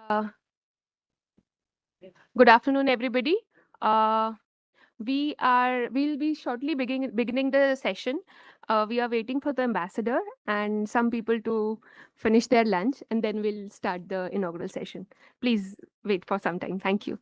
Uh, Good afternoon, everybody. Uh, we'll be shortly beginning the session. We are waiting for the ambassador and some people to finish their lunch, and then we'll start the inaugural session. Please wait for some time. Thank you.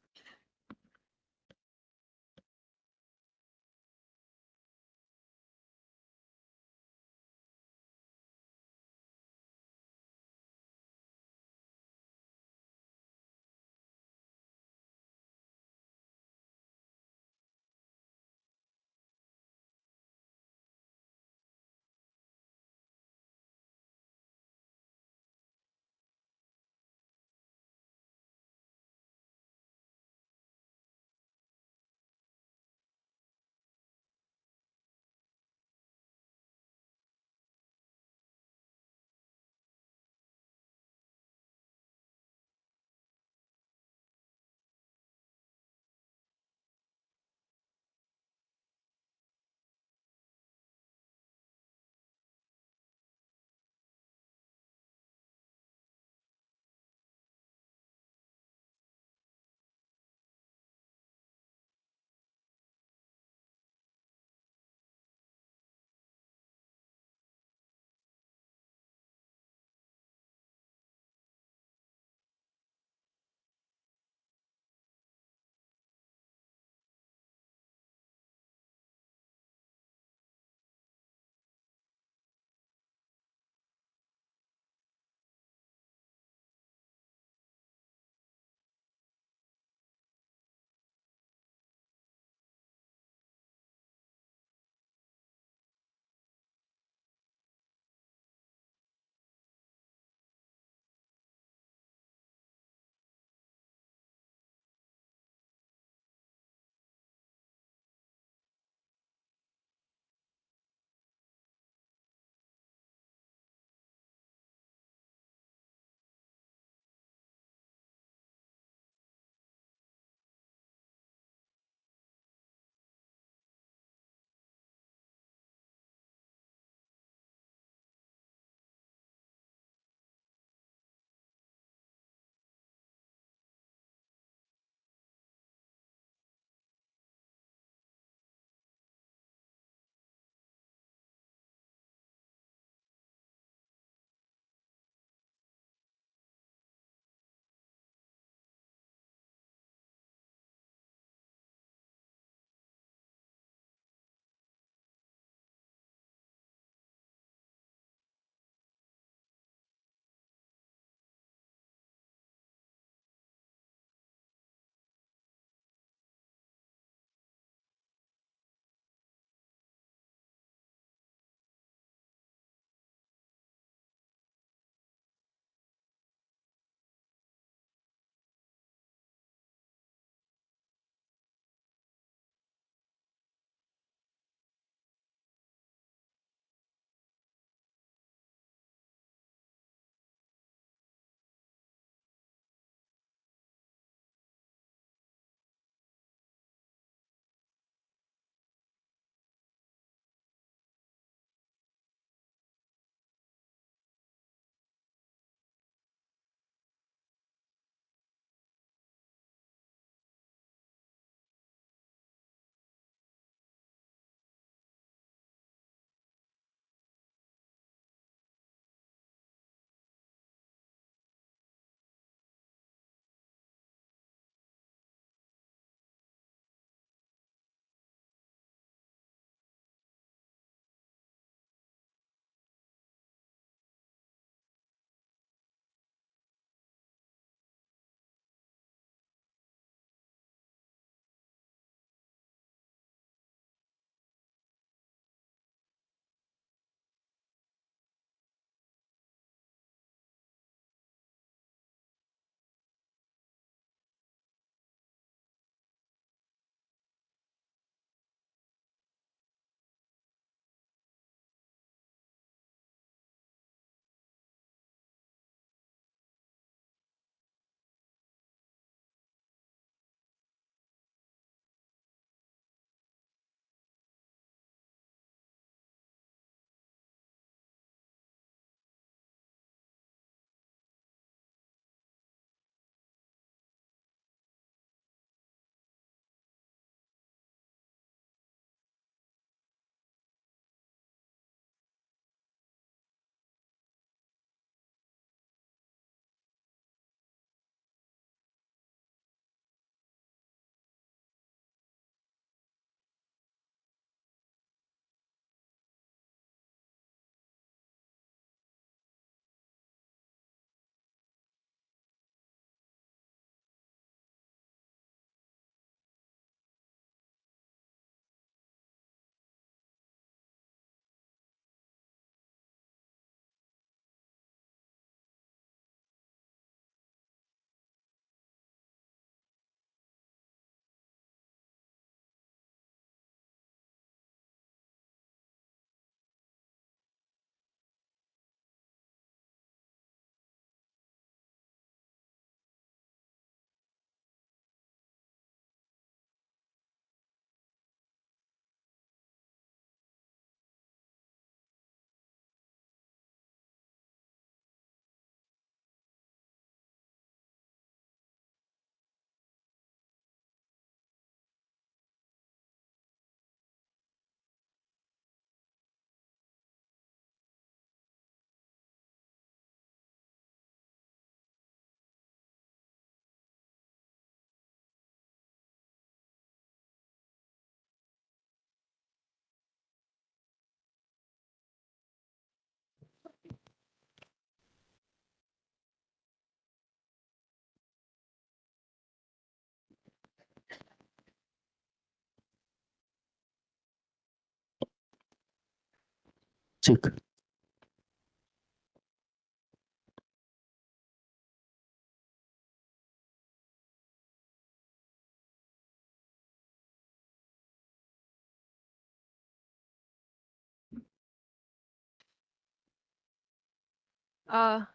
Check.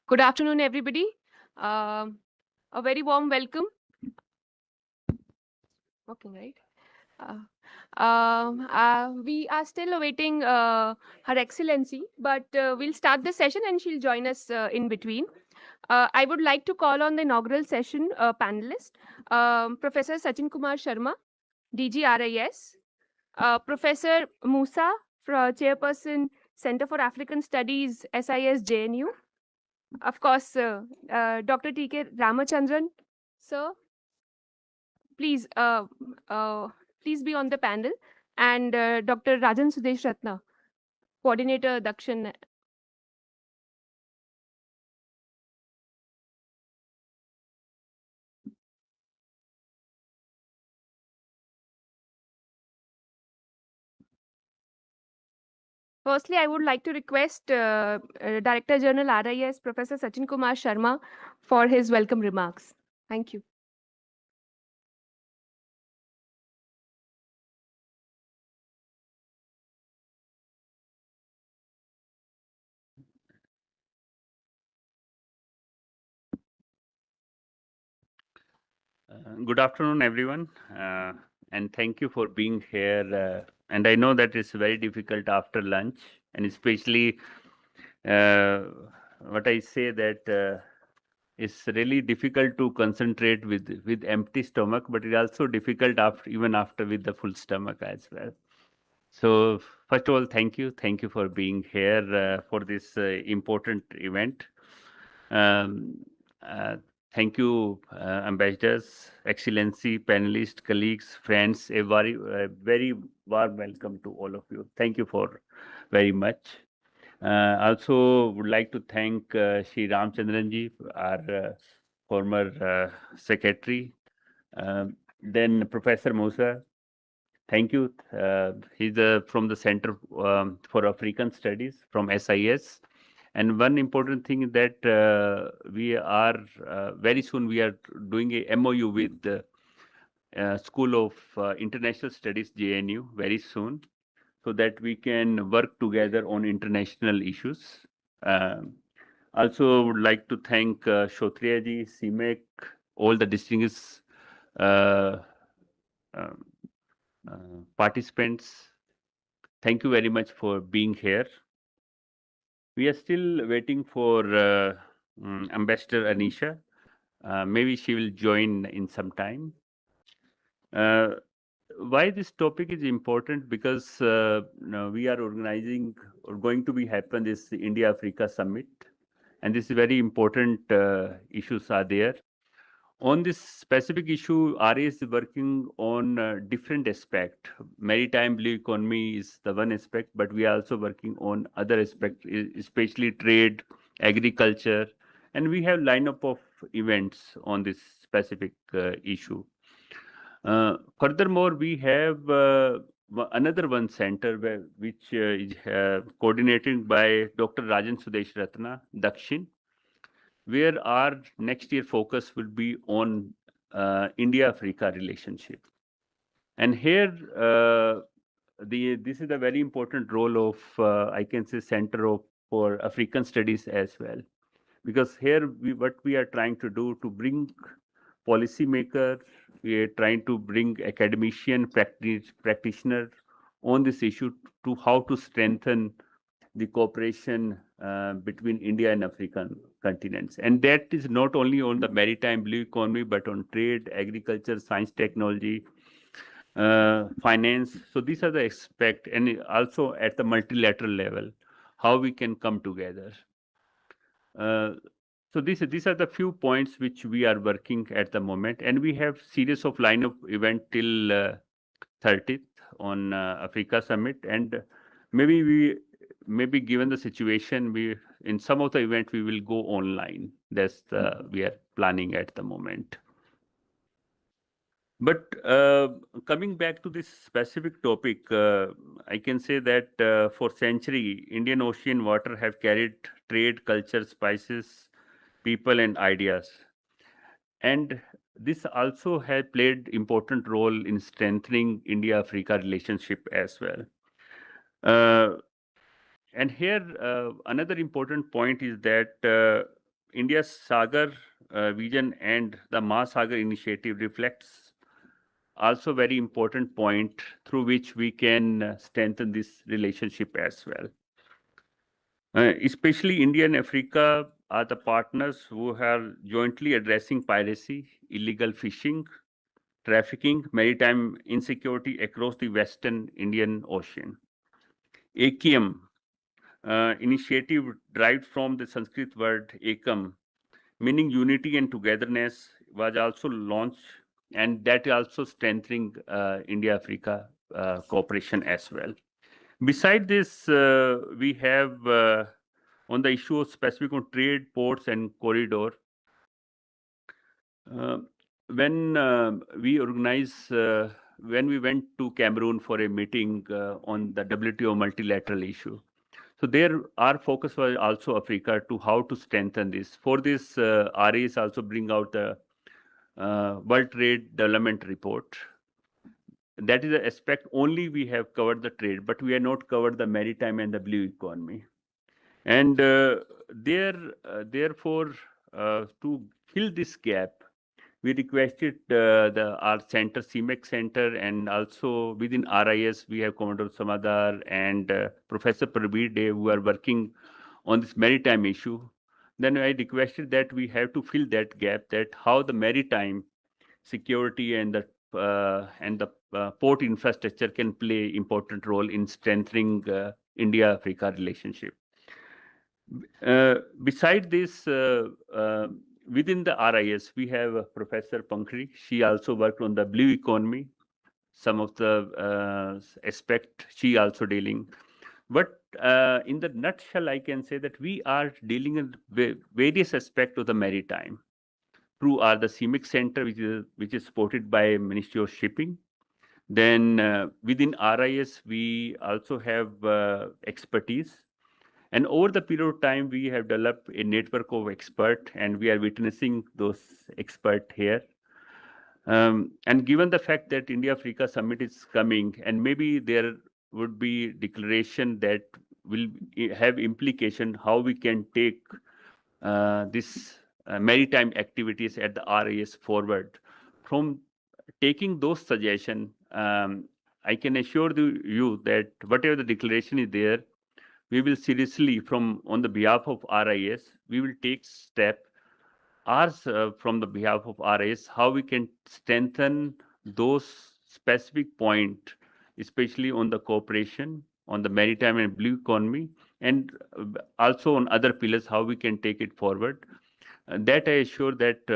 Good afternoon, everybody. A very warm welcome. Working, right? We are still awaiting Her Excellency, but we'll start the session and she'll join us in between. I would like to call on the inaugural session panelist, Professor Sachin Kumar Sharma, DGRIS, Professor Musa, Chairperson, Center for African Studies, SIS JNU, of course, Dr. T.K. Ramachandran, sir, please, please be on the panel, and Dr. Rajan Sudesh Ratna, coordinator Dakshin. Firstly, I would like to request Director General RIS, Professor Sachin Kumar Sharma, for his welcome remarks. Thank you. Good afternoon, everyone, and thank you for being here. And I know that it's very difficult after lunch, and especially uh, what I say that it's really difficult to concentrate with empty stomach, but it's also difficult after even after with the full stomach as well. So first of all, thank you for being here for this important event. Um, uh, Thank you, ambassadors, excellency, panelists, colleagues, friends. Very warm welcome to all of you. Thank you for very much. Also, would like to thank Shri Ramchandranji, our former secretary. Then Professor Musa. Thank you. He's from the Center for African Studies from SIS. And one important thing is that we are very soon we are doing a MOU with the School of International Studies JNU very soon, so that we can work together on international issues. Also, would like to thank Shotriya ji, CMEC, all the distinguished uh, um, participants. Thank you very much for being here. We are still waiting for Ambassador Anisha. Maybe she will join in some time. Uh, why this topic is important? Because now we are organizing or going to be happen this India Africa Summit, and this is very important issues are there. On this specific issue, RA is working on different aspect. Maritime blue economy is the one aspect, but we are also working on other aspects, especially trade, agriculture, and we have lineup of events on this specific issue. Furthermore, we have another one center which is coordinated by Dr. Rajan Sudesh Ratna, Dakshin, where our next year focus will be on India-Africa relationship. And here, this is a very important role of, I can say, Center for African Studies as well. Because here, what we are trying to do to bring policymaker, we are trying to bring academician, practitioner on this issue to how to strengthen the cooperation between India and African continents. And that is not only on the maritime blue economy, but on trade, agriculture, science, technology, finance. So these are the aspects, and also at the multilateral level, how we can come together. So these are the few points which we are working at the moment, and we have series of line of event till 30th on Africa Summit, and maybe given the situation, we in some of the event we will go online. That's we are planning at the moment. But coming back to this specific topic, I can say that for century, Indian Ocean water have carried trade, culture, spices, people, and ideas. And this also has played important role in strengthening India-Africa relationship as well. Uh, and here, another important point is that India's Sagar vision and the Mahasagar initiative reflects also very important point through which we can strengthen this relationship as well. Especially India and Africa are the partners who are jointly addressing piracy, illegal fishing, trafficking, maritime insecurity across the Western Indian Ocean. AKM initiative derived from the Sanskrit word ekam, meaning unity and togetherness, was also launched, and that also strengthening India-Africa cooperation as well. Beside this, we have on the issue of specific on trade, ports, and corridor. Uh, when we went to Cameroon for a meeting on the WTO multilateral issue, so there our focus was also Africa to how to strengthen this. For this, RAs also bring out the World Trade Development Report. That is an aspect only we have covered the trade, but we have not covered the maritime and the blue economy. And therefore, to fill this gap, we requested our center, CMEC Center, and also within RIS, we have Commodore Samadar and Professor Prabir Dev, who are working on this maritime issue. Then I requested that we have to fill that gap, that how the maritime security and the port infrastructure can play important role in strengthening India-Africa relationship. Beside this, within the RIS, we have Professor Pankri. She also worked on the blue economy. Some of the aspect she also dealing. But in the nutshell, I can say that we are dealing with various aspects of the maritime. Through are the CIMIC Center, which is supported by Ministry of Shipping. Then within RIS, we also have expertise. And over the period of time, we have developed a network of experts, and we are witnessing those experts here. And given the fact that India-Africa Summit is coming, and maybe there would be declaration that will have implication how we can take this maritime activities at the RAS forward. From taking those suggestions, I can assure you that whatever the declaration is there, we will seriously, from on the behalf of RIS, we will take step ours from the behalf of RIS, how we can strengthen those specific point, especially on the cooperation, on the maritime and blue economy, and also on other pillars, how we can take it forward. That I assure that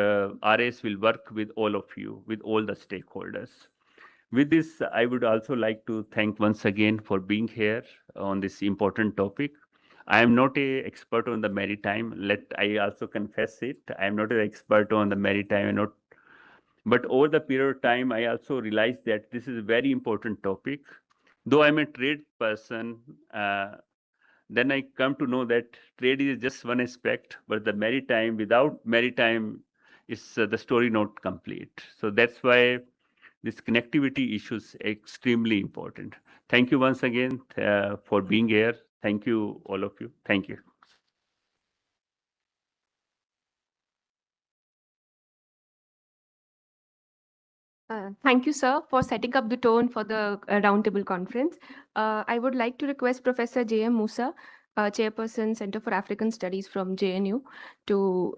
RIS will work with all of you, with all the stakeholders. With this, I would also like to thank once again for being here on this important topic. I am not a expert on the maritime. Let I also confess it. I am not an expert on the maritime, not. But over the period of time, I also realized that this is a very important topic. Though I'm a trade person, then I come to know that trade is just one aspect, but the maritime, without maritime, is the story not complete. So that's why this connectivity issue is extremely important. Thank you once again for being here. Thank you, all of you. Thank you. Thank you, sir, for setting up the tone for the Roundtable conference. I would like to request Professor J.M. Musa, Chairperson, Center for African Studies from JNU, to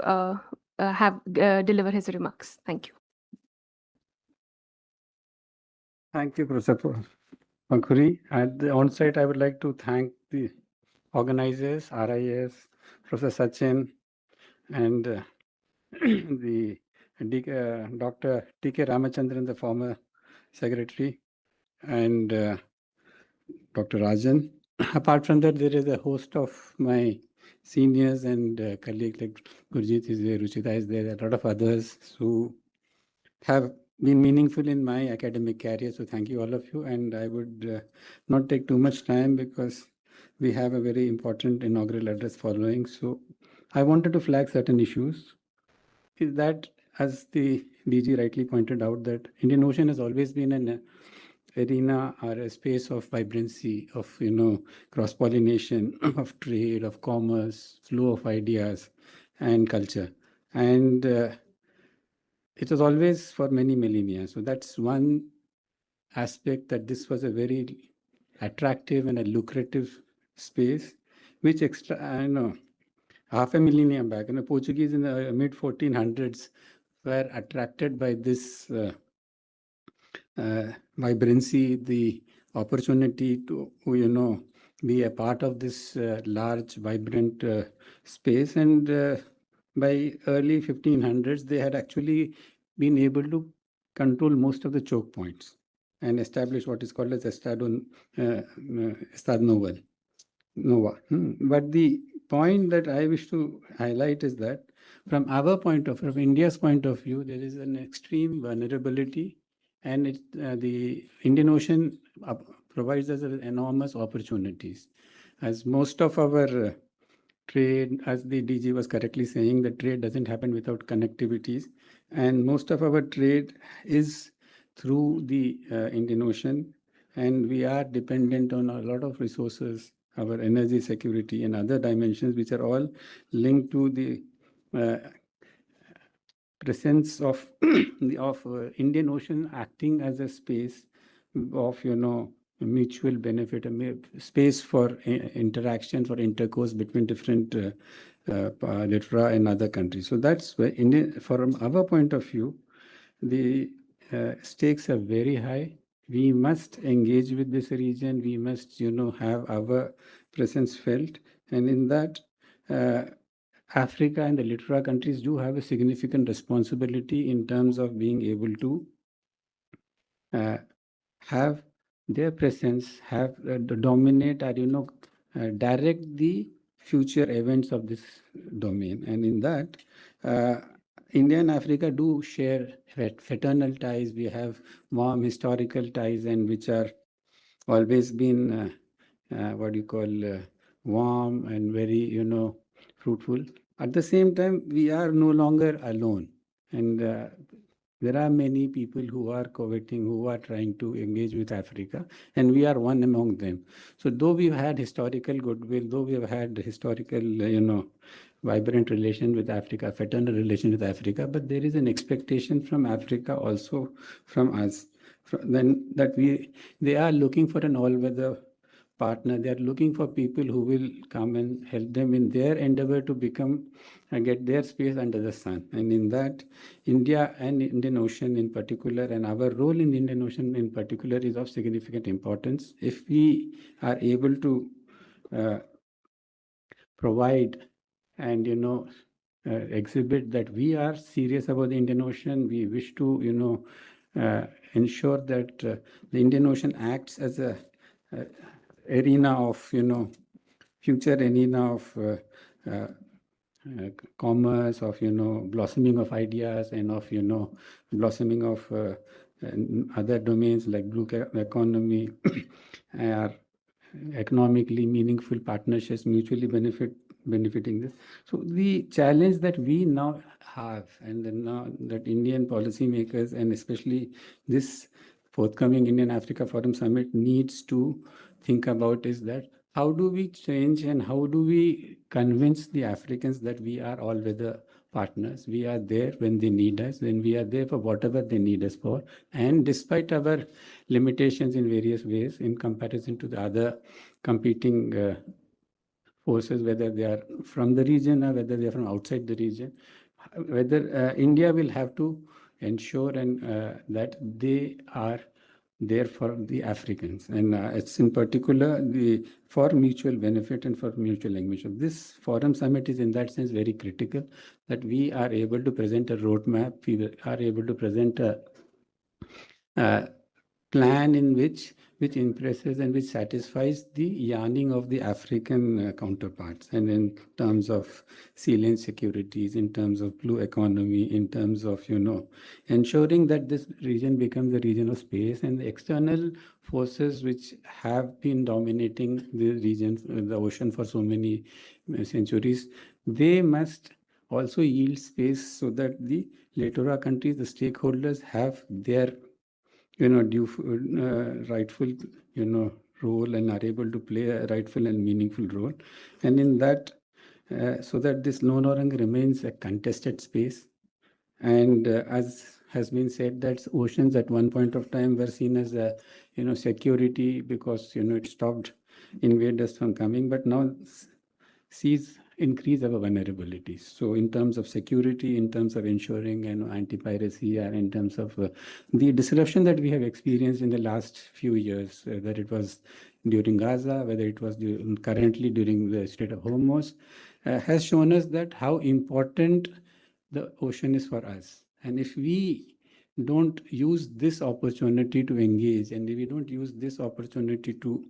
deliver his remarks. Thank you. Thank you, Professor Pankhuri. At the onset, I would like to thank the organizers, RIS, Professor Sachin, and the Dr. T.K. Ramachandran, the former secretary, and Dr. Rajan. Apart from that, there is a host of my seniors and colleagues like Gurjit is there, Ruchita is there, a lot of others who have been meaningful in my academic career. So thank you all of you. And I would not take too much time because we have a very important inaugural address following. So I wanted to flag certain issues. Is that, as the DG rightly pointed out, that Indian Ocean has always been an arena or a space of vibrancy, of cross-pollination, of trade, of commerce, flow of ideas, and culture. And it was always for many millennia. So that's one aspect, that this was a very attractive and a lucrative space, which extra, I know, half a millennia back, Portuguese in the mid 1400s were attracted by this vibrancy, the opportunity to, be a part of this large, vibrant space. And by early 1500s, they had actually been able to control most of the choke points and establish what is called as Estado Novel. Nova. But the point that I wish to highlight is that from our point of view, from India's point of view, there is an extreme vulnerability, and the Indian Ocean provides us with enormous opportunities. As most of our trade, as the DG was correctly saying, the trade doesn't happen without connectivities, and most of our trade is through the Indian Ocean, and we are dependent on a lot of resources, our energy security and other dimensions, which are all linked to the uh, presence of Indian Ocean acting as a space of mutual benefit, a space for interaction, for intercourse between different litera and other countries. So that's where from our point of view, the stakes are very high. We must engage with this region. We must have our presence felt, and in that. Africa and the littoral countries do have a significant responsibility in terms of being able to uh, have their presence, have dominate, or direct the future events of this domain. And in that, uh, India and Africa do share fraternal ties. We have warm historical ties, and which are always been what do you call warm and very fruitful. At the same time, we are no longer alone, and there are many people who are coveting, who are trying to engage with Africa, and we are one among them. So though we've had historical goodwill, though we have had historical vibrant relation with Africa, fraternal relation with Africa, but there is an expectation from Africa also, from us, then that they are looking for an all-weather partner. They are looking for people who will come and help them in their endeavor to become and get their space under the sun. And in that, India and Indian Ocean in particular, and our role in the Indian Ocean in particular, is of significant importance. If we are able to provide and exhibit that we are serious about the Indian Ocean, we wish to ensure that the Indian Ocean acts as a arena of future arena of commerce, of blossoming of ideas, and of blossoming of other domains like blue economy, are economically meaningful partnerships, mutually benefiting this. So the challenge that we now have, and then now that Indian policymakers and especially this forthcoming Indian Africa Forum Summit needs to think about, is that how do we change and how do we convince the Africans that we are all-weather partners? We are there when they need us, when we are there for whatever they need us for. And despite our limitations in various ways in comparison to the other competing forces, whether they are from the region or whether they are from outside the region, whether India will have to ensure and that they are there for the Africans, and it's in particular for mutual benefit and for mutual engagement. This forum summit is in that sense very critical, that we are able to present a roadmap, we are able to present a plan in which impresses and which satisfies the yearning of the African counterparts, and in terms of salient securities, in terms of blue economy, in terms of ensuring that this region becomes a region of space, and the external forces which have been dominating the region, the ocean for so many centuries, they must also yield space so that the Littoral countries, the stakeholders have their rightful role, and are able to play a rightful and meaningful role, and in that so that this no longer remains a contested space. And as has been said, that oceans at one point of time were seen as a security, because it stopped invaders from coming, but now sees increase our vulnerabilities. So in terms of security, in terms of ensuring anti-piracy, and in terms of the disruption that we have experienced in the last few years, whether it was during Gaza, whether it was currently during the Strait of Hormuz, has shown us that how important the ocean is for us. And if we don't use this opportunity to engage, and if we don't use this opportunity to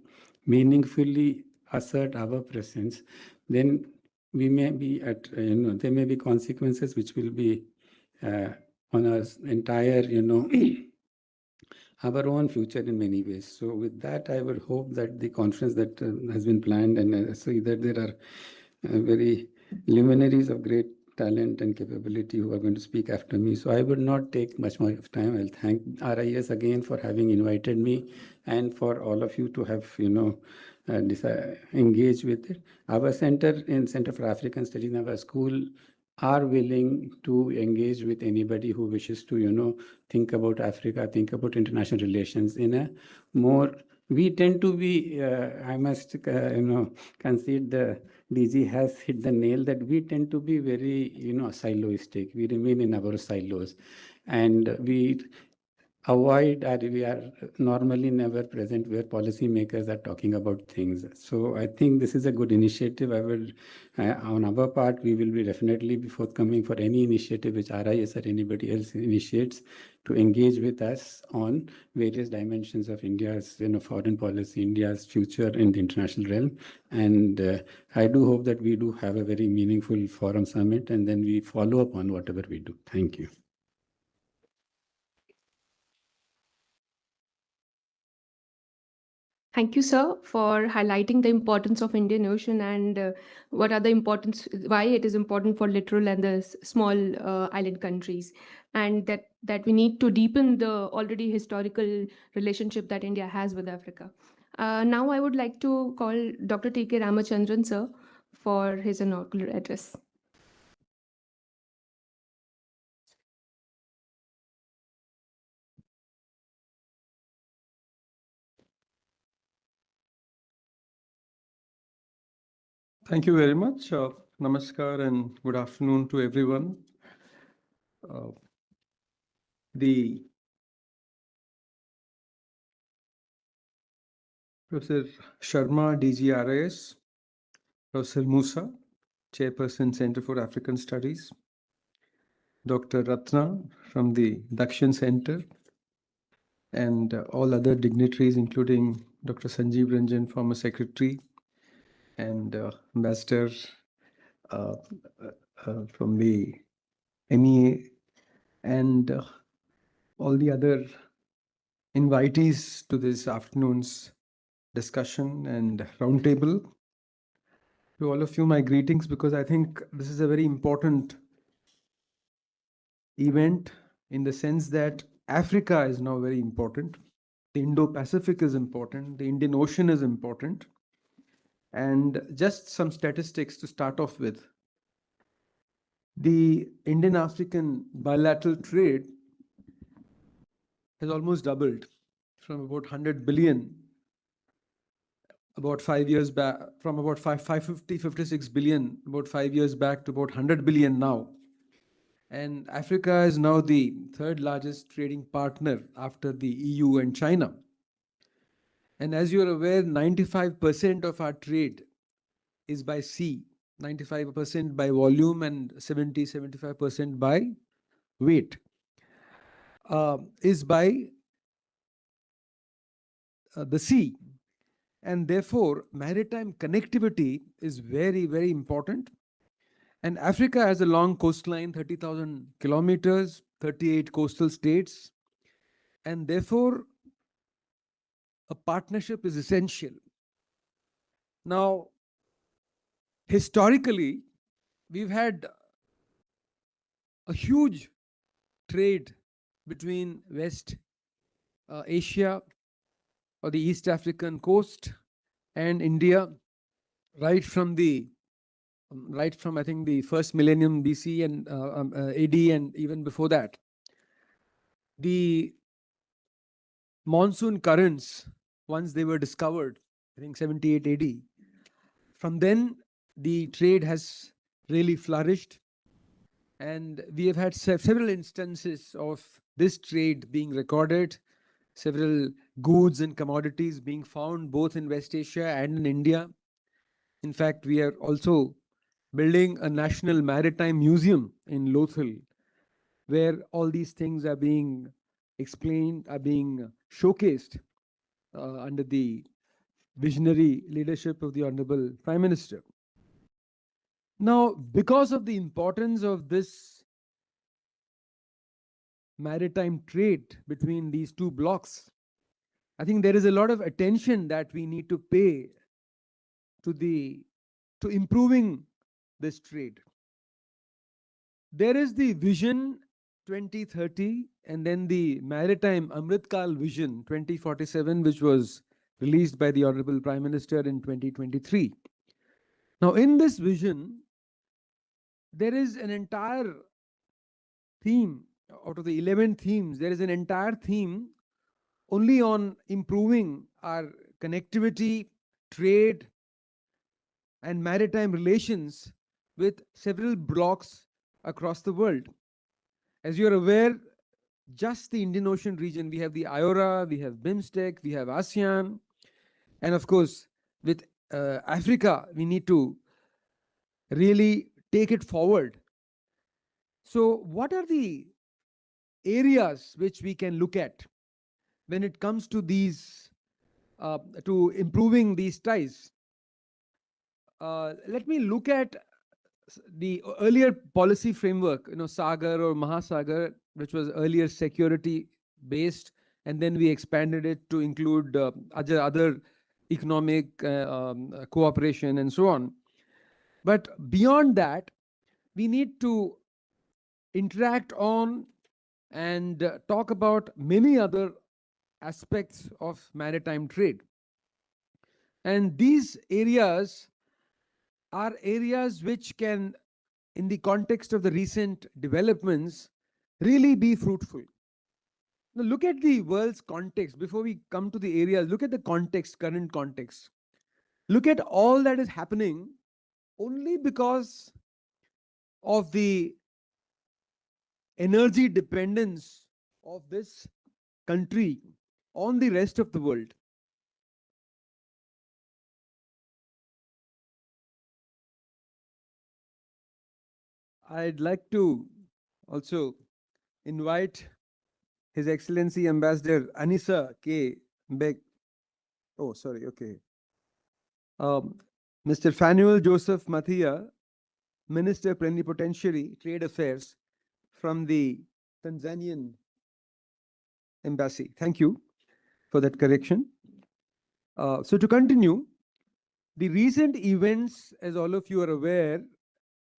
meaningfully assert our presence, then we may be at, there may be consequences which will be on our entire, our own future in many ways. So with that, I would hope that the conference that has been planned, and so that there are very luminaries of great talent and capability who are going to speak after me. So I would not take much more of time. I'll thank RIS again for having invited me, and for all of you to have, engaged with it. Our Center for African Studies in our school are willing to engage with anybody who wishes to, think about Africa, think about international relations in a more. We tend to be, I must, concede the DG has hit the nail, that we tend to be very, siloistic. We remain in our silos, and we avoid, or we are normally never present where policymakers are talking about things. So I think this is a good initiative. I will, on our part, we will be definitely be forthcoming for any initiative which RIS or anybody else initiates, to engage with us on various dimensions of India's foreign policy, India's future in the international realm. And I do hope that we do have a very meaningful forum summit, and then we follow up on whatever we do. Thank you. Thank you, sir, for highlighting the importance of Indian Ocean, and what are the importance, why it is important for littoral and the small island countries, and that we need to deepen the already historical relationship that India has with Africa. Now, I would like to call Dr. T.K. Ramachandran, sir, for his inaugural address. Thank you very much. Namaskar and good afternoon to everyone. The Professor Sharma, DGRIS, Professor Musa, Chairperson, Center for African Studies, Dr. Ratna from the Dakshin Center, and all other dignitaries, including Dr. Sanjeev Ranjan, former secretary, and Ambassador from the MEA, and all the other invitees to this afternoon's discussion and roundtable. To all of you, my greetings, because I think this is a very important event in the sense that Africa is now very important. The Indo-Pacific is important. The Indian Ocean is important. And just some statistics to start off with. The Indian-African bilateral trade has almost doubled from about 100 billion about 5 years back, from about 56 billion about 5 years back to about 100 billion now. And Africa is now the third largest trading partner after the EU and China. And as you're aware, 95% of our trade is by sea, 95% by volume, and 75% by weight, is by the sea. And therefore, maritime connectivity is very, very important. And Africa has a long coastline, 30,000 kilometers, 38 coastal states. And therefore, a partnership is essential. Now, historically, we've had a huge trade between West Asia or the East African coast and India, right from I think the first millennium BC and AD, and even before that. The monsoon currents, once they were discovered, I think 78 AD, from then the trade has really flourished, and we have had several instances of this trade being recorded, several goods and commodities being found both in West Asia and in India. In fact, we are also building a national maritime museum in Lothal, where all these things are being explained, are being showcased under the visionary leadership of the Honorable Prime Minister. Now, because of the importance of this maritime trade between these two blocks, I think there is a lot of attention that we need to pay to improving this trade. There is the Vision 2030 and then the Maritime Amritkal Vision 2047, which was released by the Honorable Prime Minister in 2023. Now, in this vision, there is an entire theme. Out of the 11 themes, there is an entire theme only on improving our connectivity, trade, and maritime relations with several blocks across the world. As you're aware, just the Indian Ocean region, we have the IORA, we have BIMSTEC, we have ASEAN, and of course, with Africa, we need to really take it forward. So, what are the areas which we can look at when it comes to these, to improving these ties? Let me look at the earlier policy framework, Sagar or Mahasagar, which was earlier security based, and then we expanded it to include other economic cooperation and so on. But beyond that, we need to interact on and talk about many other aspects of maritime trade. And these areas are areas which can, in the context of the recent developments, really be fruitful. Now, look at the world's context. Before we come to the areas, look at the context, current context. Look at all that is happening only because of the energy dependence of this country on the rest of the world. I'd like to also invite His Excellency Ambassador Anissa K. Beck. Oh, sorry, okay. Mr. Fanuel Joseph Mathia, Minister Plenipotentiary, Trade Affairs from the Tanzanian Embassy. Thank you for that correction. So to continue, the recent events, as all of you are aware,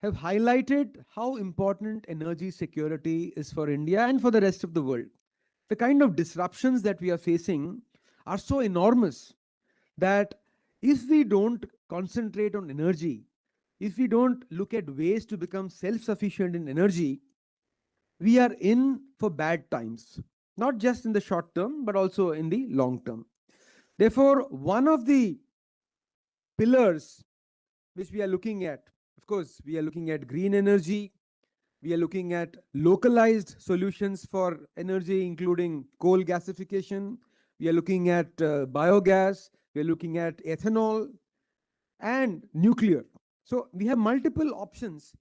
have highlighted how important energy security is for India and for the rest of the world. The kind of disruptions that we are facing are so enormous that if we don't concentrate on energy, if we don't look at ways to become self-sufficient in energy, we are in for bad times, not just in the short term, but also in the long term. Therefore, one of the pillars which we are looking at, of course, we are looking at green energy, we are looking at localized solutions for energy, including coal gasification, we are looking at biogas, we are looking at ethanol and nuclear. So we have multiple options,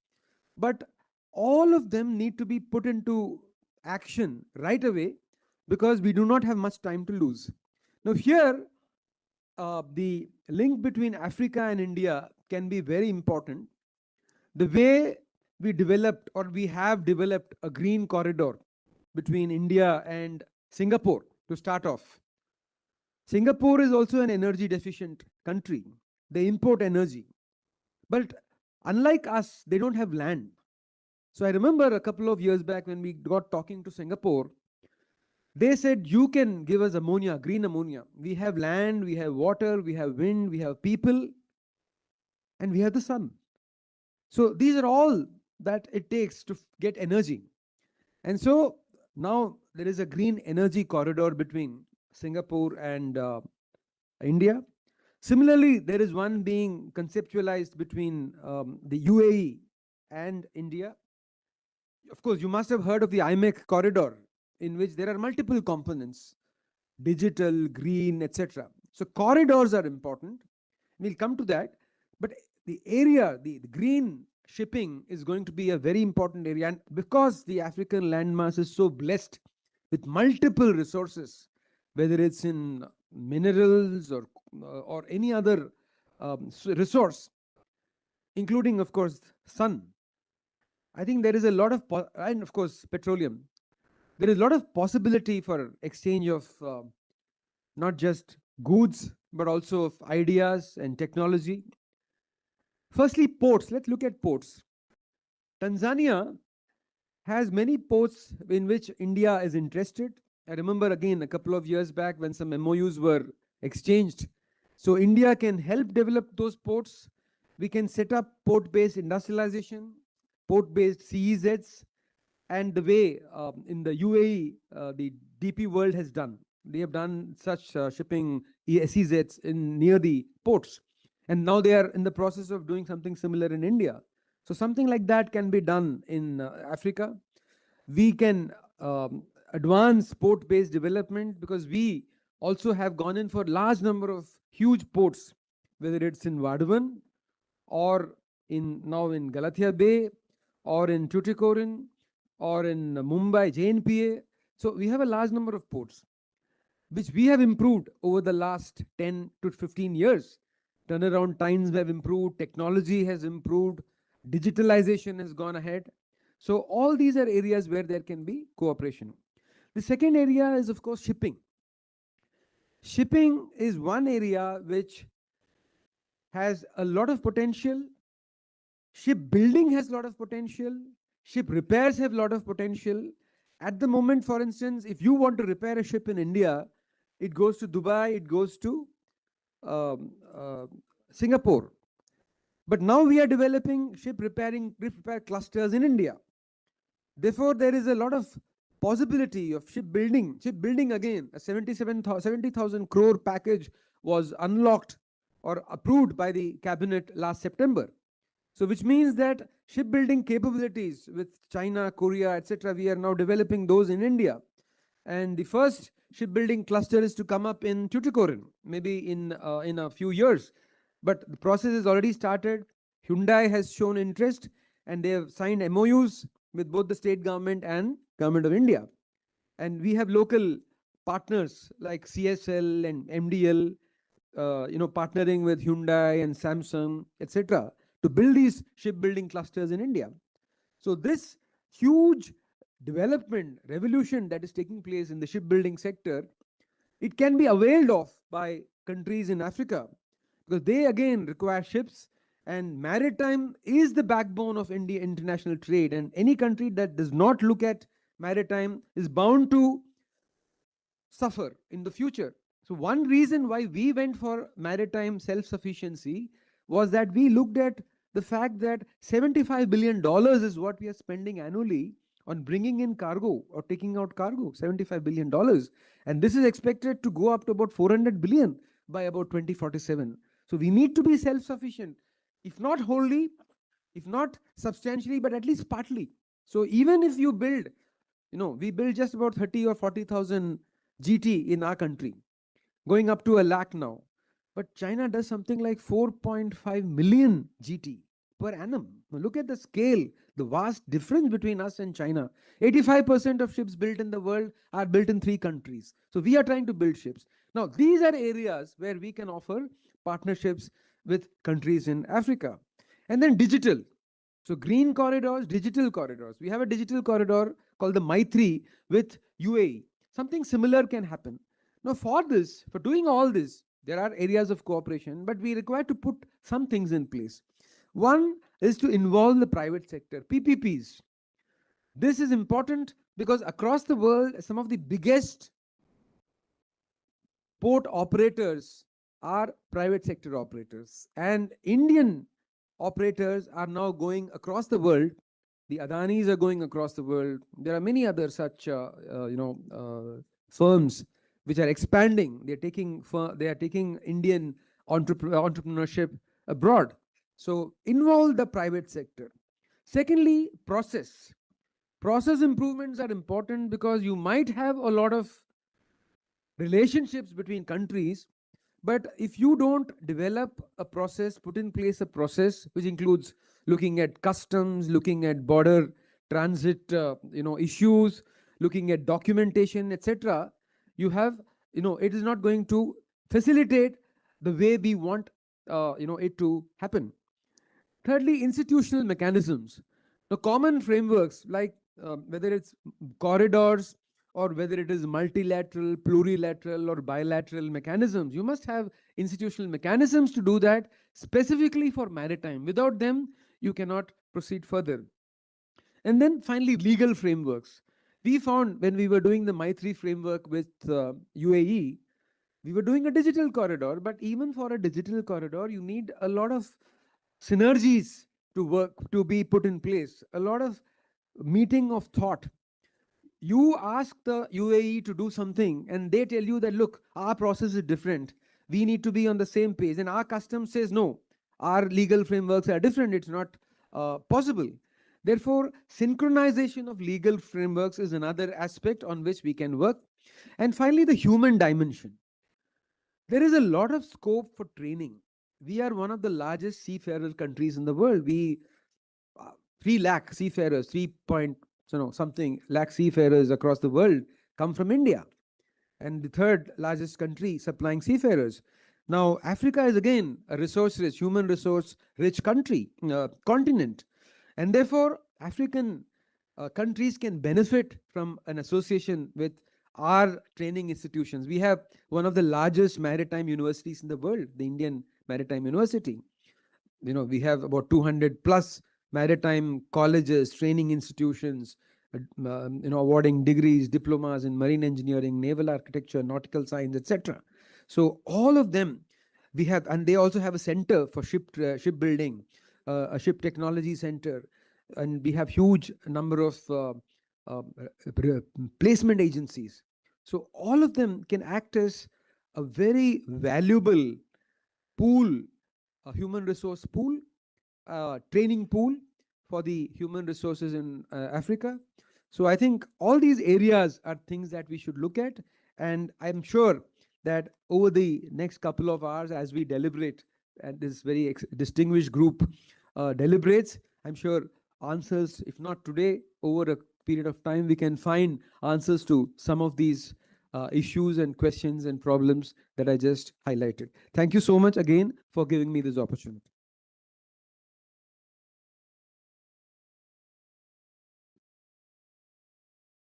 but all of them need to be put into action right away because we do not have much time to lose. Now here, the link between Africa and India can be very important. The way we developed or we have developed a green corridor between India and Singapore to start off. Singapore is also an energy deficient country. They import energy. But unlike us, they don't have land. So I remember a couple of years back when we got talking to Singapore, they said, you can give us ammonia, green ammonia. We have land, we have water, we have wind, we have people, and we have the sun. So these are all that it takes to get energy. And so now there is a green energy corridor between Singapore and India. Similarly, there is one being conceptualized between the UAE and India. Of course, you must have heard of the IMEC corridor, in which there are multiple components, digital, green, etc. So corridors are important. We'll come to that. But the area, the green shipping is going to be a very important area. And because the African landmass is so blessed with multiple resources, whether it's in minerals or any other resource, including, of course, sun, I think there is a lot of, and of course, petroleum. There is a lot of possibility for exchange of not just goods, but also of ideas and technology. Firstly, ports. Let's look at ports. Tanzania has many ports in which India is interested. I remember again a couple of years back when some MOUs were exchanged. So India can help develop those ports. We can set up port-based industrialization, port-based CEZs, and the way in the UAE, the DP World has done. They have done such shipping SEZs near the ports. And now they are in the process of doing something similar in India. So something like that can be done in Africa. We can advance port-based development because we also have gone in for large number of huge ports, whether it's in Vadhavan or now in Galathia Bay or in Tuticorin or in Mumbai, JNPA. So we have a large number of ports, which we have improved over the last 10 to 15 years. Turnaround times have improved, technology has improved, digitalization has gone ahead. So all these are areas where there can be cooperation. The second area is, of course, shipping. Shipping is one area which has a lot of potential. Shipbuilding has a lot of potential. Ship repairs have a lot of potential. At the moment, for instance, if you want to repair a ship in India, it goes to Dubai, it goes to Singapore. But now we are developing ship repair clusters in India. Therefore, there is a lot of possibility of shipbuilding. Shipbuilding again, a 70,000 crore package was unlocked or approved by the cabinet last September. So which means that shipbuilding capabilities with China, Korea, etc., we are now developing those in India. And the first shipbuilding cluster is to come up in Tuticorin, maybe in a few years. But the process has already started. Hyundai has shown interest and they have signed MOUs with both the state government and government of India. And we have local partners like CSL and MDL, partnering with Hyundai and Samsung, etc., to build these shipbuilding clusters in India. So this huge development, revolution that is taking place in the shipbuilding sector, it can be availed of by countries in Africa because they again require ships, and maritime is the backbone of India international trade, and any country that does not look at maritime is bound to suffer in the future. So one reason why we went for maritime self-sufficiency was that we looked at the fact that $75 billion is what we are spending annually on bringing in cargo or taking out cargo, $75 billion. And this is expected to go up to about 400 billion by about 2047. So we need to be self-sufficient, if not wholly, if not substantially, but at least partly. So even if you build, we build just about 30 or 40,000 GT in our country, going up to 1 lakh now. But China does something like 4.5 million GT per annum. Now look at the scale, the vast difference between us and China. 85% of ships built in the world are built in 3 countries. So we are trying to build ships. Now, these are areas where we can offer partnerships with countries in Africa. And then digital. So, green corridors, digital corridors. We have a digital corridor called the Maitri with UAE. Something similar can happen. Now, for this, for doing all this, there are areas of cooperation, but we require to put some things in place. One is to involve the private sector, PPPs. This is important because across the world, some of the biggest port operators are private sector operators, and Indian operators are now going across the world. The Adanis are going across the world. There are many other such firms which are expanding. They are taking Indian entrepreneurship abroad. So involve the private sector. Secondly, process improvements are important because you might have a lot of relationships between countries, but if you don't develop a process, put in place a process which includes looking at customs, looking at border transit issues, looking at documentation, etc., you have, it is not going to facilitate the way we want it to happen. Thirdly, institutional mechanisms. The common frameworks, like whether it's corridors or whether it is multilateral, plurilateral, or bilateral mechanisms, you must have institutional mechanisms to do that specifically for maritime. Without them, you cannot proceed further. And then finally, legal frameworks. We found when we were doing the Maitri framework with UAE, we were doing a digital corridor, but even for a digital corridor, you need a lot of synergies to be put in place, a lot of meeting of thought. You ask the UAE to do something and they tell you that, look, our process is different, we need to be on the same page, and our customs says no, our legal frameworks are different, it's not possible. Therefore, synchronization of legal frameworks is another aspect on which we can work. And finally, the human dimension. There is a lot of scope for training. We are one of the largest seafarer countries in the world. We 3 lakh seafarers, 3 point something lakh seafarers across the world come from India, and the third largest country supplying seafarers. Now, Africa is again a resource rich, human resource rich continent, and therefore African countries can benefit from an association with our training institutions. We have one of the largest maritime universities in the world, the Indian Maritime University. We have about 200 plus maritime colleges, training institutions, awarding degrees, diplomas in marine engineering, naval architecture, nautical science, etc. So all of them we have, and they also have a center for shipbuilding, a ship technology center, and we have huge number of uh, placement agencies. So all of them can act as a very valuable pool, a human resource pool, training pool for the human resources in Africa. So I think all these areas are things that we should look at, and I'm sure that over the next couple of hours, as we deliberate, and this very distinguished group deliberates, I'm sure answers, if not today, over a period of time, we can find answers to some of these issues and questions and problems that I just highlighted. Thank you so much again for giving me this opportunity.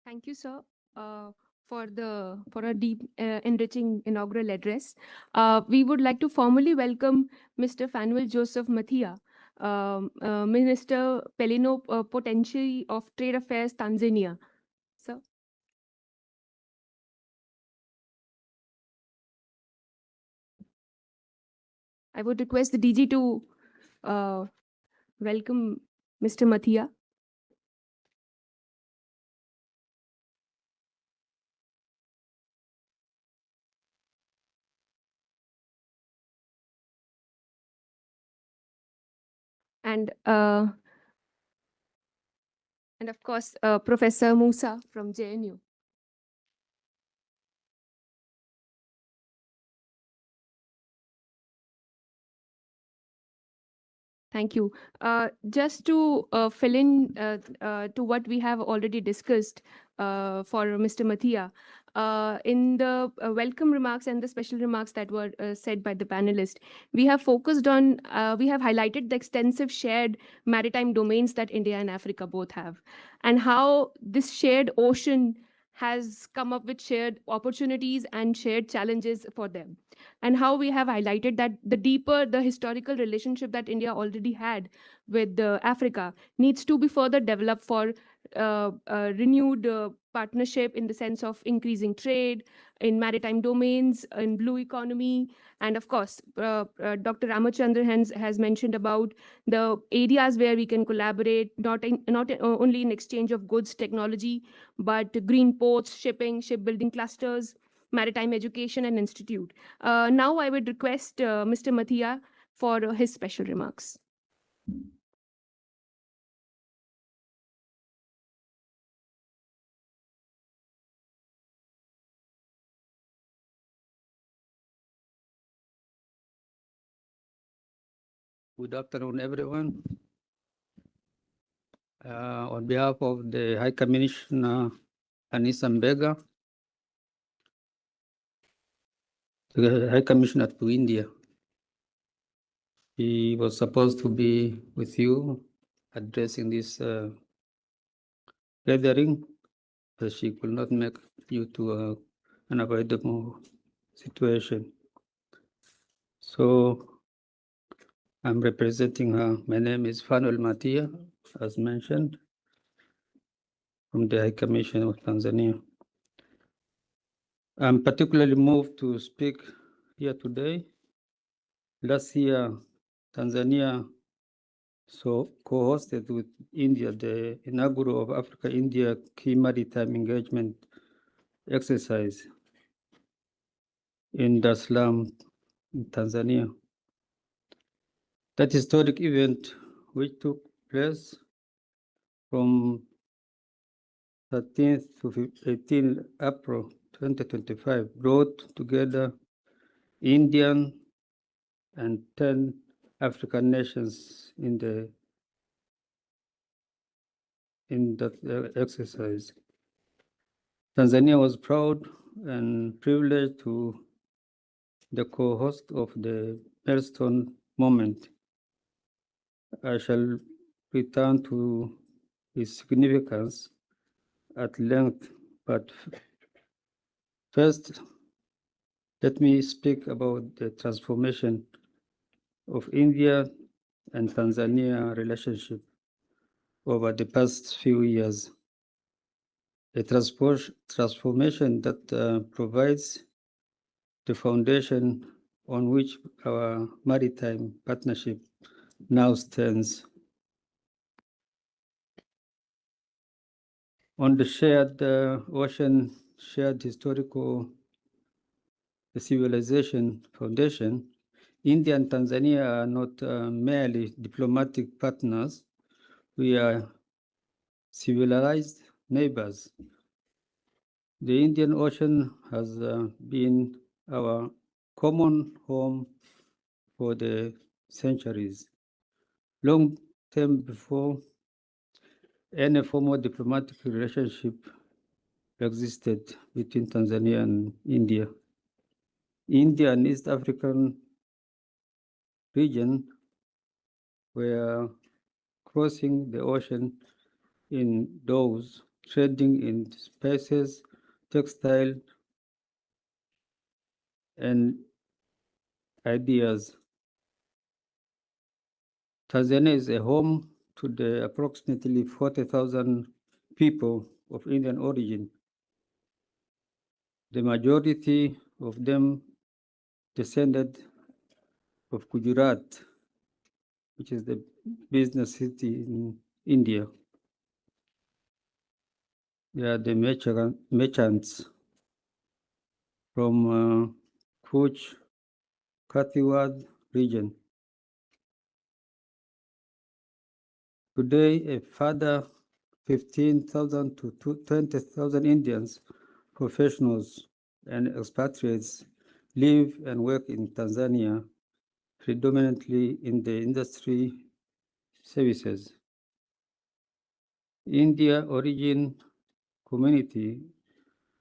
Thank you, sir, for a deep, enriching inaugural address. We would like to formally welcome Mr. Fanuel Joseph Mathia, Minister Plenipotentiary of Trade Affairs, Tanzania. Sir. I would request the DG to welcome Mr. Mathia. And of course, Professor Musa from JNU. Thank you. Just to fill in to what we have already discussed for Mr. Mathia, in the welcome remarks and the special remarks that were said by the panelist, we have focused on, we have highlighted the extensive shared maritime domains that India and Africa both have, and how this shared ocean has come up with shared opportunities and shared challenges for them, and how we have highlighted that the deeper the historical relationship that India already had with Africa needs to be further developed for renewed partnership in the sense of increasing trade in maritime domains, in blue economy, and of course, Dr. Ramachandran has mentioned about the areas where we can collaborate, not only in exchange of goods, technology, but green ports, shipping, shipbuilding clusters, maritime education, and institute. Now I would request Mr. Mathia for his special remarks. Good afternoon, everyone. On behalf of the High Commissioner Anissa Mbega, the High Commissioner to India, he was supposed to be with you addressing this gathering, but she could not make due to an unavoidable situation. So I'm representing her. My name is Fanuel Matia, as mentioned, from the High Commission of Tanzania. I'm particularly moved to speak here today. Last year, Tanzania co-hosted with India the inaugural of Africa-India Key Maritime Engagement exercise in Dar es Salaam, Tanzania. That historic event, which took place from 13th to 18 April 2025, brought together Indian and 10 African nations in that exercise. Tanzania was proud and privileged to the co-host of the milestone moment. I shall return to its significance at length, but first, let me speak about the transformation of India and Tanzania relationship over the past few years. A transformation that provides the foundation on which our maritime partnership now stands. On the shared ocean, shared historical civilization foundation, India and Tanzania are not merely diplomatic partners, we are civilized neighbors. The Indian Ocean has been our common home for the centuries, long time before any formal diplomatic relationship existed between Tanzania and India. India and East African region were crossing the ocean in those trading in spices, textile, and ideas. Tanzania is a home to the approximately 40,000 people of Indian origin. The majority of them descended of Gujarat, which is the business city in India. They are the merchants from Kutch, Kathiawar region. Today, a further 15,000 to 20,000 Indians, professionals and expatriates live and work in Tanzania, predominantly in the industry services. India origin community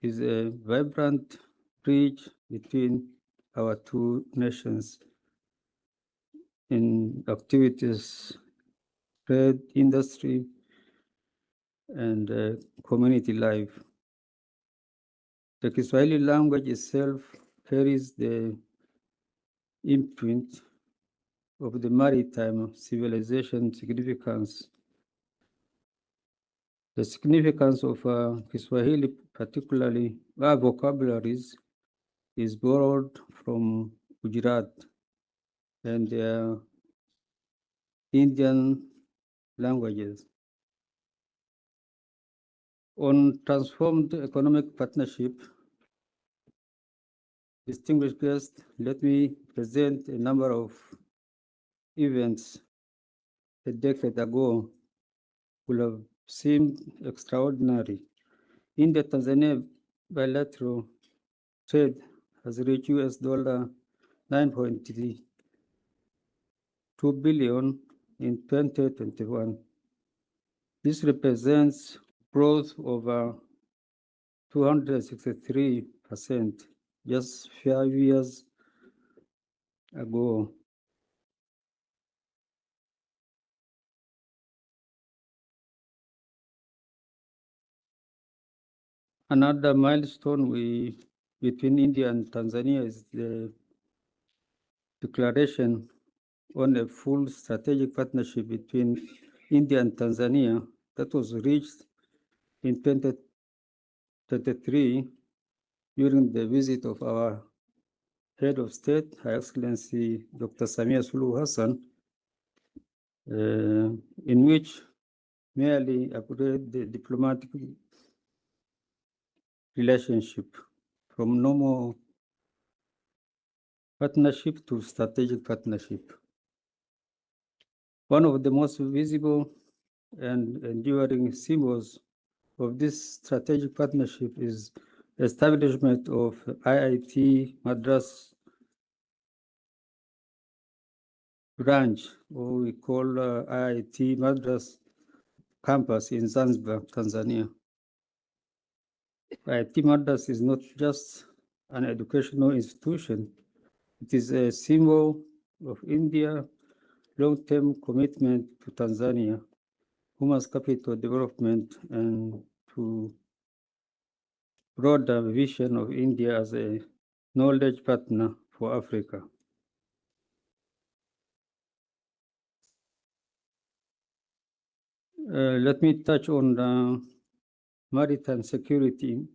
is a vibrant bridge between our two nations in activities, trade, industry, and community life. The Kiswahili language itself carries the imprint of the maritime civilization significance. The significance of Kiswahili, particularly our vocabularies, is borrowed from Gujarat and their Indian languages. On transformed economic partnership, distinguished guests, let me present a number of events a decade ago will have seemed extraordinary. India-Tanzania bilateral trade has reached $9.2 billion in 2021. This represents growth over 263% just 5 years ago. Another milestone between India and Tanzania is the declaration on a full strategic partnership between India and Tanzania that was reached in 2023 during the visit of our Head of State, Her Excellency Dr. Samia Suluhu Hassan, in which merely upgrade the diplomatic relationship from normal partnership to strategic partnership. One of the most visible and enduring symbols of this strategic partnership is establishment of IIT Madras branch, or we call IIT Madras campus in Zanzibar, Tanzania. IIT Madras is not just an educational institution, it is a symbol of India's long-term commitment to Tanzania, human capital development, and to broader vision of India as a knowledge partner for Africa. Let me touch on the maritime security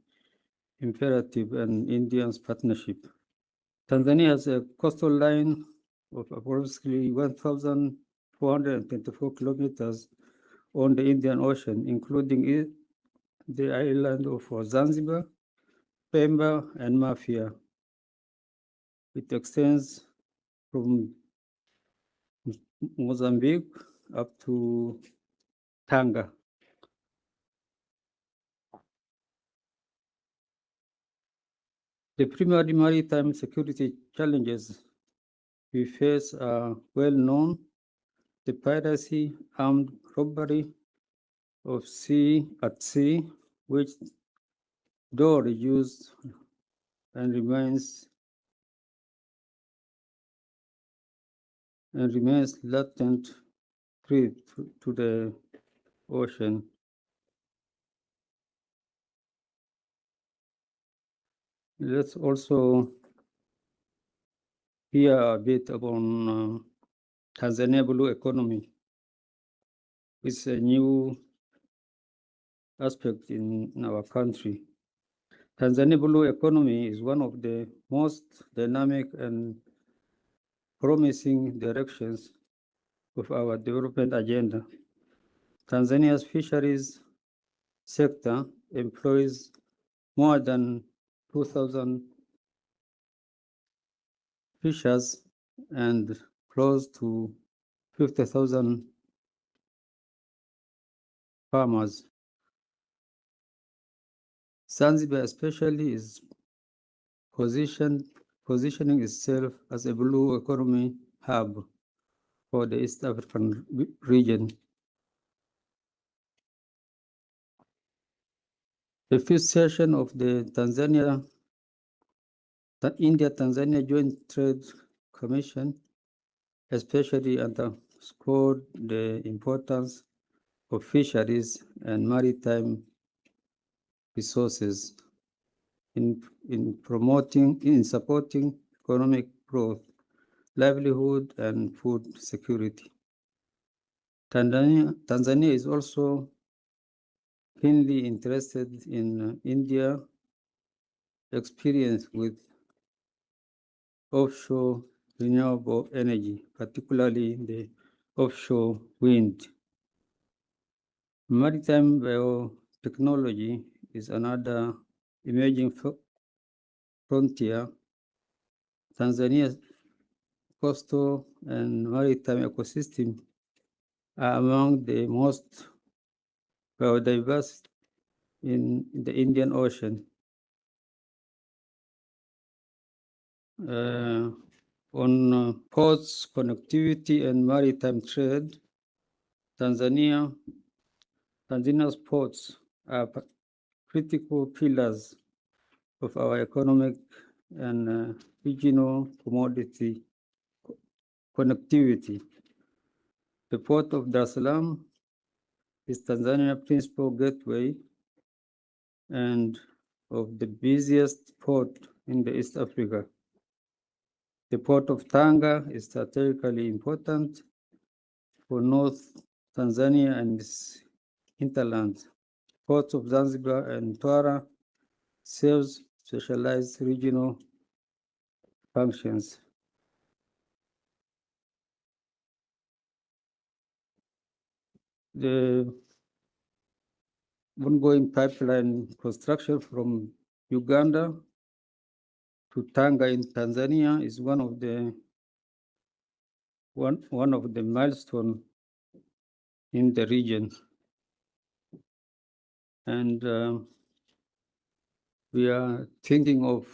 imperative and India's partnership. Tanzania has a coastal line of approximately 1,424 kilometers on the Indian Ocean, including the island of Zanzibar, Pemba, and Mafia. It extends from Mozambique up to Tanga. The primary maritime security challenges we face are well known: the piracy, armed robbery of at sea, which though reduced and remains latent threat to the ocean. Let's also hear a bit about Tanzania blue economy. It's a new aspect in our country. Tanzania blue economy is one of the most dynamic and promising directions of our development agenda. Tanzania's fisheries sector employs more than 2,000 fishers and close to 50,000 farmers. Zanzibar especially is positioning itself as a blue economy hub, for the East African region. The fifth session of the India-Tanzania Joint Trade Commission especially underscored the importance of fisheries and maritime resources in supporting economic growth, livelihood, and food security. Tanzania is also keenly interested in India's experience with offshore renewable energy, particularly the offshore wind. Maritime biotechnology is another emerging frontier. Tanzania's coastal and maritime ecosystem are among the most biodiverse in the Indian Ocean. On ports, connectivity, and maritime trade, Tanzania's ports are critical pillars of our economic and regional commodity connectivity. The port of Dar es Salaam is Tanzania's principal gateway and of the busiest port in the East Africa. The port of Tanga is strategically important for North Tanzania and its hinterland. Ports of Zanzibar and Twara serves specialized regional functions. The ongoing pipeline construction from Uganda to Tanga in Tanzania is one of the milestones in the region, and we are thinking of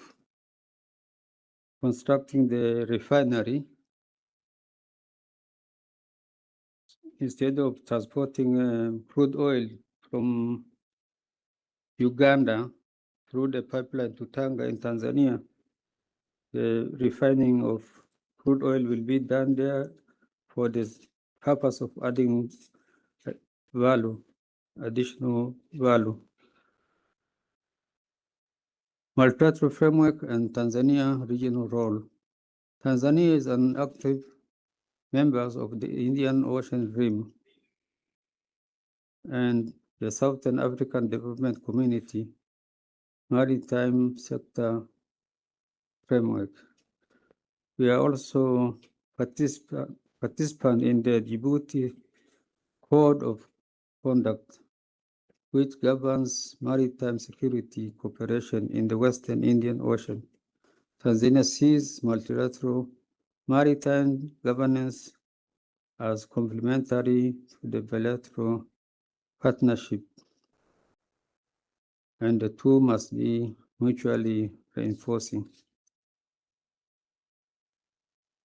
constructing the refinery instead of transporting crude oil from Uganda through the pipeline to Tanga in Tanzania. The refining of crude oil will be done there for the purpose of adding additional value. Multilateral framework and Tanzania regional role. Tanzania is an active member of the Indian Ocean Rim and the Southern African Development Community Maritime Sector Framework. We are also participant in the Djibouti Code of Conduct, which governs maritime security cooperation in the Western Indian Ocean. Tanzania sees multilateral maritime governance as complementary to the bilateral partnership, and the two must be mutually reinforcing.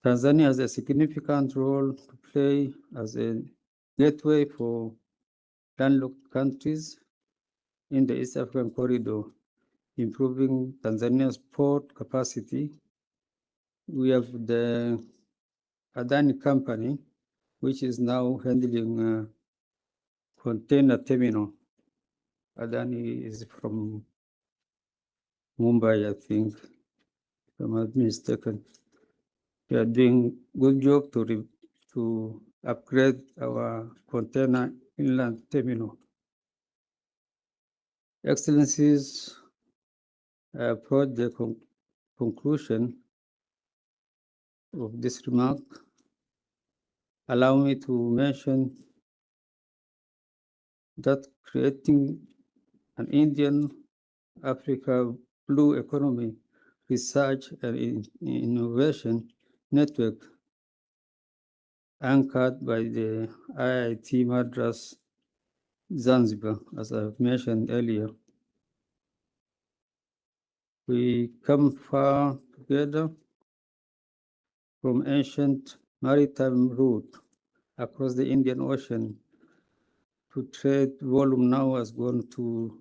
Tanzania has a significant role to play as a gateway for landlocked countries in the East African corridor, improving Tanzania's port capacity. We have the Adani company, which is now handling container terminal. Adani is from Mumbai, I think, if I'm not mistaken. We are doing good job to upgrade our container inland terminal. Excellencies, I approach the conclusion of this remark. Allow me to mention that creating an Indian Africa blue economy research and innovation network anchored by the IIT Madras Zanzibar, as I have mentioned earlier. We come far together from ancient maritime route across the Indian Ocean to trade volume now has gone to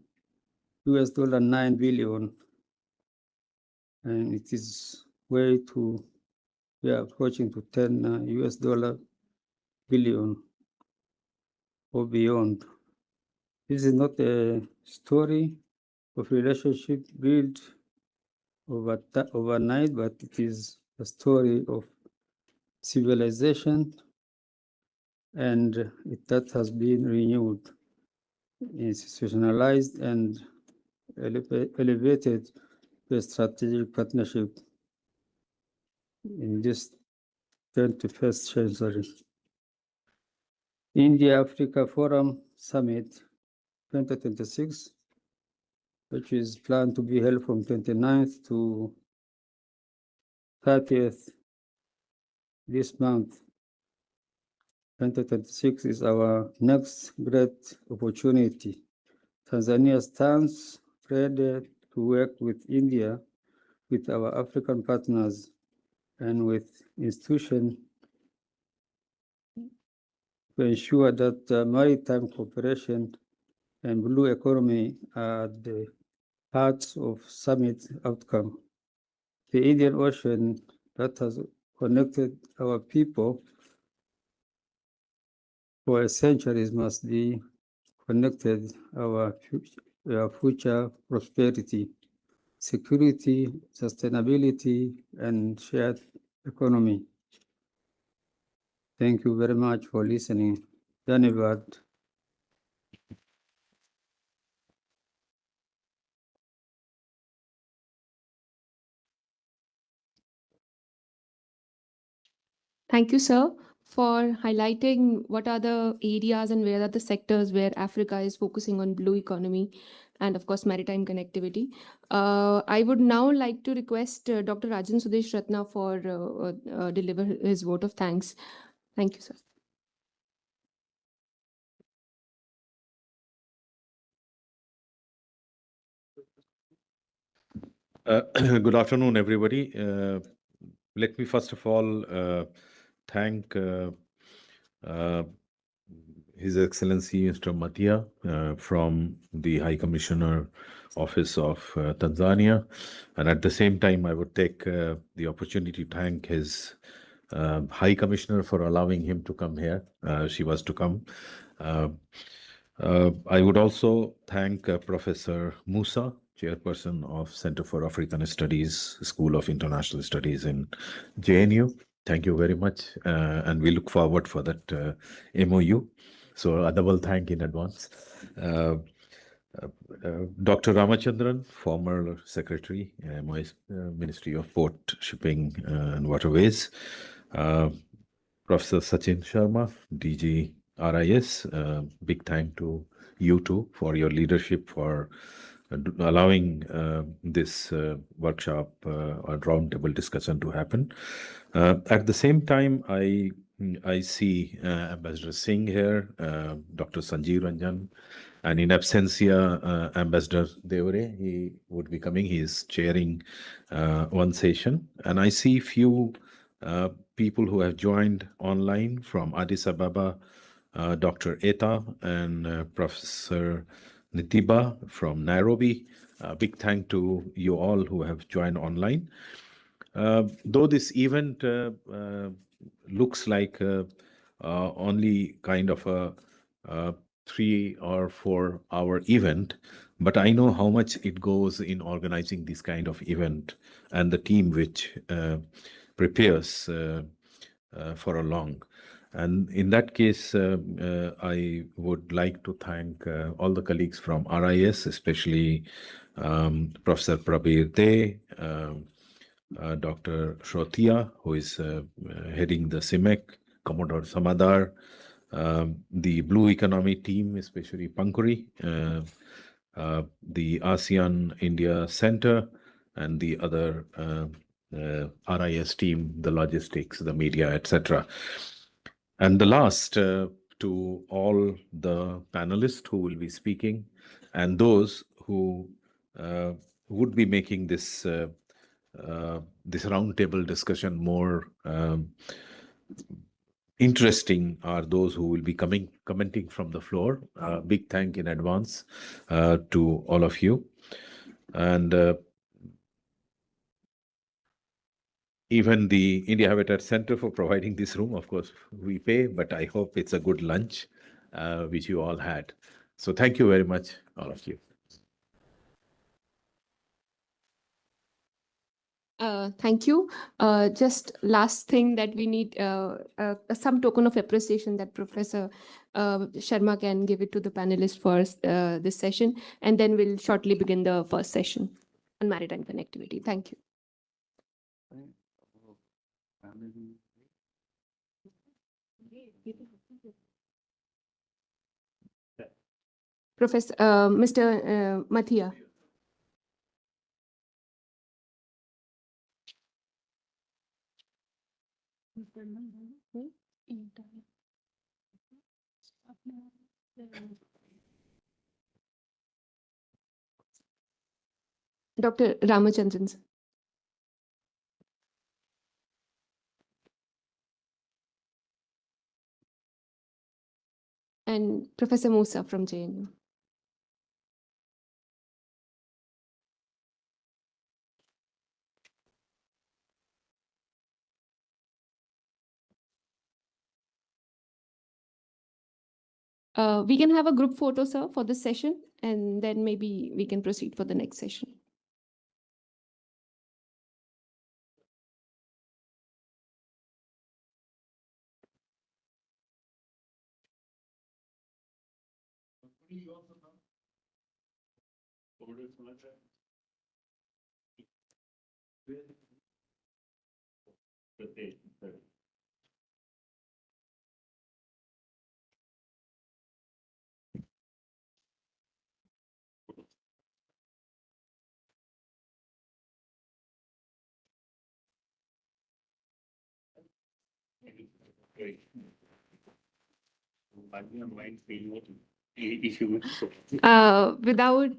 $9 billion, and it is way to, we are approaching to 10 US dollar billion or beyond. This is not a story of relationship built overnight, but it is a story of civilization, and that has been renewed, institutionalized, and elevated the strategic partnership in this 21st century. India-Africa Forum Summit 2026, which is planned to be held from 29th to 30th this month. 2026 is our next great opportunity. Tanzania stands ready to work with India, with our African partners, and with institutions to ensure that maritime cooperation and blue economy are the hearts of summit outcome. The Indian Ocean that has connected our people for centuries must be connected our future prosperity, security, sustainability, and shared economy. Thank you very much for listening. Dhanyavad. Thank you, sir, for highlighting what are the areas and where are the sectors where Africa is focusing on blue economy and, of course, maritime connectivity. I would now like to request Dr. Rajan Sudesh Ratna for deliver his vote of thanks. Thank you, sir. Good afternoon, everybody. Let me first of all thank His Excellency Mr. Matia from the High Commissioner Office of Tanzania. And at the same time, I would take the opportunity to thank his High Commissioner for allowing him to come here. She was to come. I would also thank Professor Musa, Chairperson of Center for African Studies, School of International Studies in JNU. Thank you very much. And we look forward for that MOU. So a double thank in advance. Dr. Ramachandran, former Secretary, Ministry of Port, Shipping and Waterways. Professor Sachin Sharma, DG RIS, big thank to you too for your leadership, for allowing this workshop or roundtable discussion to happen. At the same time, I see Ambassador Singh here, Dr. Sanjeev Ranjan, and in absentia, Ambassador Devare, he would be coming. He is chairing one session. And I see few people who have joined online from Addis Ababa, Dr. Eta and Professor Nitiba from Nairobi. Big thank to you all who have joined online. Though this event looks like only kind of a 3 or 4 hour event, but I know how much it goes in organizing this kind of event and the team which prepares for a long. And in that case, I would like to thank all the colleagues from RIS, especially Professor Prabir De, Dr. Shrotia, who is heading the CIMEC, Commodore Samadar, the Blue Economy team, especially Pankuri, the ASEAN India Center, and the other RIS team, the logistics, the media, etc. And the last, to all the panelists who will be speaking and those who would be making this this roundtable discussion more interesting are those who will be commenting from the floor. Big thank in advance to all of you. And even the India Habitat Center for providing this room, of course, we pay, but I hope it's a good lunch, which you all had. So thank you very much, all of you. Thank you. Just last thing that we need some token of appreciation that Professor Sharma can give it to the panelists for this session, and then we'll shortly begin the first session on maritime connectivity. Thank you. Professor Mr. Mathia. Dr. Ramachandran sir. And Professor Musa from JNU. We can have a group photo, sir, for this session, and then maybe we can proceed for the next session. Without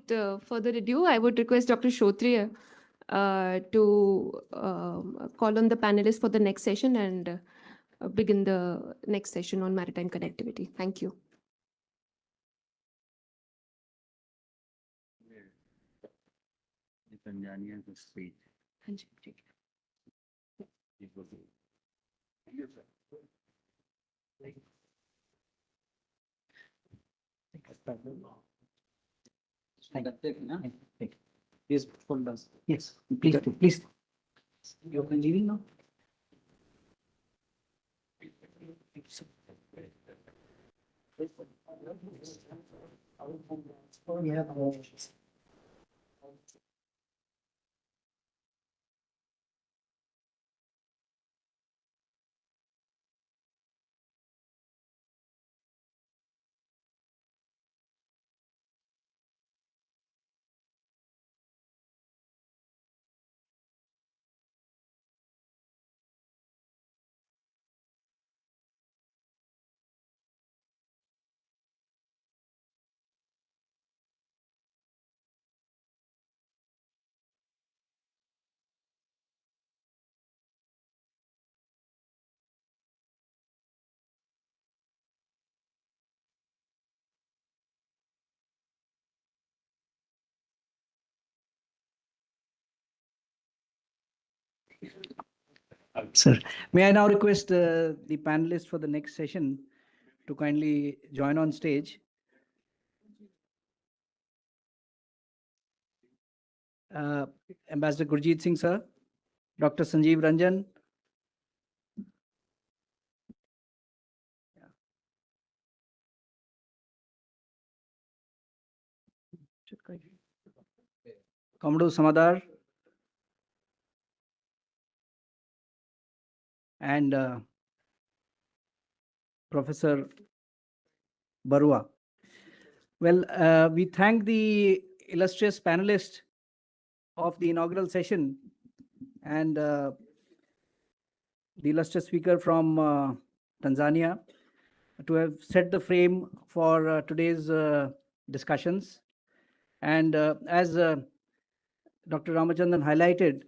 further ado, I would request Dr. Shotriya to call on the panelists for the next session and begin the next session on maritime connectivity. Thank you. Yes, folders. Yes, please, please. You are leaving now? Yeah. Sir, may I now request the panelists for the next session to kindly join on stage? Ambassador Gurjeet Singh, sir, Dr. Sanjeev Ranjan. Commodore Samadar and Professor Barua. Well, we thank the illustrious panelists of the inaugural session and the illustrious speaker from Tanzania to have set the frame for today's discussions. And as Dr. Ramachandran highlighted,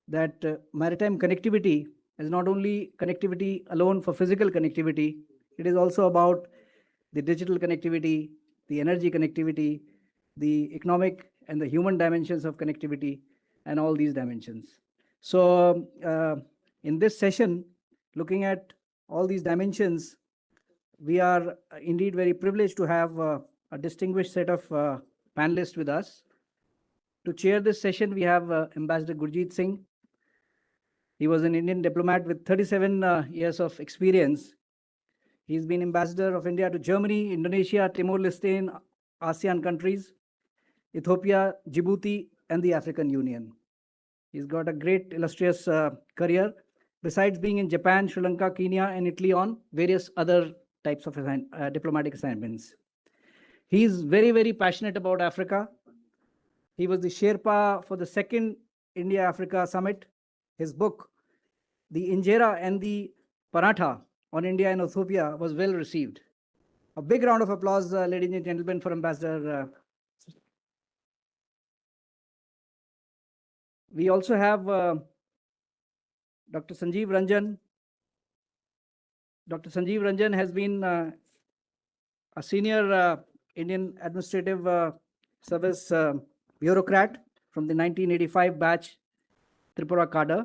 that maritime connectivity is not only connectivity alone for physical connectivity, it is also about the digital connectivity, the energy connectivity, the economic and the human dimensions of connectivity, and all these dimensions. So in this session, looking at all these dimensions, we are indeed very privileged to have a distinguished set of panelists with us. To chair this session, we have Ambassador Gurjeet Singh. He was an Indian diplomat with 37 years of experience. He's been ambassador of India to Germany, Indonesia, Timor-Leste, ASEAN countries, Ethiopia, Djibouti, and the African Union. He's got a great illustrious career, besides being in Japan, Sri Lanka, Kenya, and Italy on various other types of diplomatic assignments. He's very, very passionate about Africa. He was the Sherpa for the second India-Africa Summit. His book, The Injera and the Paratha on India and Ethiopia, was well received. A big round of applause, ladies and gentlemen, for Ambassador. We also have Dr. Sanjeev Ranjan. Dr. Sanjeev Ranjan has been a senior Indian Administrative Service bureaucrat from the 1985 batch Tripura cadre.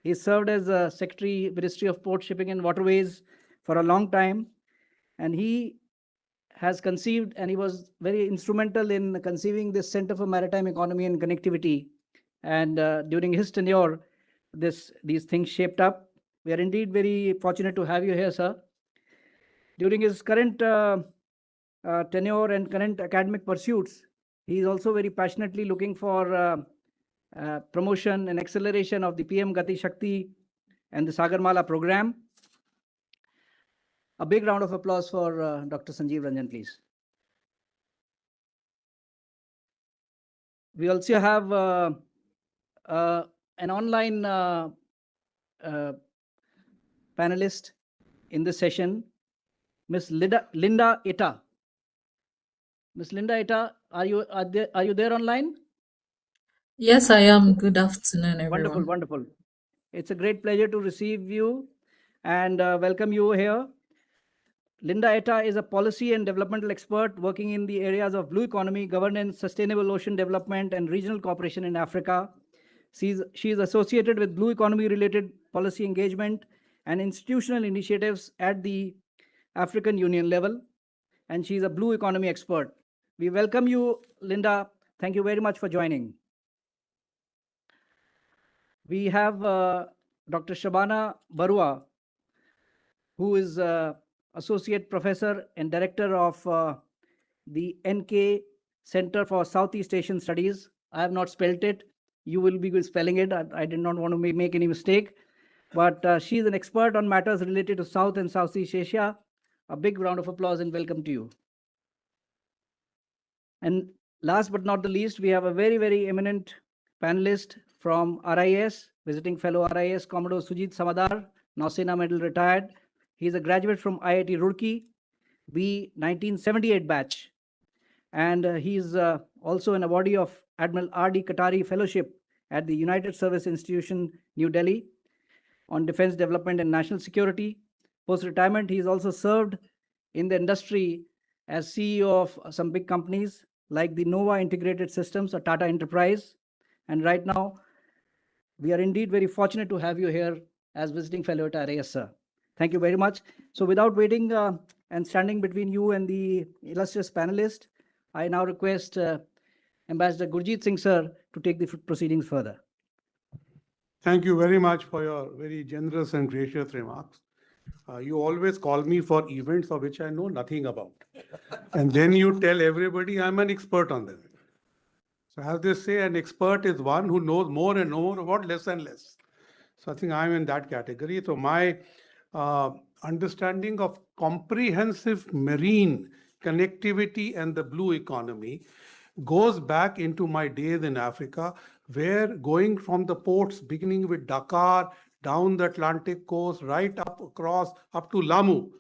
He served as Secretary, Ministry of Port, Shipping and Waterways for a long time, and he has conceived, and he was very instrumental in conceiving this Center for Maritime Economy and Connectivity. And during his tenure, these things shaped up. We are indeed very fortunate to have you here, sir. During his current tenure and current academic pursuits, he is also very passionately looking for promotion and acceleration of the PM Gati Shakti and the Sagarmala program. A big round of applause for Dr. Sanjeev Ranjan, please. We also have an online panelist in this session, Ms. Linda Ita. Ms. Linda Ita, are you there online? Yes, I am. Good afternoon, everyone. Wonderful, wonderful. It's a great pleasure to receive you and welcome you here. Linda Ita is a policy and developmental expert working in the areas of blue economy, governance, sustainable ocean development, and regional cooperation in Africa. She is associated with blue economy related policy engagement and institutional initiatives at the African Union level, and she's a blue economy expert. We welcome you, Linda. Thank you very much for joining. We have Dr. Shabana Barua, who is Associate Professor and Director of the NK Center for Southeast Asian Studies. I have not spelled it. You will be spelling it. I did not want to make any mistake. But she is an expert on matters related to South and Southeast Asia. A big round of applause and welcome to you. And last but not the least, we have a very, very eminent panelist from RIS, visiting fellow RIS, Commodore Sujit Samadar, Nausena Medal retired. He is a graduate from IIT Roorkee, B 1978 batch. And he is also an awardee of Admiral R.D. Katari Fellowship at the United Service Institution, New Delhi, on defense development and national security. Post-retirement, he has also served in the industry as CEO of some big companies like the Nova Integrated Systems, or Tata Enterprise. And right now, we are indeed very fortunate to have you here as visiting fellow at RIS, sir. Thank you very much. So without waiting and standing between you and the illustrious panelist, I now request Ambassador Gurjeet Singh, sir, to take the proceedings further. Thank you very much for your very generous and gracious remarks. You always call me for events of which I know nothing about. And then you tell everybody I'm an expert on them. So as they say, an expert is one who knows more and more about less and less. So I think I'm in that category. So my understanding of comprehensive marine connectivity and the blue economy goes back into my days in Africa, where going from the ports beginning with Dakar, down the Atlantic coast, right up across, up to Lamu.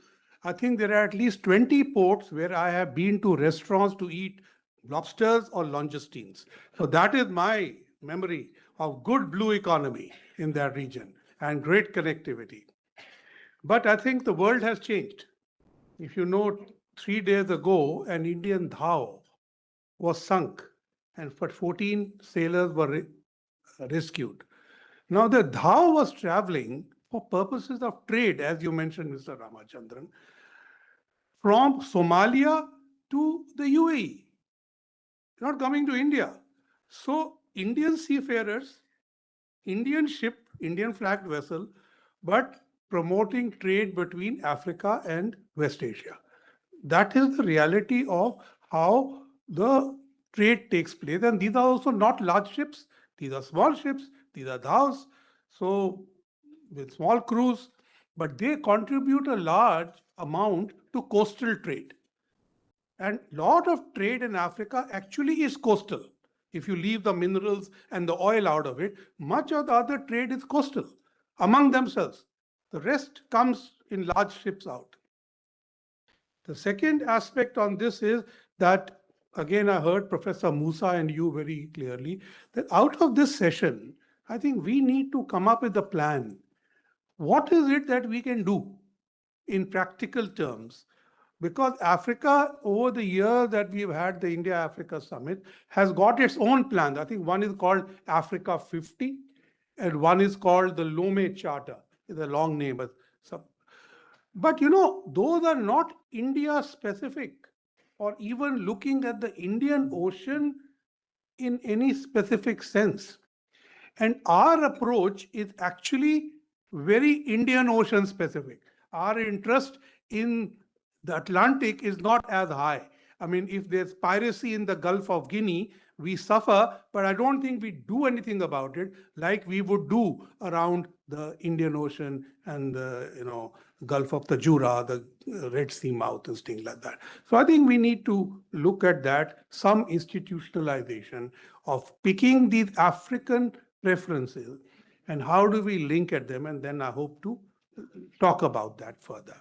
I think there are at least 20 ports where I have been to restaurants to eat lobsters or langoustines. So that is my memory of good blue economy in that region. and great connectivity. But I think the world has changed. If you know, 3 days ago, an Indian dhow was sunk, and 14 sailors were rescued. Now, the dhow was traveling for purposes of trade, as you mentioned, Mr. Ramachandran, from Somalia to the UAE, not coming to India. So, Indian seafarers, Indian ship, Indian flagged vessel, but promoting trade between Africa and West Asia. That is the reality of how the trade takes place. And these are also not large ships, these are small ships, these are dhows. So, with small crews, but they contribute a large amount to coastal trade. And lot of trade in Africa actually is coastal. If you leave the minerals and the oil out of it, much of the other trade is coastal among themselves. The rest comes in large ships out. The second aspect on this is that, again, I heard Professor Musa and you very clearly, that out of this session, I think we need to come up with a plan. What is it that we can do in practical terms? Because Africa, over the years that we've had the India-Africa Summit, has got its own plans. I think one is called Africa 50, and one is called the Lomé Charter. It's a long name, but those are not India specific, or even looking at the Indian Ocean in any specific sense. And our approach is actually very Indian Ocean specific. Our interest in the Atlantic is not as high. I mean, if there's piracy in the Gulf of Guinea, we suffer, but I don't think we do anything about it like we would do around the Indian Ocean and the Gulf of Tajura, the Red Sea mouth and things like that. So I think we need to look at that, some institutionalization of picking these African preferences and how do we link at them, and then I hope to talk about that further.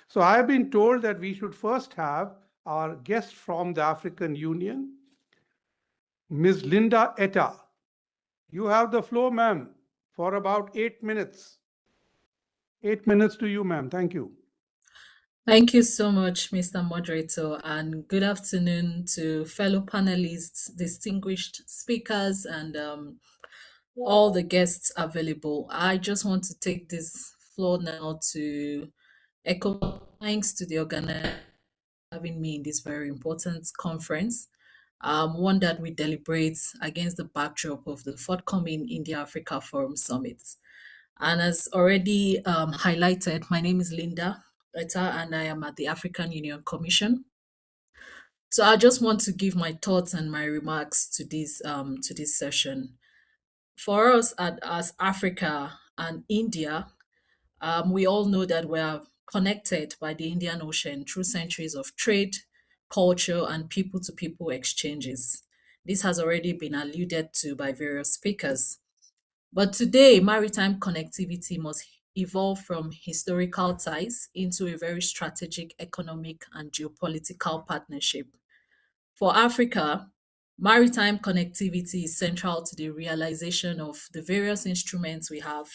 So I have been told that we should first have our guest from the African Union, Ms. Linda Etta. You have the floor, ma'am, for about 8 minutes. 8 minutes to you, ma'am. Thank you. Thank you so much, Mr. Moderator, and good afternoon to fellow panelists, distinguished speakers, and all the guests available. I just want to take this floor now to echo thanks to the organizer having me in this very important conference, one that we deliberate against the backdrop of the forthcoming India-Africa Forum Summit. And as already highlighted, my name is Linda Etta, and I am at the African Union Commission. So I just want to give my thoughts and my remarks to this session. For us as Africa and India, we all know that we are connected by the Indian Ocean through centuries of trade, culture, and people-to-people exchanges. This has already been alluded to by various speakers. But today, maritime connectivity must evolve from historical ties into a very strategic economic and geopolitical partnership. For Africa, maritime connectivity is central to the realization of the various instruments we have,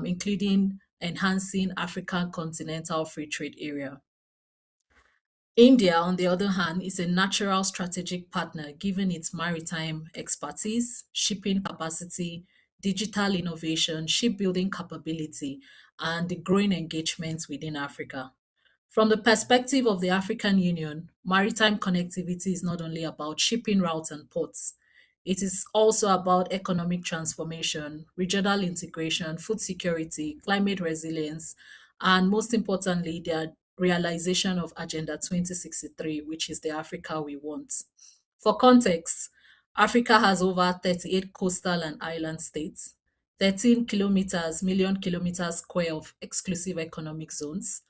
including enhancing African continental free trade area. India, on the other hand, is a natural strategic partner given its maritime expertise, shipping capacity, digital innovation, shipbuilding capability, and the growing engagements within Africa. From the perspective of the African Union, maritime connectivity is not only about shipping routes and ports, it is also about economic transformation, regional integration, food security, climate resilience, and most importantly, the realization of Agenda 2063, which is the Africa we want. For context, Africa has over 38 coastal and island states, 13 million kilometers square of exclusive economic zones.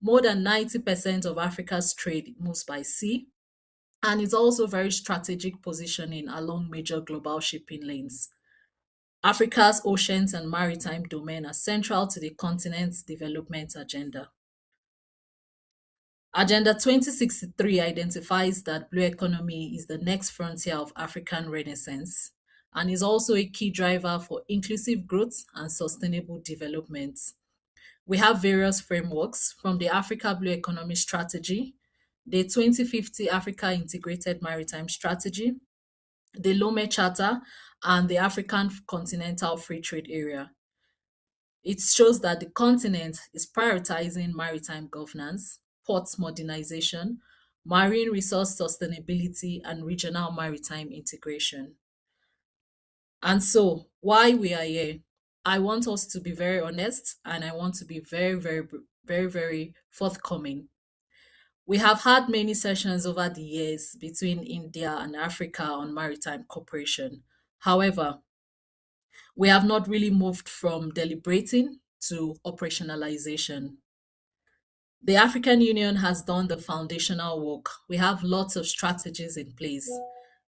More than 90% of Africa's trade moves by sea, and it's also very strategic positioning along major global shipping lanes. Africa's oceans and maritime domain are central to the continent's development agenda. Agenda 2063 identifies that blue economy is the next frontier of African renaissance, and is also a key driver for inclusive growth and sustainable development. We have various frameworks from the Africa Blue Economy Strategy, the 2050 Africa Integrated Maritime Strategy, the Lome Charter, and the African Continental Free Trade Area. It shows that the continent is prioritizing maritime governance, port modernization, marine resource sustainability, and regional maritime integration. And so, why we are here, I want us to be very honest, and I want to be very forthcoming. We have had many sessions over the years between India and Africa on maritime cooperation. However, we have not really moved from deliberating to operationalization. The African Union has done the foundational work. We have lots of strategies in place.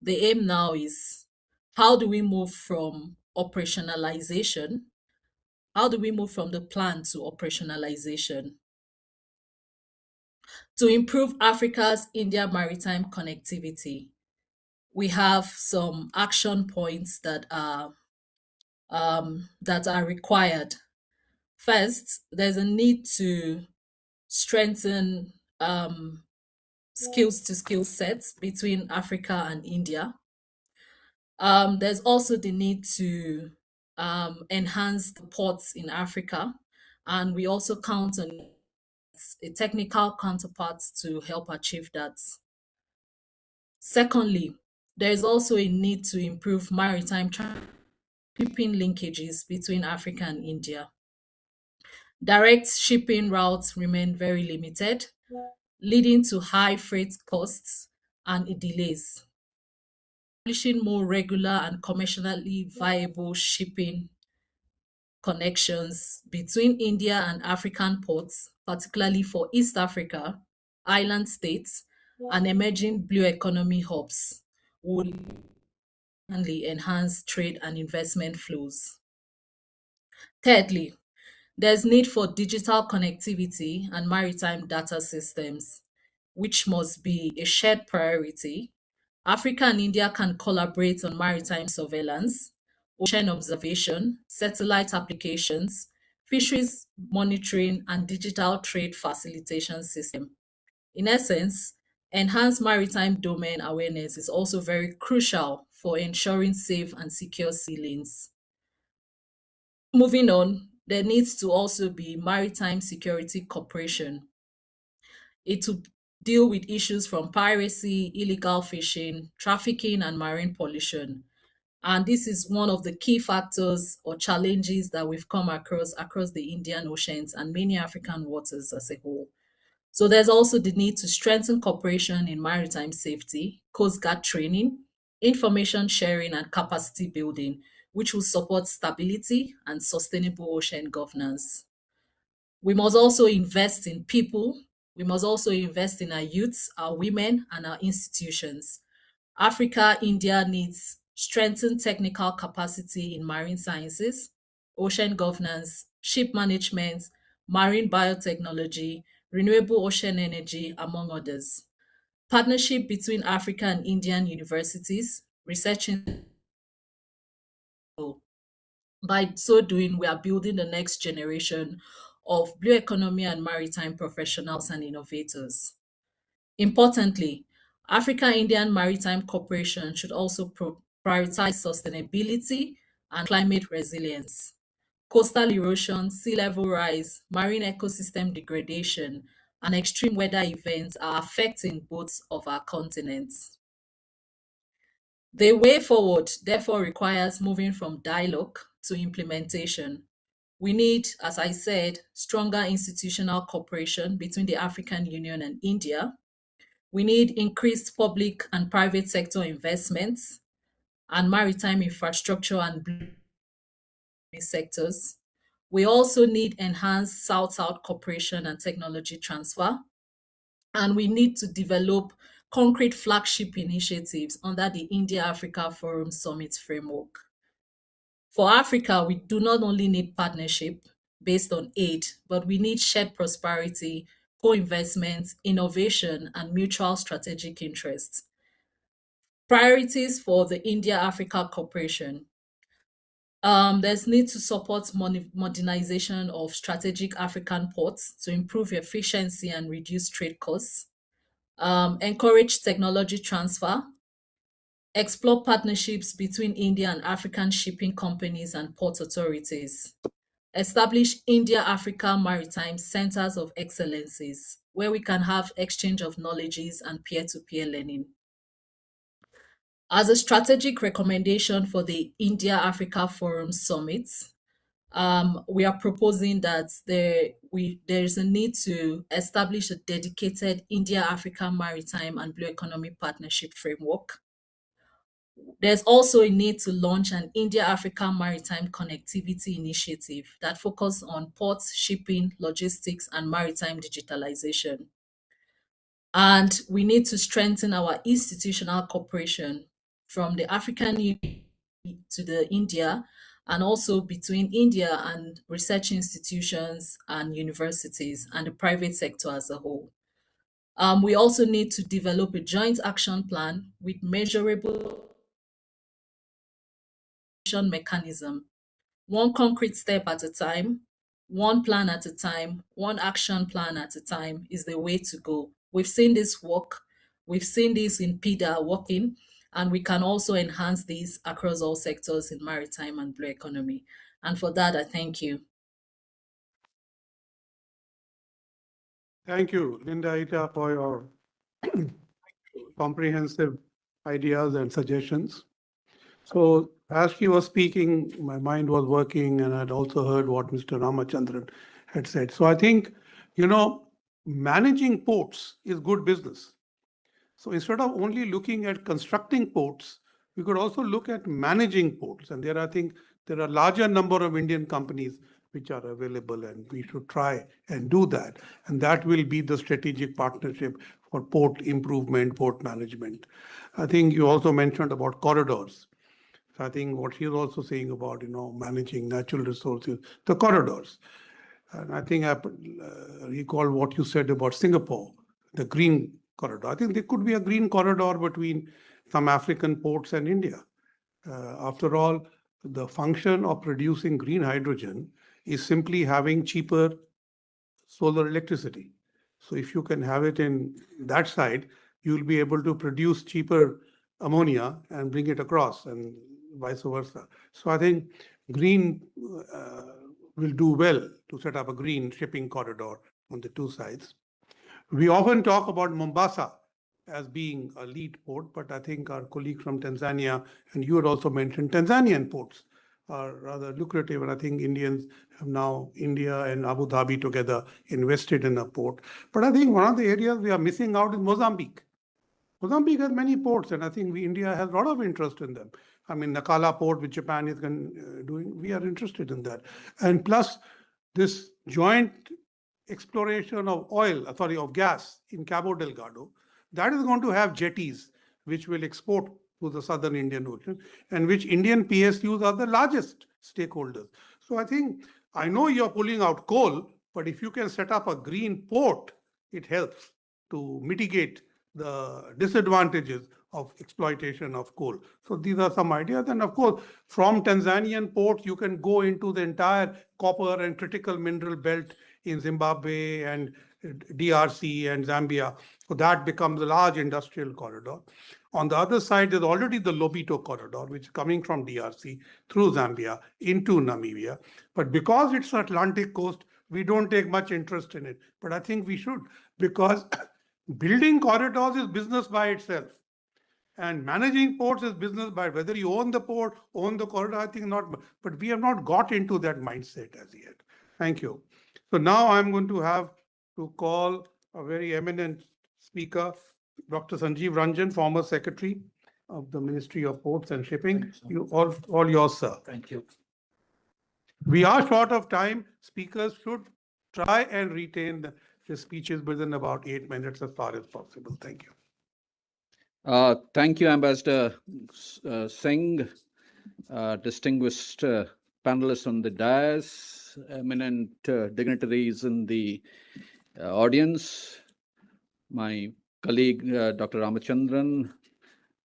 The aim now is, how do we move from operationalization? How do we move from the plan to operationalization? To improve Africa's India maritime connectivity, we have some action points that are required. First, there's a need to strengthen skills to skill sets between Africa and India. There's also the need to enhance the ports in Africa, and we also count on a technical counterpart to help achieve that. Secondly, there is also a need to improve maritime shipping linkages between Africa and India. Direct shipping routes remain very limited, leading to high freight costs and delays. Establishing more regular and commercially viable shipping connections between India and African ports, particularly for East Africa, island states, and emerging blue economy hubs, would enhance trade and investment flows. Thirdly, there's need for digital connectivity and maritime data systems, which must be a shared priority. Africa and India can collaborate on maritime surveillance, ocean observation, satellite applications, fisheries monitoring, and digital trade facilitation system. In essence, enhanced maritime domain awareness is also very crucial for ensuring safe and secure sea lanes. Moving on, there needs to also be maritime security cooperation. It will deal with issues from piracy, illegal fishing, trafficking, and marine pollution. And this is one of the key factors or challenges that we've come across the Indian Oceans and many African waters as a whole. So there's also the need to strengthen cooperation in maritime safety, Coast Guard training, information sharing, and capacity building, which will support stability and sustainable ocean governance. We must also invest in people. We must also invest in our youths, our women, and our institutions. Africa, India needs strengthened technical capacity in marine sciences, ocean governance, ship management, marine biotechnology, renewable ocean energy, among others. Partnership between Africa and Indian universities, researching. By so doing, we are building the next generation of blue economy and maritime professionals and innovators. Importantly, Africa-Indian Maritime Cooperation should also prioritize sustainability and climate resilience. Coastal erosion, sea level rise, marine ecosystem degradation, and extreme weather events are affecting both of our continents. The way forward therefore requires moving from dialogue to implementation. We need, as I said, stronger institutional cooperation between the African Union and India. We need increased public and private sector investments and maritime infrastructure and blue sectors. We also need enhanced South-South cooperation and technology transfer. And we need to develop concrete flagship initiatives under the India-Africa Forum Summit framework. For Africa, we do not only need partnership based on aid, but we need shared prosperity, co-investment, innovation, and mutual strategic interests. Priorities for the India-Africa cooperation. There's need to support modernization of strategic African ports to improve efficiency and reduce trade costs. Encourage technology transfer. Explore partnerships between India and African shipping companies and port authorities. Establish India-Africa Maritime Centers of Excellencies, where we can have exchange of knowledges and peer-to-peer learning. As a strategic recommendation for the India-Africa Forum Summit, we are proposing that there is a need to establish a dedicated India-Africa Maritime and Blue Economy Partnership framework. There's also a need to launch an India-Africa Maritime Connectivity Initiative that focuses on ports, shipping, logistics, and maritime digitalization. And we need to strengthen our institutional cooperation from the African Union to the India, and also between India and research institutions and universities and the private sector as a whole. We also need to develop a joint action plan with measurable mechanism, one concrete step at a time, one plan at a time, one action plan at a time is the way to go. We've seen this work. We've seen this in PIDA working, and we can also enhance this across all sectors in maritime and blue economy. And for that, I thank you. Thank you, Linda Ita, for your comprehensive ideas and suggestions. So as she was speaking, my mind was working, and I'd also heard what Mr. Ramachandran had said. So I think, managing ports is good business. So instead of only looking at constructing ports, we could also look at managing ports. And I think there are a larger number of Indian companies which are available, and we should try and do that. And that will be the strategic partnership for port improvement, port management. I think you also mentioned about corridors. So I think what he's also saying about, managing natural resources, the corridors. And I think I recall what you said about Singapore, the green corridor. I think there could be a green corridor between some African ports and India. After all, the function of producing green hydrogen is simply having cheaper solar electricity. So if you can have it in that side, you'll be able to produce cheaper ammonia and bring it across, and vice versa. So I think green will do well to set up a green shipping corridor on the two sides. We often talk about Mombasa as being a lead port, but I think our colleague from Tanzania, and you had also mentioned Tanzanian ports are rather lucrative, and I think Indians have now, India and Abu Dhabi together, invested in a port. But I think one of the areas we are missing out is Mozambique. Mozambique has many ports, and I think India has a lot of interest in them. I mean, Nacala port, which Japan is doing, we are interested in that. And plus, this joint exploration of of gas in Cabo Delgado, that is going to have jetties which will export to the southern Indian Ocean, and which Indian PSUs are the largest stakeholders. So I know you're pulling out coal, but if you can set up a green port, it helps to mitigate the disadvantages of exploitation of coal. So these are some ideas. And of course, from Tanzanian ports, you can go into the entire copper and critical mineral belt in Zimbabwe and DRC and Zambia. So that becomes a large industrial corridor. On the other side, there's already the Lobito corridor, which is coming from DRC through Zambia into Namibia. But because it's Atlantic coast, we don't take much interest in it. But I think we should, because building corridors is business by itself. And managing ports is business by whether you own the port, own the corridor, I think not. But we have not got into that mindset as yet. Thank you. So now I'm going to have to call a very eminent speaker, Dr. Sanjeev Ranjan, former Secretary of the Ministry of Ports and Shipping. You all yours, sir. Thank you. We are short of time. Speakers should try and retain the speeches within about 8 minutes as far as possible. Thank you. Thank you, Ambassador Singh, distinguished panelists on the dais, eminent dignitaries in the audience, my colleague, Dr. Ramachandran,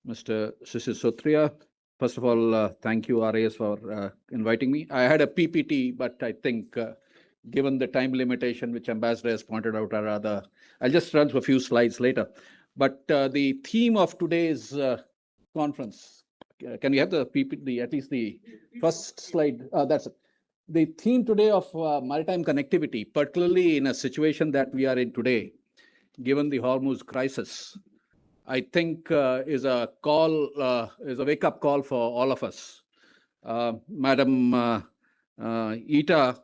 Mr. Sotria. First of all, thank you, RAS, for inviting me. I had a PPT, but I think given the time limitation, which Ambassador has pointed out, I'll just run through a few slides later. But the theme of today's conference, can we have the PPT, at least the first slide? That's it. The theme today of maritime connectivity, particularly in a situation that we are in today, given the Hormuz crisis, I think is a wake-up call for all of us. Madam Ita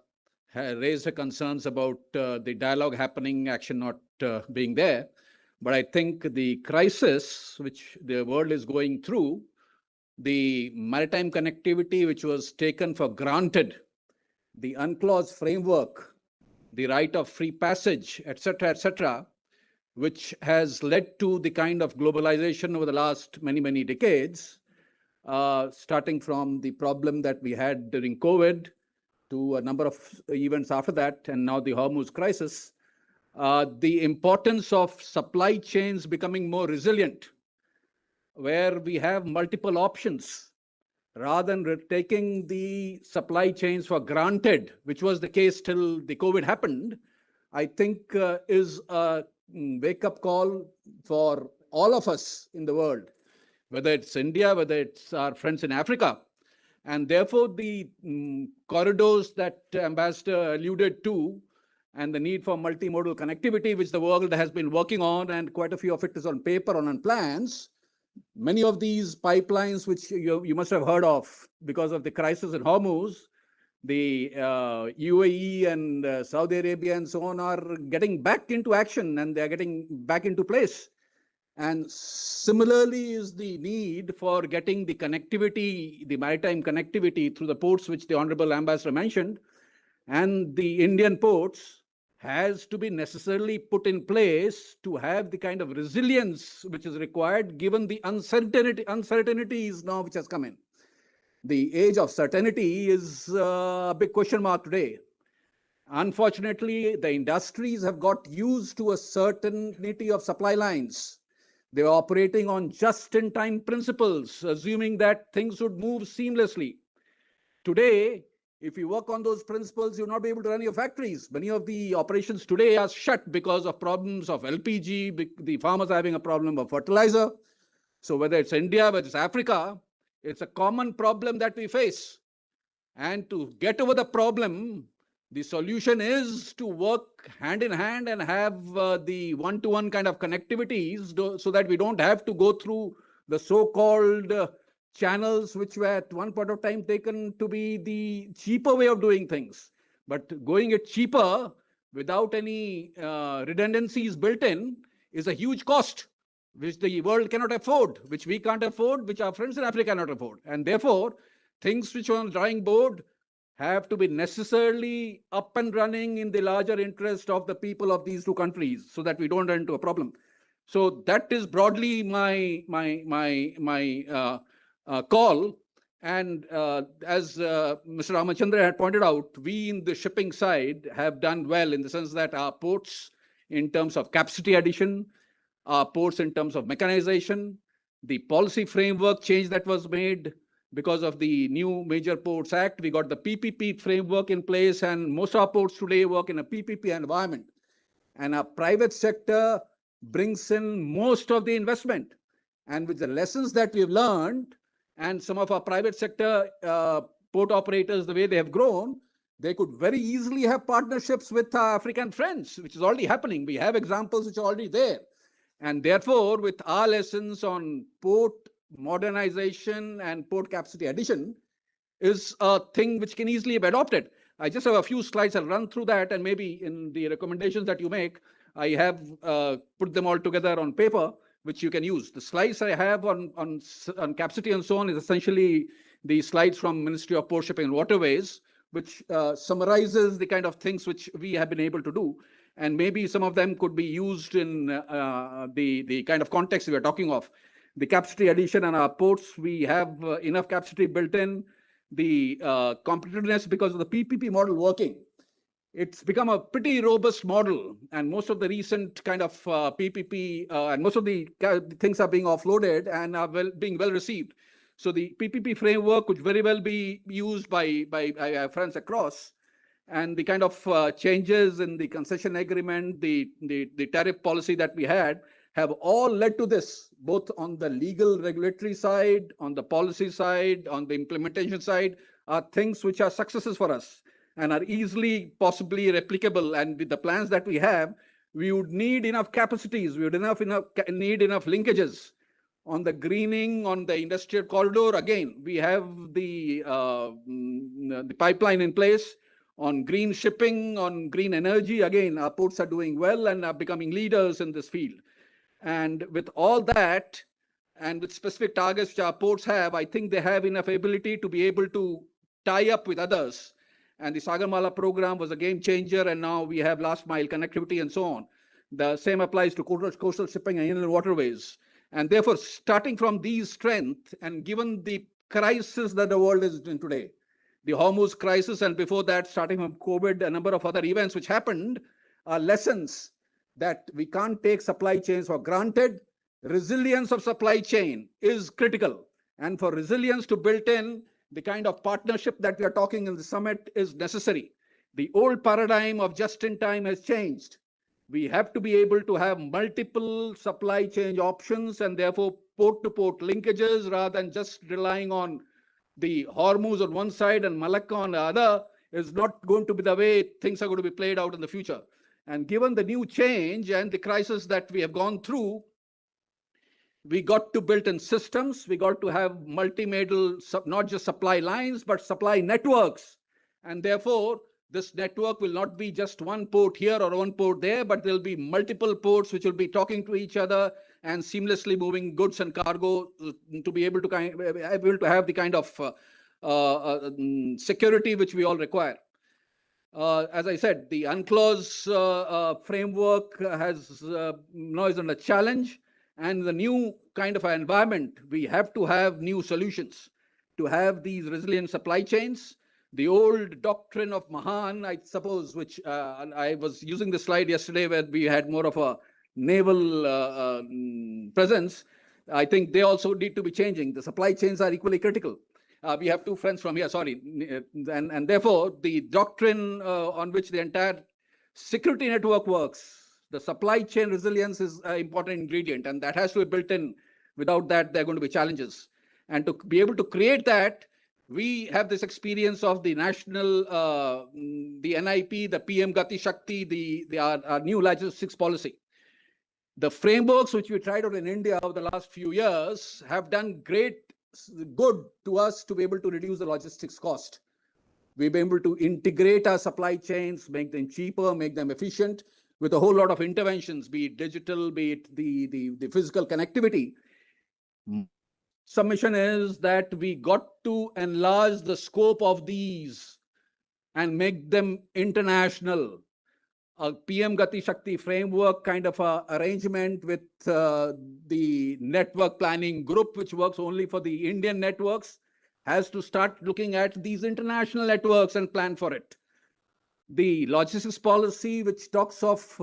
raised her concerns about the dialogue happening, action not being there. But I think the crisis which the world is going through, the maritime connectivity which was taken for granted, the UNCLOS framework, the right of free passage, etc., which has led to the kind of globalization over the last many decades, starting from the problem that we had during COVID to a number of events after that, and now the Hormuz crisis, the importance of supply chains becoming more resilient, where we have multiple options, rather than taking the supply chains for granted, which was the case till the COVID happened, I think is a wake-up call for all of us in the world, whether it's India, whether it's our friends in Africa. And therefore, the corridors that Ambassador alluded to, and the need for multimodal connectivity, which the world has been working on, and quite a few of it is on paper, on plans. Many of these pipelines, which you must have heard of because of the crisis in Hormuz, the UAE and Saudi Arabia and so on are getting back into action, and they're getting back into place. And similarly is the need for getting the connectivity, the maritime connectivity through the ports, which the Honorable Ambassador mentioned, and the Indian ports has to be necessarily put in place to have the kind of resilience which is required given the uncertainties now which has come in. The age of certainty is a big question mark today. Unfortunately, the industries have got used to a certainty of supply lines. They are operating on just-in-time principles, assuming that things would move seamlessly. Today, if you work on those principles, you'll not be able to run your factories. Many of the operations today are shut because of problems of LPG. The farmers are having a problem of fertilizer. So whether it's India, whether it's Africa, it's a common problem that we face. And to get over the problem, the solution is to work hand in hand and have the one-to-one kind of connectivities so that we don't have to go through the so-called channels which were at one point of time taken to be the cheaper way of doing things. But going it cheaper without any redundancies built in is a huge cost, which the world cannot afford, which we can't afford, which our friends in Africa cannot afford. And therefore, things which are on the drawing board have to be necessarily up and running in the larger interest of the people of these two countries so that we don't run into a problem. So that is broadly my call. And as Mr. Ramachandra had pointed out, we in the shipping side have done well in the sense that our ports in terms of capacity addition, our ports in terms of mechanization, the policy framework change that was made because of the new Major Ports Act, we got the PPP framework in place, and most of our ports today work in a PPP environment. And our private sector brings in most of the investment. And with the lessons that we've learned, and some of our private sector port operators, the way they have grown, they could very easily have partnerships with our African friends, which is already happening. We have examples which are already there. And therefore, with our lessons on port modernization and port capacity addition is a thing which can easily be adopted. I just have a few slides. I'll run through that, and maybe in the recommendations that you make, I have put them all together on paper, which you can use. The slides I have on capacity and so on is essentially the slides from Ministry of Port Shipping and Waterways, which summarizes the kind of things which we have been able to do. And maybe some of them could be used in the kind of context we are talking of. The capacity addition on our ports, we have enough capacity built in. The competitiveness because of the PPP model working. it's become a pretty robust model, and most of the recent kind of PPP and most of the things are being offloaded and are being well received. So the PPP framework could very well be used by friends across, and the kind of changes in the concession agreement, the tariff policy that we had, have all led to this, both on the legal regulatory side, on the policy side, on the implementation side, are things which are successes for us and are easily possibly replicable. And with the plans that we have, we would need enough capacities, we would need enough linkages. On the greening, on the industrial corridor, again, we have the pipeline in place. On green shipping, on green energy, again, our ports are doing well and are becoming leaders in this field. And with all that, and with specific targets which our ports have, I think they have enough ability to be able to tie up with others. And the Sagarmala program was a game changer, and now we have last mile connectivity and so on. The same applies to coastal shipping and inland waterways. And therefore, starting from these strengths, and given the crisis that the world is in today, the Hormuz crisis, and before that, starting from COVID, a number of other events which happened, are lessons that we can't take supply chains for granted. Resilience of supply chain is critical. And for resilience to build in, the kind of partnership that we are talking in the summit is necessary. The old paradigm of just-in-time has changed. We have to be able to have multiple supply chain options and therefore port-to-port linkages rather than just relying on the Hormuz on one side and Malacca on the other is not going to be the way things are going to be played out in the future. And given the new change and the crisis that we have gone through, we got to build in systems. We got to have multimodal, not just supply lines, but supply networks. And therefore, this network will not be just one port here or one port there, but there'll be multiple ports which will be talking to each other and seamlessly moving goods and cargo to be able to have the kind of security which we all require. As I said, the UNCLOS framework has now is under challenge, and the new kind of environment, we have to have new solutions to have these resilient supply chains. The old doctrine of Mahan, I suppose, which I was using the slide yesterday where we had more of a naval presence, I think they also need to be changing. The supply chains are equally critical. We have two friends from here, sorry. And therefore, the doctrine on which the entire security network works, the supply chain resilience is an important ingredient, and that has to be built in. Without that, there are going to be challenges. And to be able to create that, we have this experience of the national, the NIP, the PM Gati Shakti, our new logistics policy. The frameworks which we tried out in India over the last few years have done great good to us to be able to reduce the logistics cost. We've been able to integrate our supply chains, make them cheaper, make them efficient, with a whole lot of interventions, be it digital, be it the physical connectivity. Submission is that we got to enlarge the scope of these and make them international. A PM Gati Shakti framework kind of a arrangement with the network planning group, which works only for the Indian networks, has to start looking at these international networks and plan for it. The logistics policy, which talks of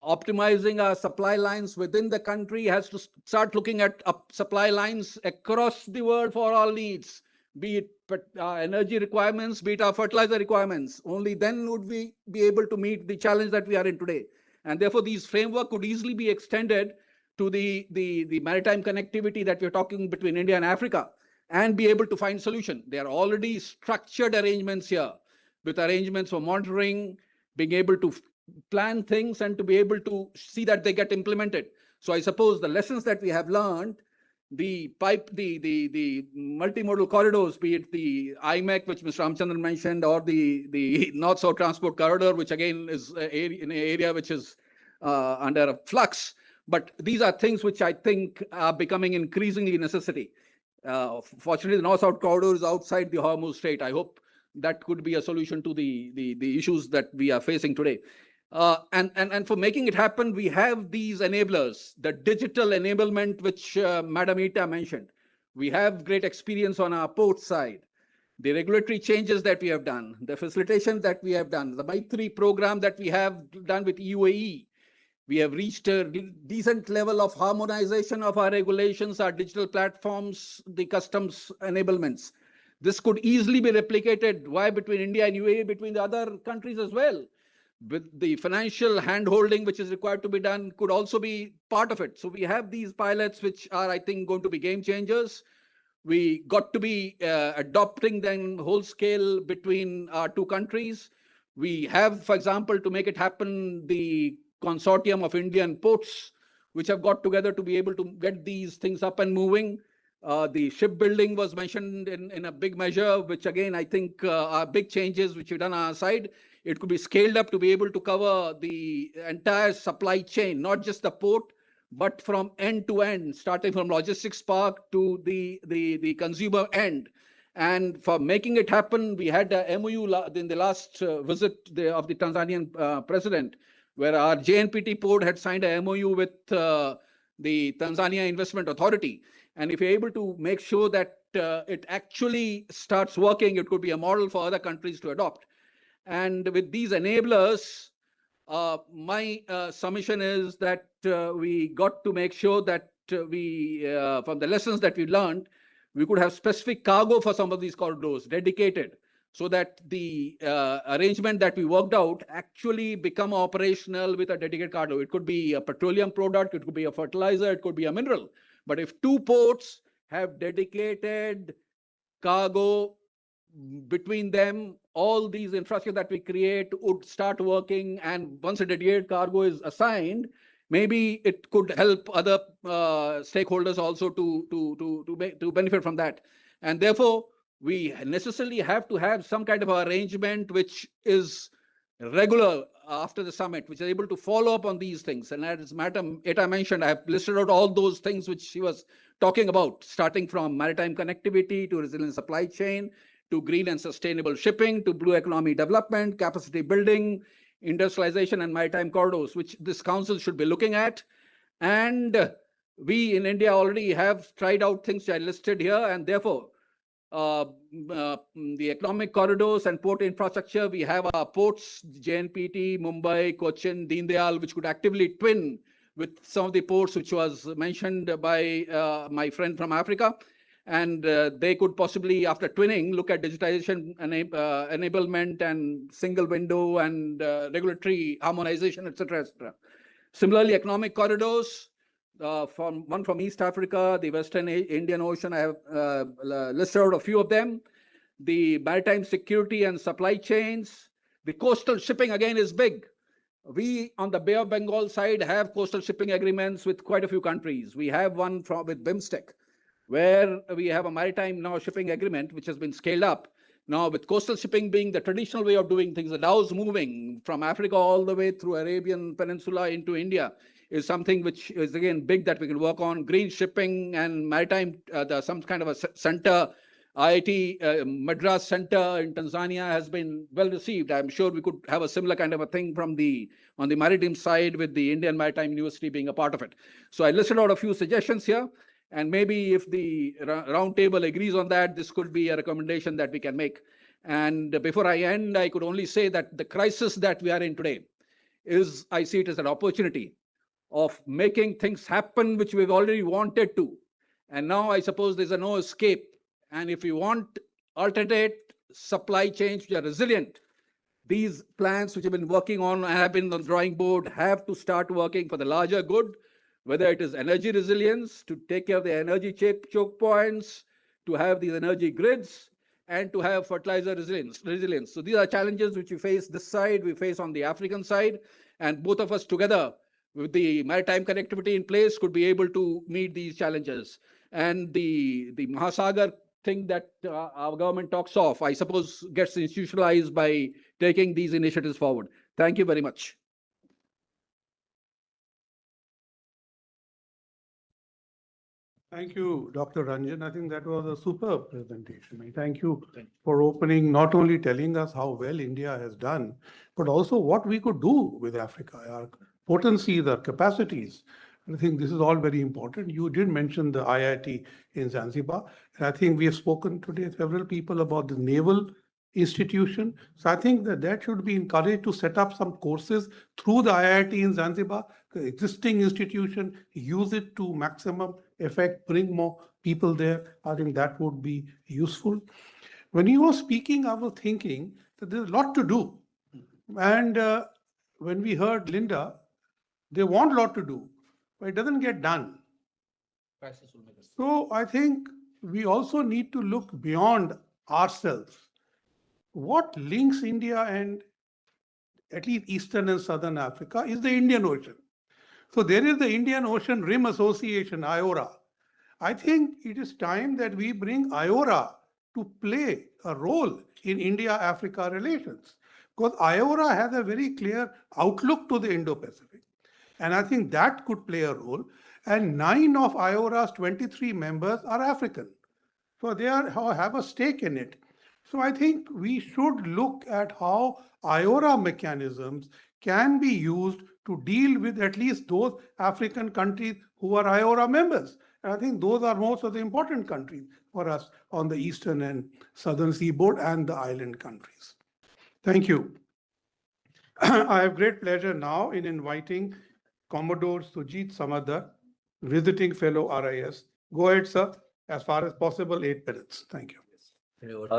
optimizing our supply lines within the country, has to start looking at supply lines across the world for all needs, be it energy requirements, be it our fertilizer requirements. Only then would we be able to meet the challenge that we are in today. And therefore, these framework could easily be extended to the maritime connectivity that we're talking between India and Africa and be able to find solution. There are already structured arrangements here with arrangements for monitoring, being able to plan things and to be able to see that they get implemented. So I suppose the lessons that we have learned, the multimodal corridors, be it the IMEC, which Mr. Ramchandran mentioned, or the North-South Transport Corridor, which again is in an area which is under a flux. But these are things which I think are becoming increasingly necessary. Fortunately, the North-South Corridor is outside the Hormuz Strait. I hope that could be a solution to the issues that we are facing today. And for making it happen, we have these enablers, the digital enablement, which Madam Ita mentioned. We have great experience on our port side. the regulatory changes that we have done, the facilitation that we have done, the Maitri program that we have done with UAE. We have reached a decent level of harmonization of our regulations, our digital platforms, the customs enablements. This could easily be replicated. Why between India and UAE, between the other countries as well? With the financial hand-holding which is required to be done could also be part of it. So we have these pilots which are, I think, going to be game changers. We got to be adopting them whole scale between our two countries. We have, for example, to make it happen, the consortium of Indian ports, which have got together to be able to get these things up and moving. The shipbuilding was mentioned in a big measure, which again, I think are big changes which we've done on our side. It could be scaled up to be able to cover the entire supply chain, not just the port, but from end to end, starting from logistics park to the consumer end. And for making it happen, we had a MOU in the last visit of the Tanzanian president, where our JNPT port had signed a MOU with the Tanzania Investment Authority. And if you're able to make sure that it actually starts working, it could be a model for other countries to adopt. And with these enablers, my submission is that we got to make sure that we, from the lessons that we learned, we could have specific cargo for some of these corridors, dedicated, so that the arrangement that we worked out actually become operational with a dedicated cargo. It could be a petroleum product, it could be a fertilizer, it could be a mineral. But if two ports have dedicated cargo between them, all these infrastructure that we create would start working. And once a dedicated cargo is assigned, maybe it could help other stakeholders also to benefit from that. And therefore, we necessarily have to have some kind of arrangement which is regular after the summit, which is able to follow up on these things. And as Madam Eta mentioned, I have listed out all those things which she was talking about, starting from maritime connectivity to resilient supply chain, to green and sustainable shipping, to blue economy development, capacity building, industrialization, and maritime corridors, which this council should be looking at. And we in India already have tried out things I listed here, and therefore, the economic corridors and port infrastructure, we have our ports, JNPT, Mumbai, Cochin, Deen Dayal, which could actively twin with some of the ports which was mentioned by my friend from Africa. And they could possibly, after twinning, look at digitization enablement and single window and regulatory harmonization, etc., etc. Similarly, economic corridors, one from East Africa, the Western Indian Ocean, I have listed out a few of them. The maritime security and supply chains. The coastal shipping, again, is big. We, on the Bay of Bengal side, have coastal shipping agreements with quite a few countries. We have one with BIMSTEC, where we have a maritime now shipping agreement, which has been scaled up. Now, with coastal shipping being the traditional way of doing things, the dhows moving from Africa all the way through Arabian Peninsula into India is something which is, again, big that we can work on. Green shipping and maritime, some kind of a center, IIT Madras Center in Tanzania has been well received. I'm sure we could have a similar kind of a thing on the maritime side, with the Indian Maritime University being a part of it. So I listed out a few suggestions here. And maybe if the roundtable agrees on that, this could be a recommendation that we can make. And before I end, I could only say that the crisis that we are in today is, I see it as an opportunity of making things happen which we've already wanted to. And now I suppose there's no escape. And if we want alternate supply chains which are resilient, these plans which have been working on and have been on the drawing board have to start working for the larger good, whether it is energy resilience, to take care of the energy choke points, to have these energy grids, and to have fertilizer resilience. So these are challenges which we face this side, we face on the African side, and both of us together, with the maritime connectivity in place, could be able to meet these challenges. And the Mahasagar thing that our government talks of, I suppose, gets institutionalized by taking these initiatives forward. Thank you very much. Thank you, Dr. Ranjan. I think that was a superb presentation. I thank you for opening, not only telling us how well India has done, but also what we could do with Africa, our potencies, our capacities. I think this is all very important. You did mention the IIT in Zanzibar, and I think we have spoken today, several people, about the naval institution. So I think that that should be encouraged to set up some courses through the IIT in Zanzibar, the existing institution, use it to maximum effect, bring more people there. I think that would be useful. When you were speaking, I was thinking that there's a lot to do. And when we heard Linda, they want a lot to do, but it doesn't get done. So I think we also need to look beyond ourselves. What links India and at least Eastern and Southern Africa is the Indian Ocean. So there is the Indian Ocean Rim Association, IORA. I think it is time that we bring IORA to play a role in India-Africa relations, because IORA has a very clear outlook to the Indo-Pacific. And I think that could play a role. And 9 of IORA's 23 members are African. So they have a stake in it. So I think we should look at how IORA mechanisms can be used to deal with at least those African countries who are IORA members. And I think those are most of the important countries for us on the eastern and southern seaboard and the island countries. Thank you. I have great pleasure now in inviting Commodore Sujit Samadar, visiting fellow RIS. Go ahead, sir. As far as possible, 8 minutes. Thank you.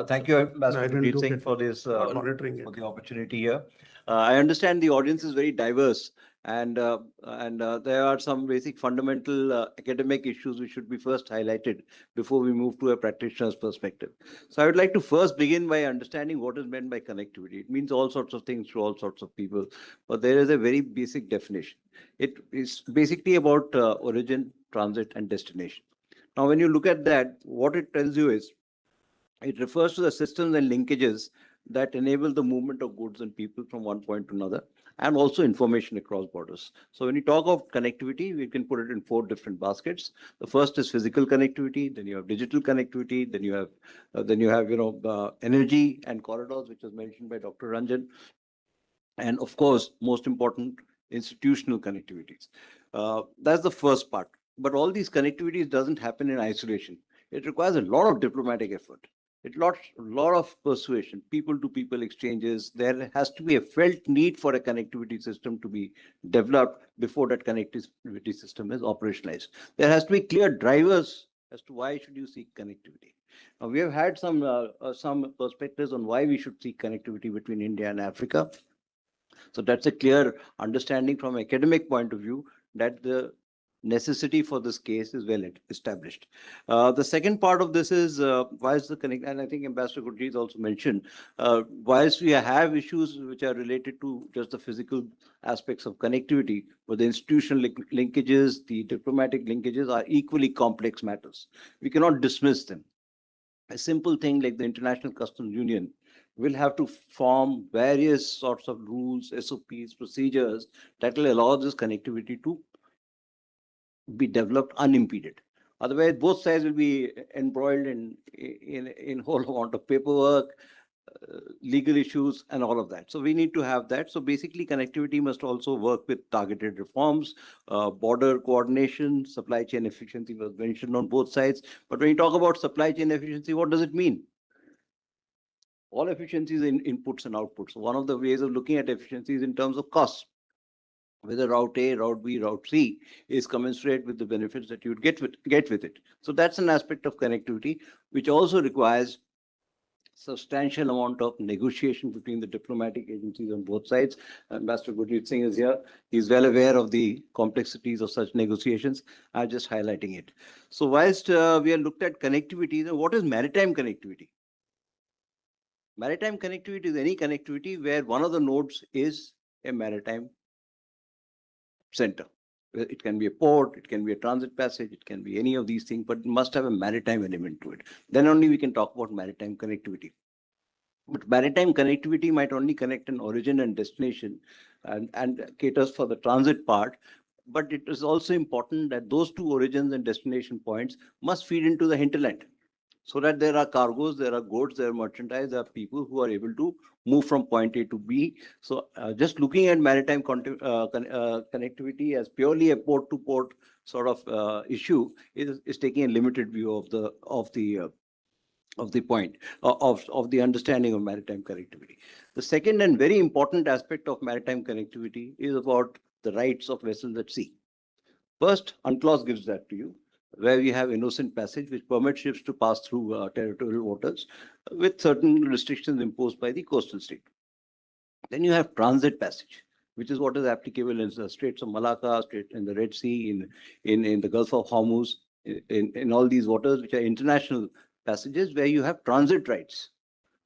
Thank you, I Ambassador didn't Gurjeet look Singh, at for this not monitoring for it. the opportunity here. I understand the audience is very diverse, and there are some basic fundamental academic issues which should be first highlighted before we move to a practitioner's perspective. So I would like to first begin by understanding what is meant by connectivity. It means all sorts of things to all sorts of people, but there is a very basic definition. It is basically about origin, transit, and destination. Now, when you look at that, what it tells you is it refers to the systems and linkages that enable the movement of goods and people from one point to another, and also information across borders. So when you talk of connectivity, we can put it in 4 different baskets. The first is physical connectivity, then you have digital connectivity, then you have energy and corridors, which was mentioned by Dr. Ranjan, and of course, most important, institutional connectivities. That's the first part. But all these connectivities doesn't happen in isolation. It requires a lot of diplomatic effort. It lot of persuasion, people-to-people exchanges. There has to be a felt need for a connectivity system to be developed before that connectivity system is operationalized. There has to be clear drivers as to why should you seek connectivity. Now, we have had some perspectives on why we should seek connectivity between India and Africa. So that's a clear understanding from an academic point of view that the necessity for this case is well established. The second part of this is why is the connect, and I think Ambassador Gurjeet also mentioned, whilst we have issues which are related to just the physical aspects of connectivity, but the institutional linkages, the diplomatic linkages are equally complex matters. We cannot dismiss them. A simple thing like the International Customs Union will have to form various sorts of rules, SOPs, procedures that will allow this connectivity to be developed unimpeded. Otherwise, both sides will be embroiled in whole amount of paperwork, legal issues, and all of that. So we need to have that. So basically, connectivity must also work with targeted reforms, border coordination, supply chain efficiency was mentioned on both sides. But when you talk about supply chain efficiency, what does it mean? All efficiencies in inputs and outputs. So one of the ways of looking at efficiency is in terms of costs. Whether route A, route B, route C is commensurate with the benefits that you would get with it. So that's an aspect of connectivity, which also requires substantial amount of negotiation between the diplomatic agencies on both sides. Ambassador Gurjeet Singh is here. He's well aware of the complexities of such negotiations. I'm just highlighting it. So whilst we have looked at connectivity, what is maritime connectivity? Maritime connectivity is any connectivity where one of the nodes is a maritime center. It can be a port, it can be a transit passage, it can be any of these things, but it must have a maritime element to it. Then only we can talk about maritime connectivity. But maritime connectivity might only connect an origin and destination and caters for the transit part. But it is also important that those 2 origins and destination points must feed into the hinterland. so that there are cargoes, there are goods, there are merchandise, there are people who are able to move from point A to B. So just looking at maritime connectivity as purely a port to port sort of issue is taking a limited view of the point of the understanding of maritime connectivity. The second and very important aspect of maritime connectivity is about the rights of vessels at sea. First, UNCLOS gives that to you, where we have innocent passage, which permits ships to pass through territorial waters with certain restrictions imposed by the coastal state. Then you have transit passage, which is what is applicable in the Straits of Malacca, in the Red Sea, in the Gulf of Hormuz, in all these waters, which are international passages where you have transit rights,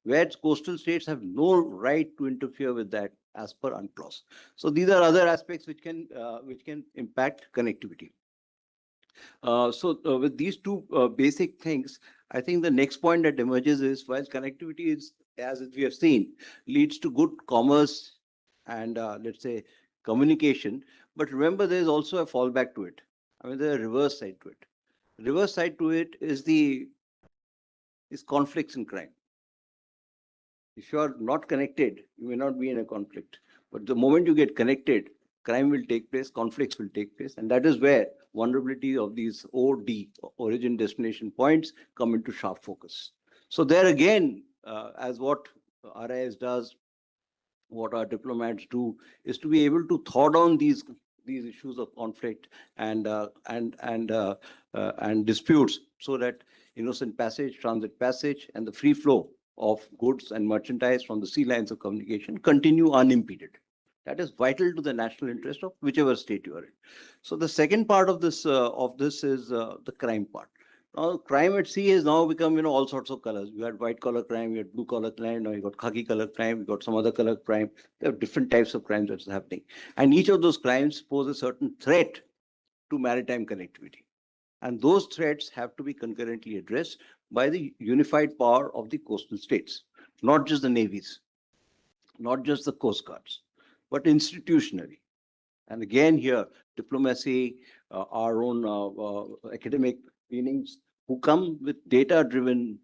where coastal states have no right to interfere with that as per UNCLOS. So these are other aspects which can impact connectivity. With these two basic things, I think the next point that emerges is while connectivity is, as we have seen, leads to good commerce and let's say communication, but remember there is also a fallback to it. I mean, there's a reverse side to it. Reverse side to it is conflicts and crime. If you are not connected, you may not be in a conflict. But the moment you get connected, crime will take place, conflicts will take place. And that is where vulnerability of these OD, origin destination points, come into sharp focus. So there again, as what RIS does, what our diplomats do, is to be able to thaw down these issues of conflict and disputes, so that innocent passage, transit passage, and the free flow of goods and merchandise from the sea lines of communication continue unimpeded. That is vital to the national interest of whichever state you are in. So the second part of this is the crime part. Now, crime at sea has now become, all sorts of colors. You had white collar crime, you had blue collar crime, now you got khaki color crime, you got some other color crime. There are different types of crimes that's happening. And each of those crimes pose a certain threat to maritime connectivity. And those threats have to be concurrently addressed by the unified power of the coastal states, not just the navies, not just the coast guards, but institutionally. And again here, diplomacy, our own academic leanings, who come with data-driven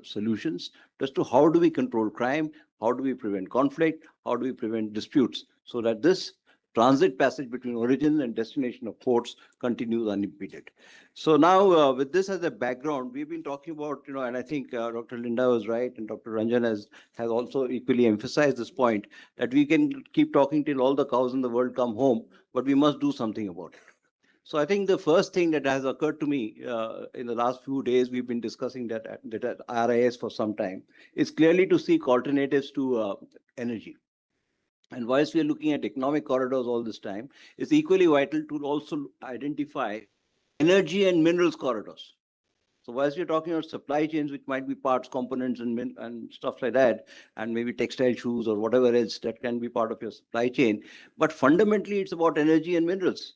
solutions as to how do we control crime, how do we prevent conflict, how do we prevent disputes, so that this transit passage between origin and destination of ports continues unimpeded. So now with this as a background, we've been talking about, and I think Dr. Linda was right, and Dr. Ranjan has also equally emphasized this point, that we can keep talking till all the cows in the world come home, but we must do something about it. So I think the first thing that has occurred to me in the last few days, we've been discussing that at RIS for some time, is clearly to seek alternatives to energy. And whilst we are looking at economic corridors all this time, it's equally vital to also identify energy and minerals corridors. So whilst we're talking about supply chains, which might be parts, components, and stuff like that, and maybe textile shoes or whatever else that can be part of your supply chain, but fundamentally it's about energy and minerals.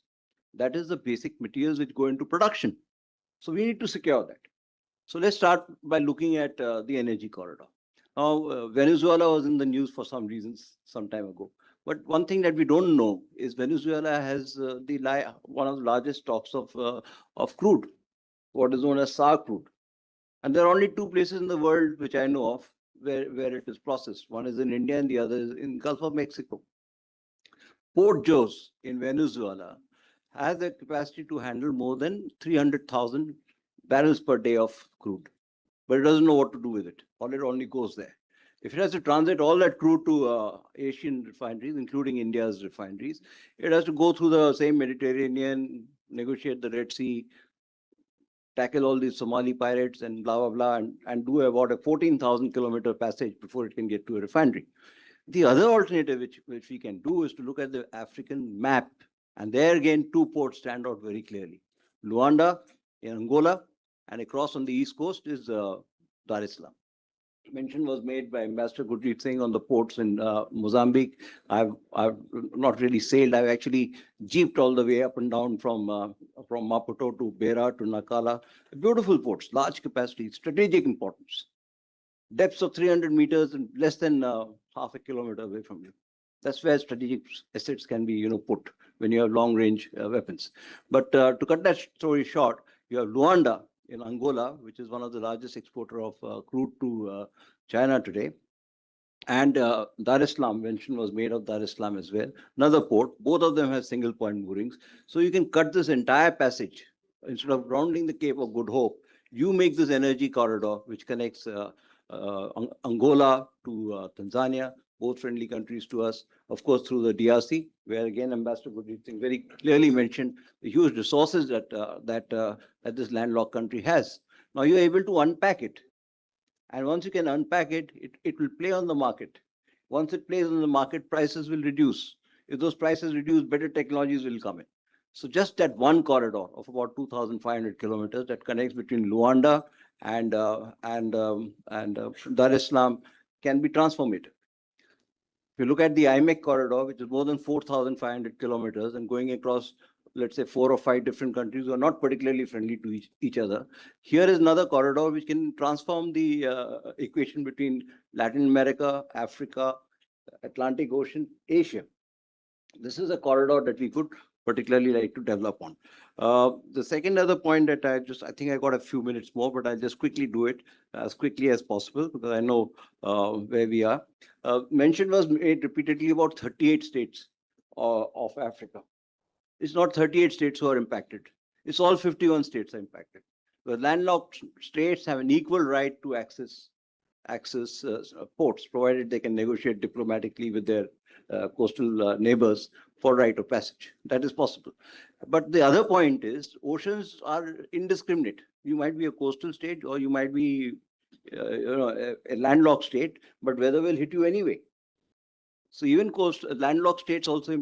That is the basic materials which go into production. So we need to secure that. So let's start by looking at the energy corridor. Now, Venezuela was in the news for some reasons some time ago. But one thing that we don't know is Venezuela has one of the largest stocks of crude, what is known as SAR crude. And there are only two places in the world which I know of where it is processed. One is in India and the other is in Gulf of Mexico. Port Jos in Venezuela has the capacity to handle more than 300,000 barrels per day of crude, but it doesn't know what to do with it. All it only goes there. If it has to transit all that crude to Asian refineries, including India's refineries, it has to go through the same Mediterranean, negotiate the Red Sea, tackle all these Somali pirates and blah, blah, blah, and do about a 14,000 kilometer passage before it can get to a refinery. The other alternative which we can do is to look at the African map. And there again, two ports stand out very clearly. Luanda in Angola, and across on the east coast is Dar es Salaam. Mention was made by Ambassador Gurjeet Singh on the ports in Mozambique. I've not really sailed. I've actually jeeped all the way up and down from Maputo to Beira to Nacala. Beautiful ports, large capacity, strategic importance. Depths of 300 meters and less than half a kilometer away from you. That's where strategic assets can be, put when you have long-range weapons. But to cut that story short, you have Luanda, in Angola, which is one of the largest exporter of crude to China today. And Dar es Salaam, mention was made of Dar es Salaam as well. Another port, both of them have single point moorings. So you can cut this entire passage. Instead of rounding the Cape of Good Hope, you make this energy corridor, which connects Angola to Tanzania, both friendly countries to us, of course, through the DRC, where again, Ambassador Gurjeet Singh very clearly mentioned the huge resources that this landlocked country has. Now you're able to unpack it. And once you can unpack it, it will play on the market. Once it plays on the market, prices will reduce. If those prices reduce, better technologies will come in. So just that one corridor of about 2,500 kilometers that connects between Luanda and Dar es Salaam can be transformative. If you look at the IMEC corridor, which is more than 4,500 kilometers and going across, let's say, 4 or 5 different countries who are not particularly friendly to each other, here is another corridor which can transform the equation between Latin America, Africa, Atlantic Ocean, Asia. This is a corridor that we could particularly like to develop on. The second other point that I think I got a few minutes more, but I'll just quickly do it as quickly as possible because I know where we are. Mention was made repeatedly about 38 states of Africa. It's not 38 states who are impacted. It's all 51 states are impacted. The landlocked states have an equal right to access ports, provided they can negotiate diplomatically with their coastal neighbors for right of passage. That is possible. But the other point is oceans are indiscriminate. You might be a coastal state or you might be a landlocked state, but weather will hit you anyway. So even landlocked states also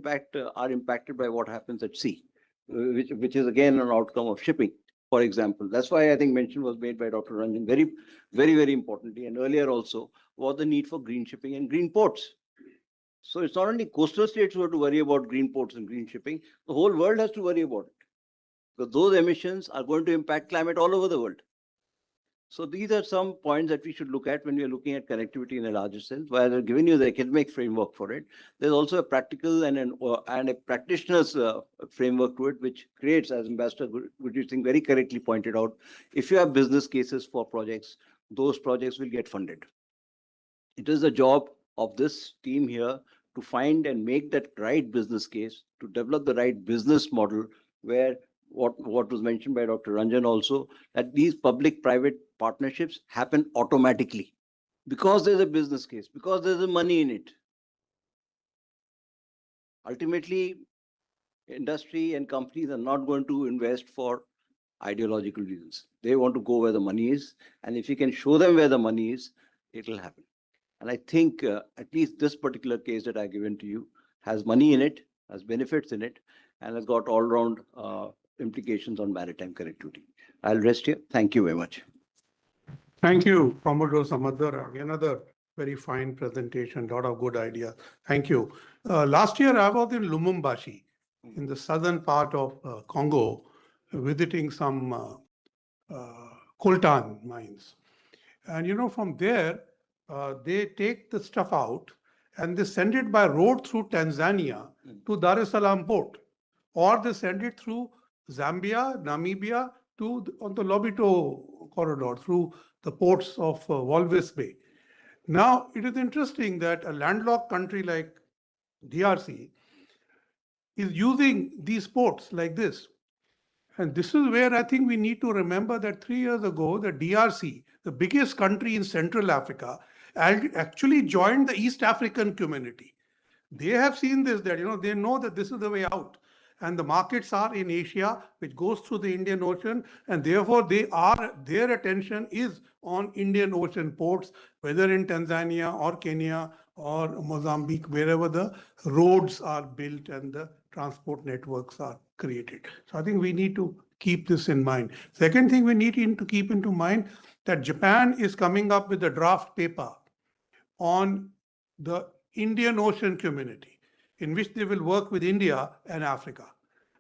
are impacted by what happens at sea, which is again an outcome of shipping, for example. That's why I think mention was made by Dr. Ranjan very, very importantly, and earlier also, was the need for green shipping and green ports. So it's not only coastal states who have to worry about green ports and green shipping, the whole world has to worry about it. Because those emissions are going to impact climate all over the world. So these are some points that we should look at when we are looking at connectivity in a larger sense. While I've given you the academic framework for it, there's also a practical and a practitioner's framework to it, which creates, as Ambassador Gurjeet Singh very correctly pointed out, if you have business cases for projects, those projects will get funded. It is the job of this team here to find and make that right business case, to develop the right business model where what was mentioned by Dr. Ranjan also, that these public-private partnerships happen automatically because there's a business case, because there's a money in it. Ultimately, industry and companies are not going to invest for ideological reasons. They want to go where the money is. And if you can show them where the money is, it will happen. And I think at least this particular case that I've given to you has money in it, has benefits in it, and has got all-round implications on maritime connectivity. I'll rest here. Thank you very much. Thank you, Commodore Samadara. Another very fine presentation, lot of good ideas. Thank you. Last year, I was in Lumumbashi, in the southern part of Congo, visiting some coltan mines. And from there, they take the stuff out and they send it by road through Tanzania to Dar es Salaam port, or they send it through Zambia, Namibia on the Lobito corridor through the ports of Walvis Bay. Now, it is interesting that a landlocked country like DRC is using these ports like this. And this is where I think we need to remember that 3 years ago, the DRC, the biggest country in Central Africa, actually joined the East African community. They have seen this, that they know that this is the way out. And the markets are in Asia, which goes through the Indian Ocean, and therefore their attention is on Indian Ocean ports, whether in Tanzania or Kenya or Mozambique, wherever the roads are built and the transport networks are created. So I think we need to keep this in mind. Second thing we need to keep into mind that Japan is coming up with a draft paper on the Indian Ocean community, in which they will work with India and Africa.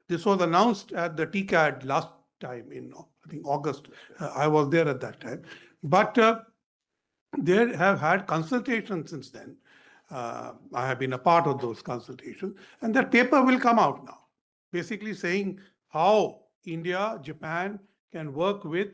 This was announced at the TCAD last time in, I think, August. I was there at that time. But they have had consultations since then. I have been a part of those consultations. And that paper will come out now, basically saying how India, Japan can work with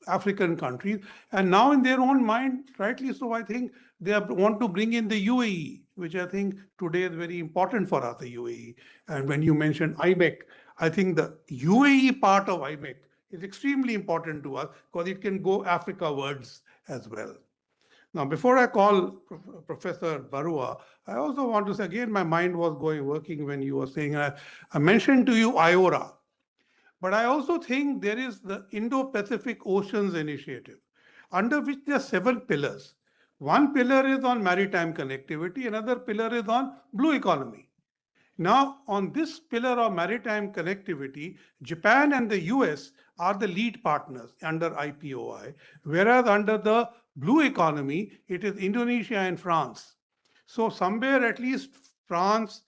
African countries. And now in their own mind, rightly so, I think they want to bring in the UAE, which I think today is very important for us, the UAE. And when you mentioned IMEC, I think the UAE part of IMEC is extremely important to us because it can go Africa-wards as well. Now, before I call Professor Barua, I also want to say, again, my mind was working when you were saying, I mentioned to you IORA, but I also think there is the Indo-Pacific Oceans Initiative, under which there are several pillars. One pillar is on maritime connectivity, another pillar is on blue economy. Now, on this pillar of maritime connectivity, Japan and the US are the lead partners under IPOI, whereas under the blue economy, it is Indonesia and France. So somewhere at least France,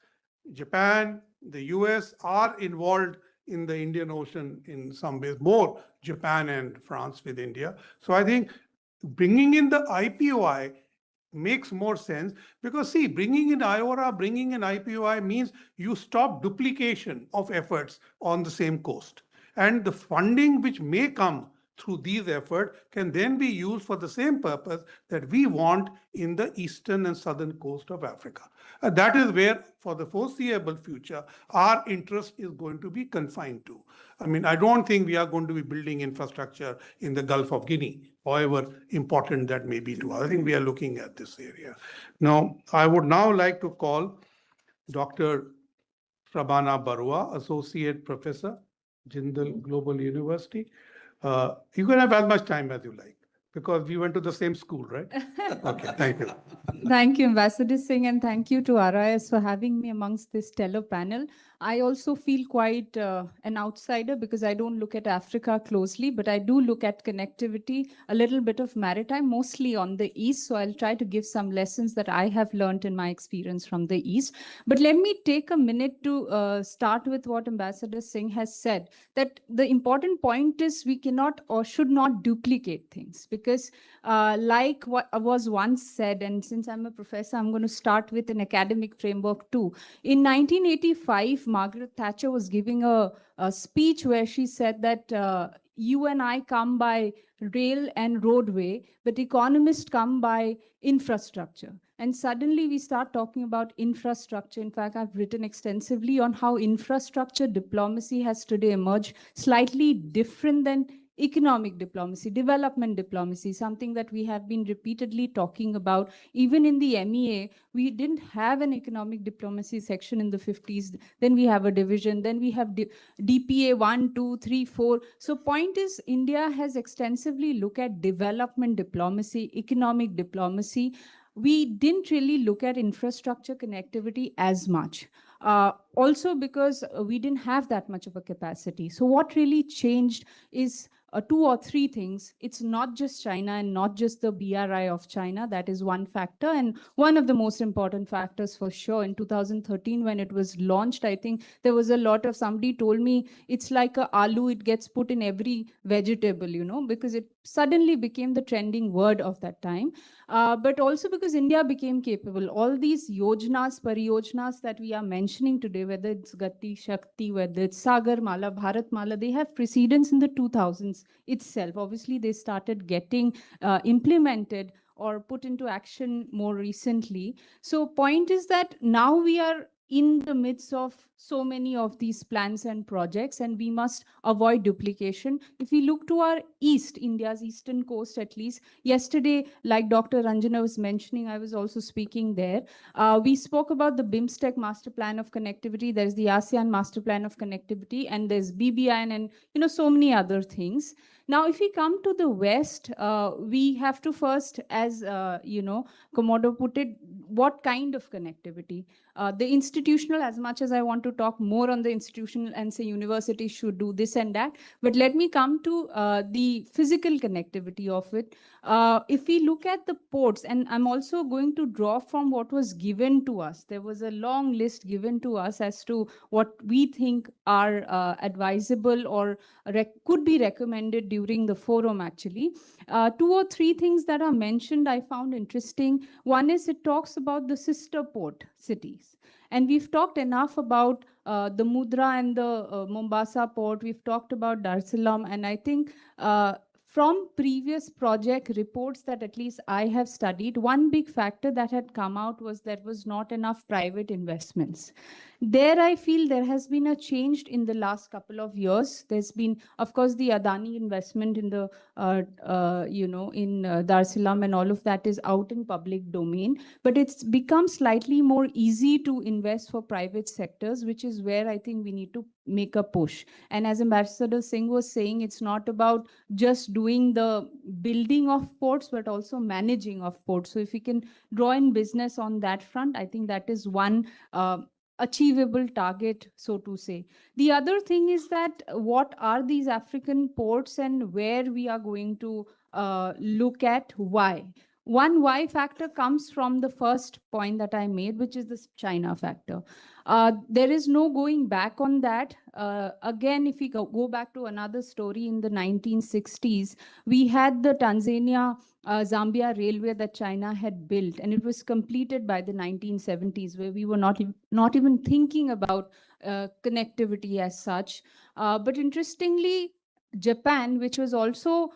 Japan, the US are involved in the Indian Ocean in some ways, more Japan and France with India. So I think bringing in the IPOI makes more sense because see, bringing in IORA, bringing in IPOI means you stop duplication of efforts on the same coast. And the funding which may come through these efforts can then be used for the same purpose that we want in the eastern and southern coast of Africa. That is where, for the foreseeable future, our interest is going to be confined to. I mean, I don't think we are going to be building infrastructure in the Gulf of Guinea, however important that may be to us. I think we are looking at this area. Now, I would now like to call Dr. Prabhana Barua, Associate Professor, Jindal Global University. You can have as much time as you like because we went to the same school, right? Okay, thank you. Thank you, Ambassador Singh, and thank you to RIS for having me amongst this stellar panel. I also feel quite an outsider because I don't look at Africa closely, but I do look at connectivity, a little bit of maritime, mostly on the East. So I'll try to give some lessons that I have learned in my experience from the East. But let me take a minute to start with what Ambassador Singh has said, that the important point is we cannot or should not duplicate things because like what was once said, and since I'm a professor, I'm going to start with an academic framework too. In 1985, Margaret Thatcher was giving a speech where she said that you and I come by rail and roadway, but economists come by infrastructure. And suddenly we start talking about infrastructure. In fact, I've written extensively on how infrastructure diplomacy has today emerged slightly different than economic diplomacy, development diplomacy, something that we have been repeatedly talking about. Even in the MEA, we didn't have an economic diplomacy section in the 50s. Then we have a division. Then we have DPA 1, 2, 3, 4. So point is, India has extensively looked at development diplomacy, economic diplomacy. We didn't really look at infrastructure connectivity as much. Also because we didn't have that much of a capacity. So what really changed is 2 or 3 things. It's not just China and not just the BRI of China. That is one factor. And one of the most important factors for sure, in 2013, when it was launched, I think there was a lot of, somebody told me, it's like a aloo, it gets put in every vegetable, you know, because it suddenly became the trending word of that time. But also because India became capable. All these yojnas, pariyojnas that we are mentioning today, whether it's Gati, Shakti, whether it's Sagar Mala, Bharat Mala, they have precedence in the 2000s itself. Obviously, they started getting implemented or put into action more recently. So point is that now we are in the midst of so many of these plans and projects, and we must avoid duplication. If we look to our east, India's eastern coast at least, yesterday, like Dr. Ranjana was mentioning, I was also speaking there. We spoke about the BIMSTEC Master Plan of Connectivity. There's the ASEAN Master Plan of Connectivity, and there's BBIN and, you know, so many other things. Now, if we come to the West, we have to first, as you know, Komodo put it, what kind of connectivity? The institutional, as much as I want to talk more on the institutional and say universities should do this and that, but let me come to the physical connectivity of it. If we look at the ports, and I'm also going to draw from what was given to us, there was a long list given to us as to what we think are advisable or could be recommended during the forum actually. 2 or 3 things that are mentioned I found interesting. One is it talks about the sister port cities. And we've talked enough about the Mudra and the Mombasa port. We've talked about Dar es Salaam. And I think from previous project reports that at least I have studied, one big factor that had come out was there was not enough private investments. There, I feel there has been a change in the last couple of years. There's been, of course, the Adani investment in the, in Dar es Salaam, and all of that is out in public domain. But it's become slightly more easy to invest for private sectors, which is where I think we need to make a push. And as Ambassador Singh was saying, it's not about just doing the building of ports, but also managing of ports. So if we can draw in business on that front, I think that is one achievable target, so to say. The other thing is that what are these African ports and where we are going to look at why. One why factor comes from the first point that I made, which is this China factor. There is no going back on that. Again, if we go back to another story in the 1960s, we had the Tanzania Zambia railway that China had built, and it was completed by the 1970s, where we were not even thinking about connectivity as such. But interestingly, Japan, which was also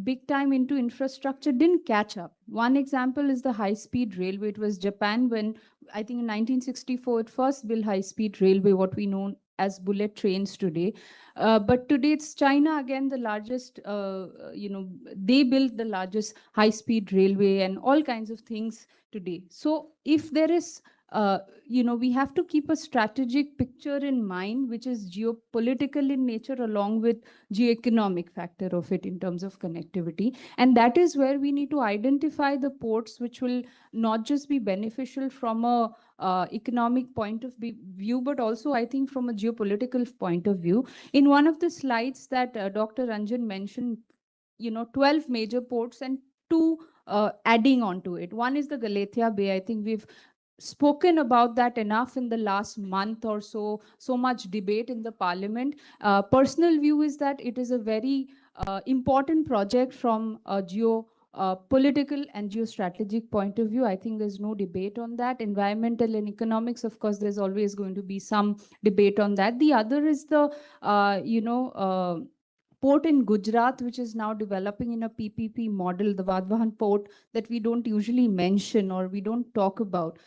big time into infrastructure, didn't catch up. One example is the high-speed railway. It was Japan when, I think in 1964, it first built high-speed railway, what we know as bullet trains today. But today it's China, again, the largest, they built the largest high-speed railway and all kinds of things today. So if there is, we have to keep a strategic picture in mind, which is geopolitical in nature, along with geoeconomic factor of it in terms of connectivity. And that is where we need to identify the ports which will not just be beneficial from a economic point of view, but also I think from a geopolitical point of view. In one of the slides that Dr. Ranjan mentioned, 12 major ports and two adding on to it. One is the Galatia Bay. I think we've spoken about that enough in the last month or so, so much debate in the parliament. Personal view is that it is a very important project from a political and geostrategic point of view. I think there's no debate on that. Environmental and economics, of course, there's always going to be some debate on that. The other is the, port in Gujarat, which is now developing in a PPP model, the Vadhavan port that we don't usually mention or we don't talk about.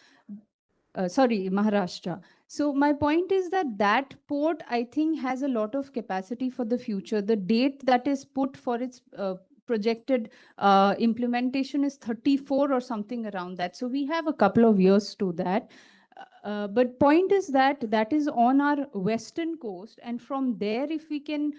Maharashtra. So my point is that that port, I think, has a lot of capacity for the future. The date that is put for its projected implementation is 34 or something around that. So we have a couple of years to that. But point is that that is on our western coast, and from there, if we can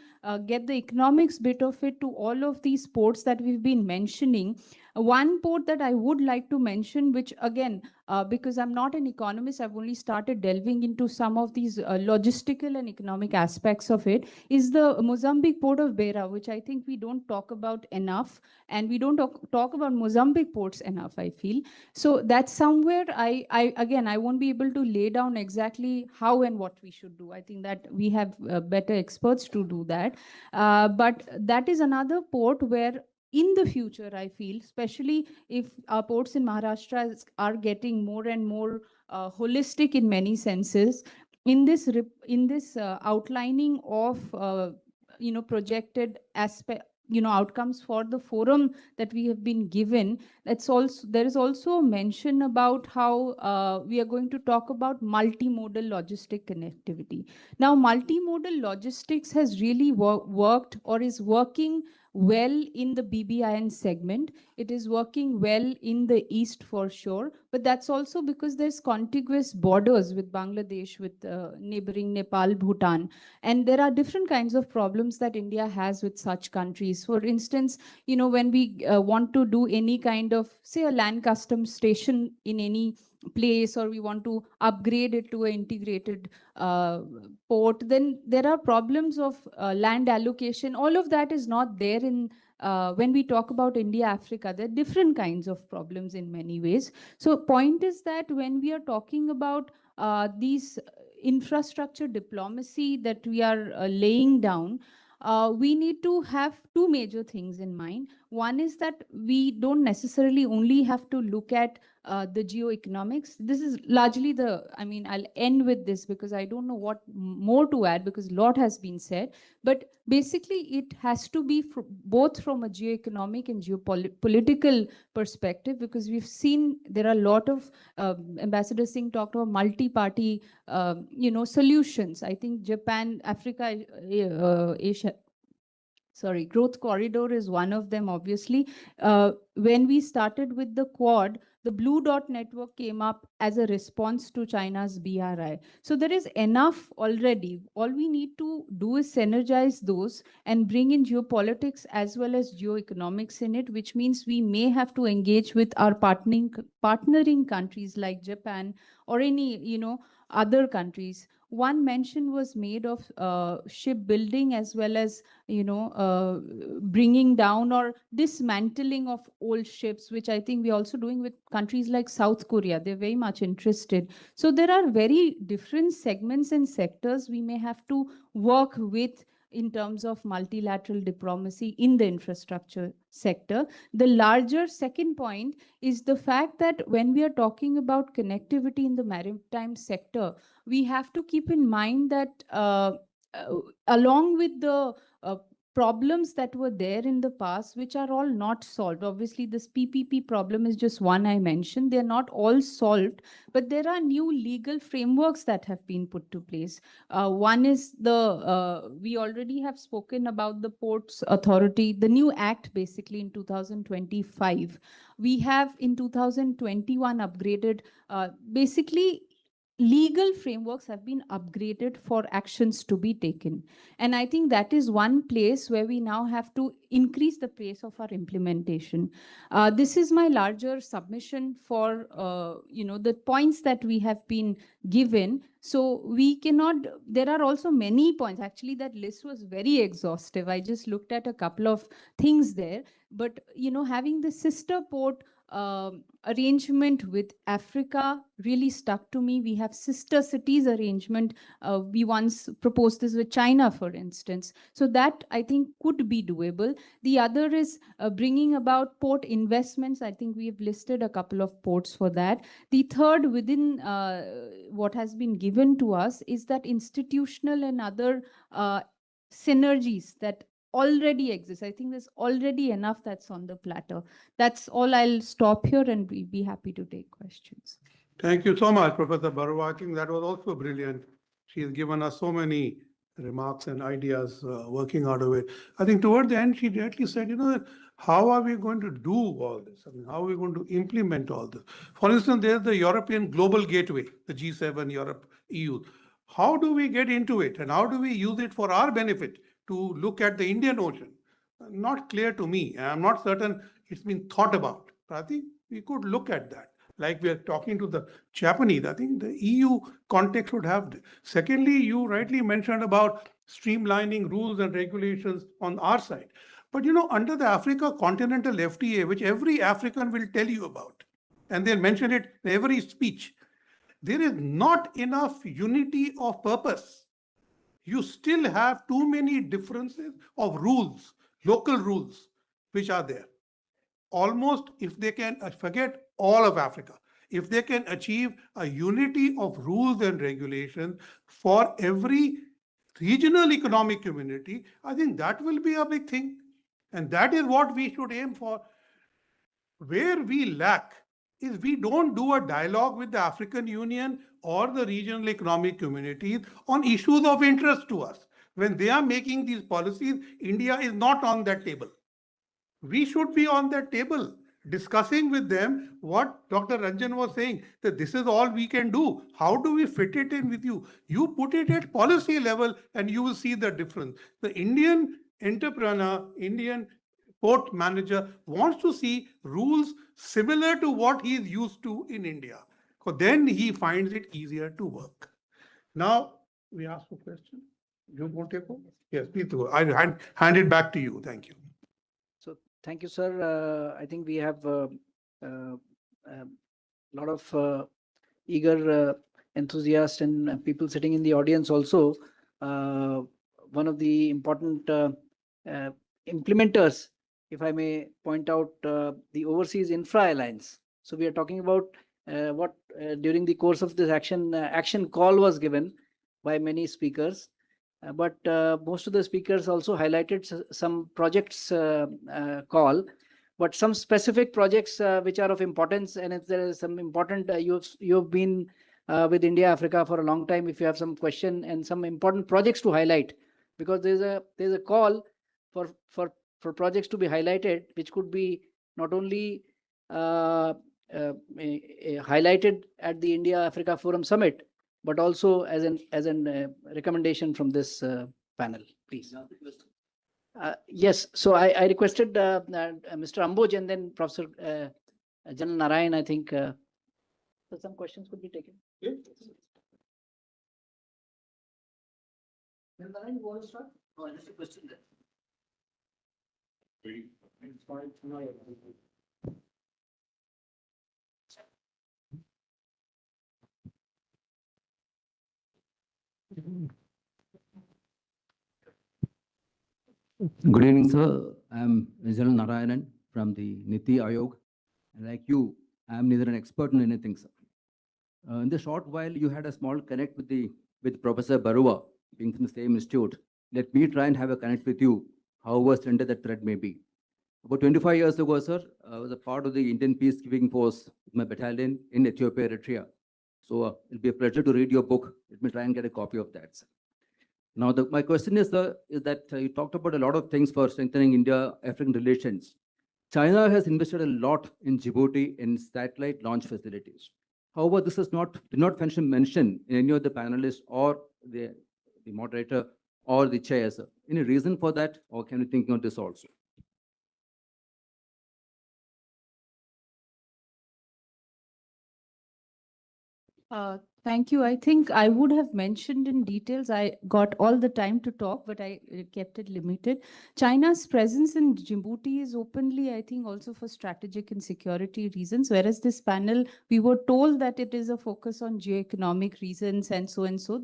get the economics bit of it to all of these ports that we've been mentioning, one port that I would like to mention, which again, because I'm not an economist, I've only started delving into some of these logistical and economic aspects of it, is the Mozambique port of Beira, which I think we don't talk about enough, and we don't talk about Mozambique ports enough, I feel. So that's somewhere I won't be able to lay down exactly how and what we should do. I think that we have better experts to do that. But that is another port where in the future, I feel, especially if our ports in Maharashtra are getting more and more holistic in many senses, in this outlining of projected aspect, outcomes for the forum that we have been given, there is also a mention about how we are going to talk about multimodal logistic connectivity. Now, multimodal logistics has really worked or is working well in the BBIN segment. It is working well in the East for sure, but that's also because there's contiguous borders with Bangladesh, with neighboring Nepal, Bhutan, and there are different kinds of problems that India has with such countries. For instance, when we want to do any kind of, say, a land customs station in any place, or we want to upgrade it to an integrated port, then there are problems of land allocation. All of that is not there in when we talk about India, Africa. There are different kinds of problems in many ways. So point is that when we are talking about these infrastructure diplomacy that we are laying down, we need to have two major things in mind. One is that we don't necessarily only have to look at the geoeconomics. This is largely I'll end with this because I don't know what more to add because a lot has been said. But basically, it has to be both from a geoeconomic and geopolitical perspective, because we've seen there are a lot of Ambassador Singh talked about multi-party, solutions. I think Japan, Africa, Asia. Sorry, growth corridor is one of them, obviously. When we started with the Quad, the Blue Dot Network came up as a response to China's BRI. So there is enough already. All we need to do is synergize those and bring in geopolitics as well as geoeconomics in it, which means we may have to engage with our partnering countries like Japan or any, other countries. One mention was made of shipbuilding as well as bringing down or dismantling of old ships, which I think we're also doing with countries like South Korea. They're very much interested. So there are very different segments and sectors we may have to work with in terms of multilateral diplomacy in the infrastructure sector. The larger second point is the fact that when we are talking about connectivity in the maritime sector, we have to keep in mind that along with the problems that were there in the past, which are all not solved. Obviously, this PPP problem is just one I mentioned. They're not all solved, but there are new legal frameworks that have been put to place. One is we already have spoken about the Ports Authority, the new act basically in 2025. We have in 2021 upgraded basically legal frameworks have been upgraded for actions to be taken. And I think that is one place where we now have to increase the pace of our implementation. This is my larger submission for, the points that we have been given. So we cannot, there are also many points. Actually, that list was very exhaustive. I just looked at a couple of things there. But, having the sister port arrangement with Africa really stuck to me. We have sister cities arrangement. We once proposed this with China, for instance. So that I think could be doable. The other is bringing about port investments. I think we've listed a couple of ports for that. The third within what has been given to us is that institutional and other synergies that already exist. I think there's already enough that's on the platter. That's all. I'll stop here and we'll be happy to take questions. Thank you so much, Professor Barua. I think that was also brilliant. She has given us so many remarks and ideas working out of it. I think toward the end, she directly said, how are we going to do all this? I mean, how are we going to implement all this? For instance, there's the European Global Gateway, the G7, Europe, EU. How do we get into it and how do we use it for our benefit to look at the Indian Ocean? Not clear to me. I'm not certain it's been thought about, but I think we could look at that. Like we are talking to the Japanese, I think the EU context would have. Secondly, you rightly mentioned about streamlining rules and regulations on our side. But under the Africa Continental FTA, which every African will tell you about, and they'll mention it in every speech, there is not enough unity of purpose. You still have too many differences of rules, local rules, which are there. Almost, if they can forget all of Africa, if they can achieve a unity of rules and regulations for every regional economic community, I think that will be a big thing. And that is what we should aim for. Where we lack is we don't do a dialogue with the African Union or the regional economic communities on issues of interest to us. When they are making these policies, India is not on that table. We should be on that table discussing with them what Dr. Ranjan was saying, that this is all we can do. How do we fit it in with you? You put it at policy level and you will see the difference. The Indian entrepreneur, Indian port manager wants to see rules similar to what he is used to in India. So then he finds it easier to work. Now, we ask for question. You want to take over? Yes, please do. I hand it back to you. Thank you. So thank you, sir. I think we have a lot of eager enthusiasts and people sitting in the audience also. One of the important implementers if I may point out, the Overseas Infra Alliance. So we are talking about what during the course of this action call was given by many speakers. But most of the speakers also highlighted some projects call, but some specific projects which are of importance. And if there is some important, you've been with India Africa for a long time. If you have some question and some important projects to highlight, because there's a call for projects to be highlighted, which could be not only highlighted at the India Africa Forum Summit, but also as an recommendation from this panel, please. Yes, so I requested Mr. Amboj and then Professor General Narayan, I think. So some questions could be taken. General Narayan, you want to start? Oh, just a question there. Good evening, sir. I'm General Narayanan from the Niti Ayog. Like you, I'm neither an expert in anything, sir. In the short while you had a small connect with Professor Barua, being from the same institute. Let me try and have a connect with you, however slender that thread may be. About 25 years ago, sir, I was a part of the Indian peacekeeping force, my battalion in Ethiopia, Eritrea. So it'll be a pleasure to read your book. Let me try and get a copy of that, sir. Now, my question is that you talked about a lot of things for strengthening India-African relations. China has invested a lot in Djibouti in satellite launch facilities. However, this is did not mention in any of the panelists or the moderator or the chair, sir. Any reason for that, or can you think of this also? Thank you. I think I would have mentioned in details. I got all the time to talk, but I kept it limited. China's presence in Djibouti is openly, I think, also for strategic and security reasons, whereas this panel, we were told that it is a focus on geoeconomic reasons and so and so.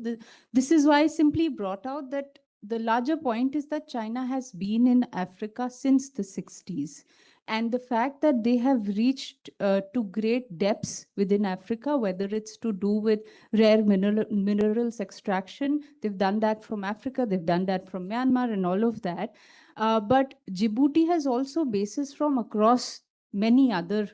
This is why I simply brought out that the larger point is that China has been in Africa since the 60s. And the fact that they have reached to great depths within Africa, whether it's to do with rare minerals extraction, they've done that from Africa, they've done that from Myanmar and all of that. But Djibouti has also bases from across many other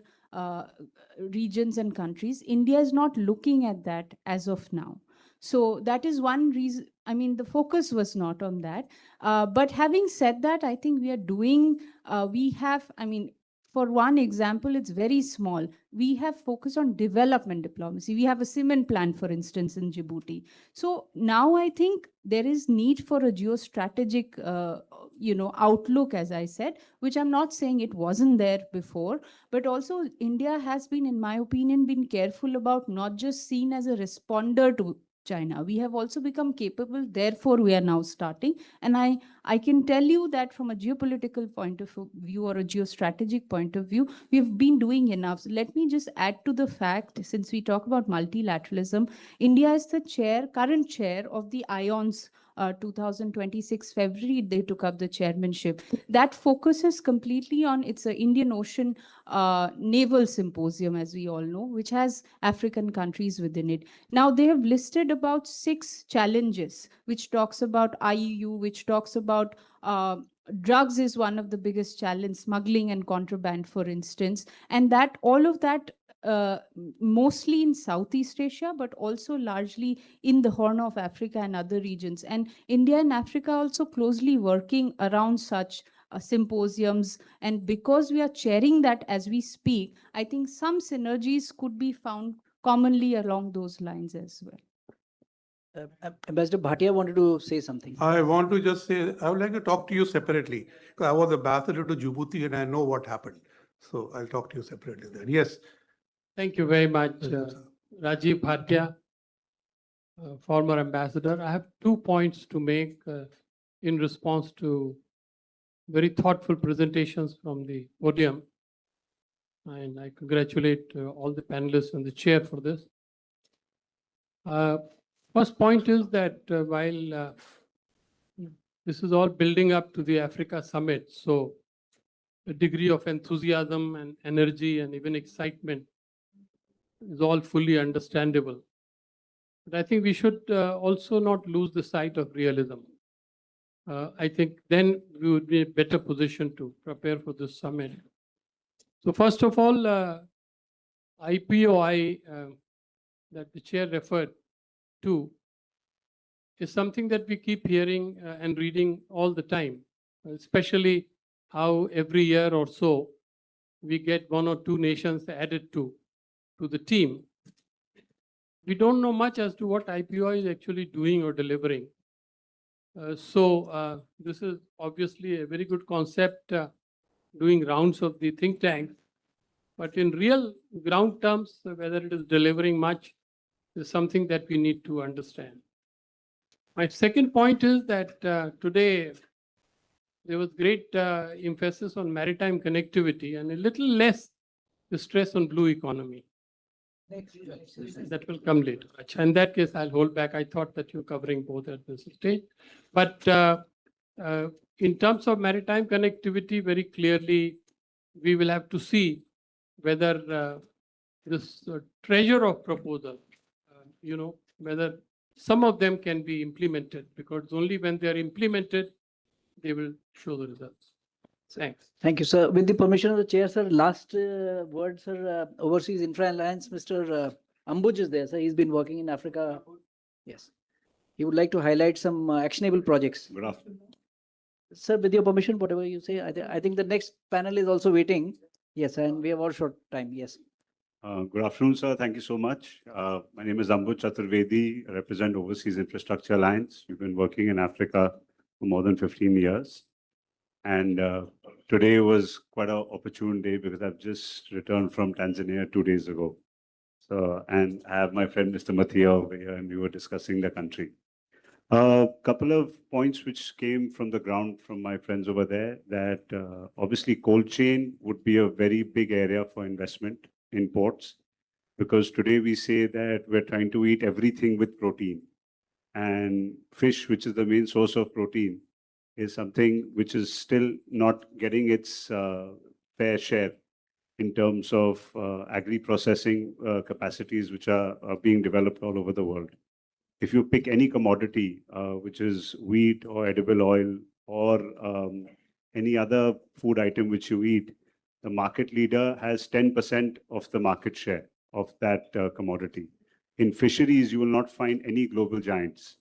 regions and countries. India is not looking at that as of now. So that is one reason. I mean, the focus was not on that. But having said that, I think we are doing, we have, I mean, for one example, it's very small. We have focused on development diplomacy. We have a cement plant, for instance, in Djibouti. So now I think there is need for a geostrategic, outlook, as I said, which I'm not saying it wasn't there before, but also India has been, in my opinion, been careful about not just seen as a responder to China. We have also become capable, therefore we are now starting. And I can tell you that from a geopolitical point of view or a geostrategic point of view, we've been doing enough. So let me just add to the fact, since we talk about multilateralism, India is the current chair of the IONS 2026 February, they took up the chairmanship. That focuses completely on, it's an Indian Ocean Naval Symposium, as we all know, which has African countries within it. Now, they have listed about 6 challenges, which talks about IUU, which talks about drugs is one of the biggest challenges, smuggling and contraband, for instance, and that all of that mostly in Southeast Asia, but also largely in the Horn of Africa and other regions. And India and Africa also closely working around such symposiums. And because we are chairing that as we speak, I think some synergies could be found commonly along those lines as well. Ambassador Bhatia wanted to say something. I want to just say, I would like to talk to you separately, because I was ambassador to Djibouti and I know what happened. So I'll talk to you separately there. Yes. Thank you very much, Rajiv Bhatia, former ambassador. I have 2 points to make in response to very thoughtful presentations from the podium. And I congratulate all the panelists and the chair for this. First point is that while this is all building up to the Africa summit, so a degree of enthusiasm and energy and even excitement is all fully understandable. But I think we should also not lose the sight of realism. I think then we would be in a better position to prepare for this summit. So first of all, IPOI that the chair referred to is something that we keep hearing and reading all the time, especially how every year or so we get one or two nations added to the team. We don't know much as to what IPOI is actually doing or delivering. So this is obviously a very good concept, doing rounds of the think tanks. But in real ground terms, whether it is delivering much is something that we need to understand. My second point is that today there was great emphasis on maritime connectivity and a little less stress on blue economy. That will come later. In that case, I'll hold back. I thought that you're covering both at this stage. But in terms of maritime connectivity, very clearly, we will have to see whether this treasure of proposal, whether some of them can be implemented, because only when they are implemented, they will show the results. Thanks. Thank you, sir. With the permission of the chair, sir, last word, sir. Overseas Infra Alliance, Mr. Ambuj is there, sir. He's been working in Africa. Yes. He would like to highlight some actionable projects. Good afternoon. Sir, with your permission, whatever you say, I think the next panel is also waiting. Yes, and we have all short time. Yes. Good afternoon, sir. Thank you so much. My name is Ambuj Chaturvedi. I represent Overseas Infrastructure Alliance. We've been working in Africa for more than 15 years. And today was quite an opportune day because I've just returned from Tanzania 2 days ago. So, and I have my friend Mr. Mathia over here, and we were discussing the country. A couple of points which came from the ground from my friends over there, that obviously cold chain would be a very big area for investment in ports, because today we say that we're trying to eat everything with protein, and fish, which is the main source of protein, is something which is still not getting its fair share in terms of agri-processing capacities which are being developed all over the world. If you pick any commodity, which is wheat or edible oil or any other food item which you eat, the market leader has 10% of the market share of that commodity. In fisheries, you will not find any global giants.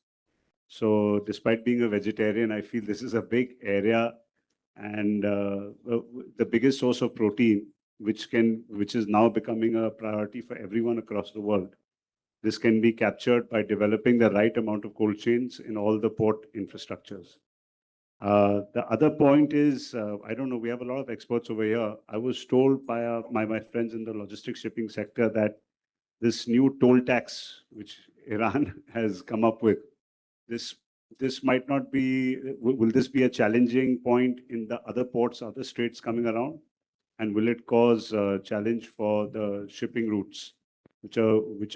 So despite being a vegetarian, I feel this is a big area, and the biggest source of protein, which is now becoming a priority for everyone across the world. This can be captured by developing the right amount of cold chains in all the port infrastructures. The other point is, I don't know, we have a lot of experts over here. I was told by my friends in the logistics shipping sector that this new toll tax, which Iran has come up with, this might not be, will this be a challenging point in the other ports, other straits coming around? And will it cause a challenge for the shipping routes, which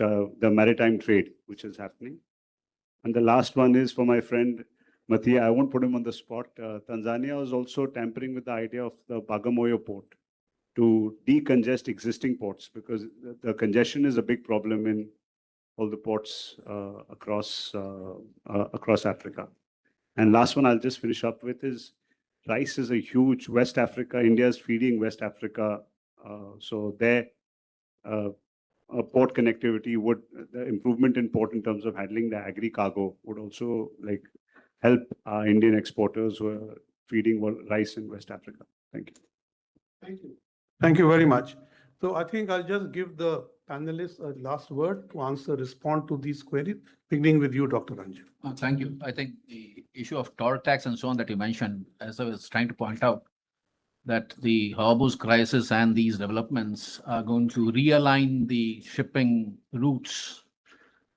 are the maritime trade, which is happening? And the last one is for my friend Mathia. I won't put him on the spot. Tanzania was also tampering with the idea of the Bagamoyo port to decongest existing ports, because the congestion is a big problem in all the ports across Africa. And last one I'll just finish up with is, rice is a huge West Africa. India is feeding West Africa. So there, port connectivity would, the improvement in port in terms of handling the agri cargo would also like help our Indian exporters who are feeding rice in West Africa. Thank you. Thank you. Thank you very much. So I think I'll just give the panelists a last word to respond to these queries, beginning with you, Dr. Ranjan. Thank you. I think the issue of toll tax and so on that you mentioned, as I was trying to point out, that the Hormuz crisis and these developments are going to realign the shipping routes.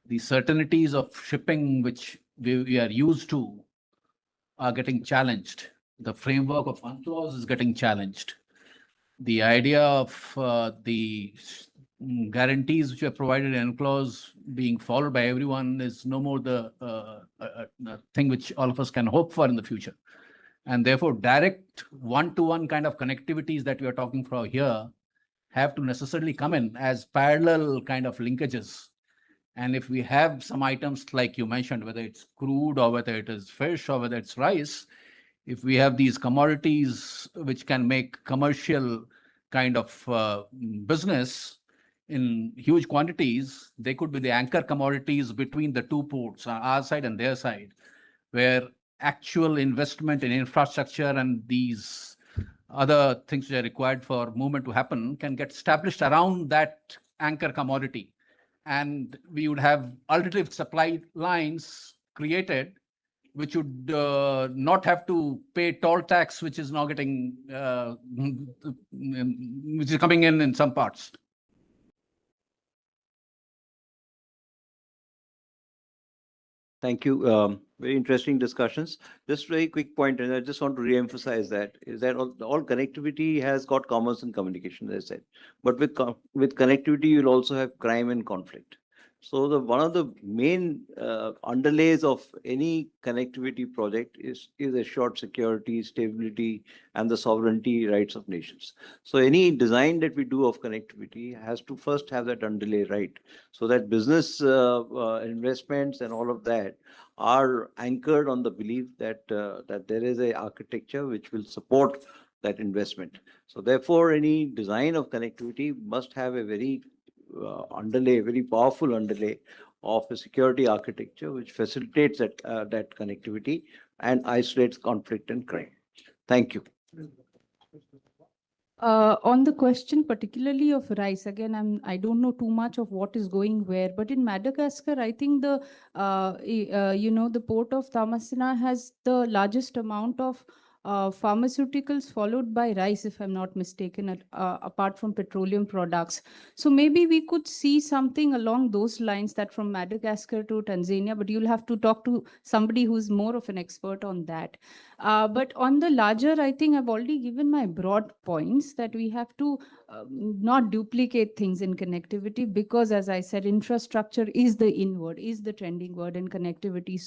The certainties of shipping which we are used to are getting challenged. The framework of UNCLOS is getting challenged. The idea of the guarantees which are provided in UNCLOS being followed by everyone is no more the thing which all of us can hope for in the future. And therefore, direct one-to-one kind of connectivities that we are talking from here have to necessarily come in as parallel kind of linkages. And if we have some items like you mentioned, whether it's crude or whether it is fish or whether it's rice, if we have these commodities which can make commercial kind of business in huge quantities, they could be the anchor commodities between the two ports, our side and their side, where actual investment in infrastructure and these other things which are required for movement to happen can get established around that anchor commodity. And we would have alternative supply lines created which would not have to pay toll tax, which is now getting, which is coming in some parts. Thank you. Very interesting discussions. Just very quick point, and I just want to re-emphasize that, is that all connectivity has got commerce and communication, as I said. But with connectivity, you'll also have crime and conflict. So one of the main underlays of any connectivity project is assured security, stability, and the sovereignty rights of nations. So any design that we do of connectivity has to first have that underlay right, so that business investments and all of that are anchored on the belief that that there is a architecture which will support that investment. So therefore, any design of connectivity must have a very underlay, very powerful underlay of a security architecture which facilitates that connectivity and isolates conflict and crime. Thank you. On the question particularly of rice, again, I don't know too much of what is going where, but in Madagascar, I think the port of Tamasina has the largest amount of pharmaceuticals, followed by rice, if I'm not mistaken, apart from petroleum products. So maybe we could see something along those lines, that from Madagascar to Tanzania, but you'll have to talk to somebody who's more of an expert on that. But on the larger, I think I've already given my broad points that we have to not duplicate things in connectivity, because as I said, infrastructure is the inward, is the trending word in connectivity.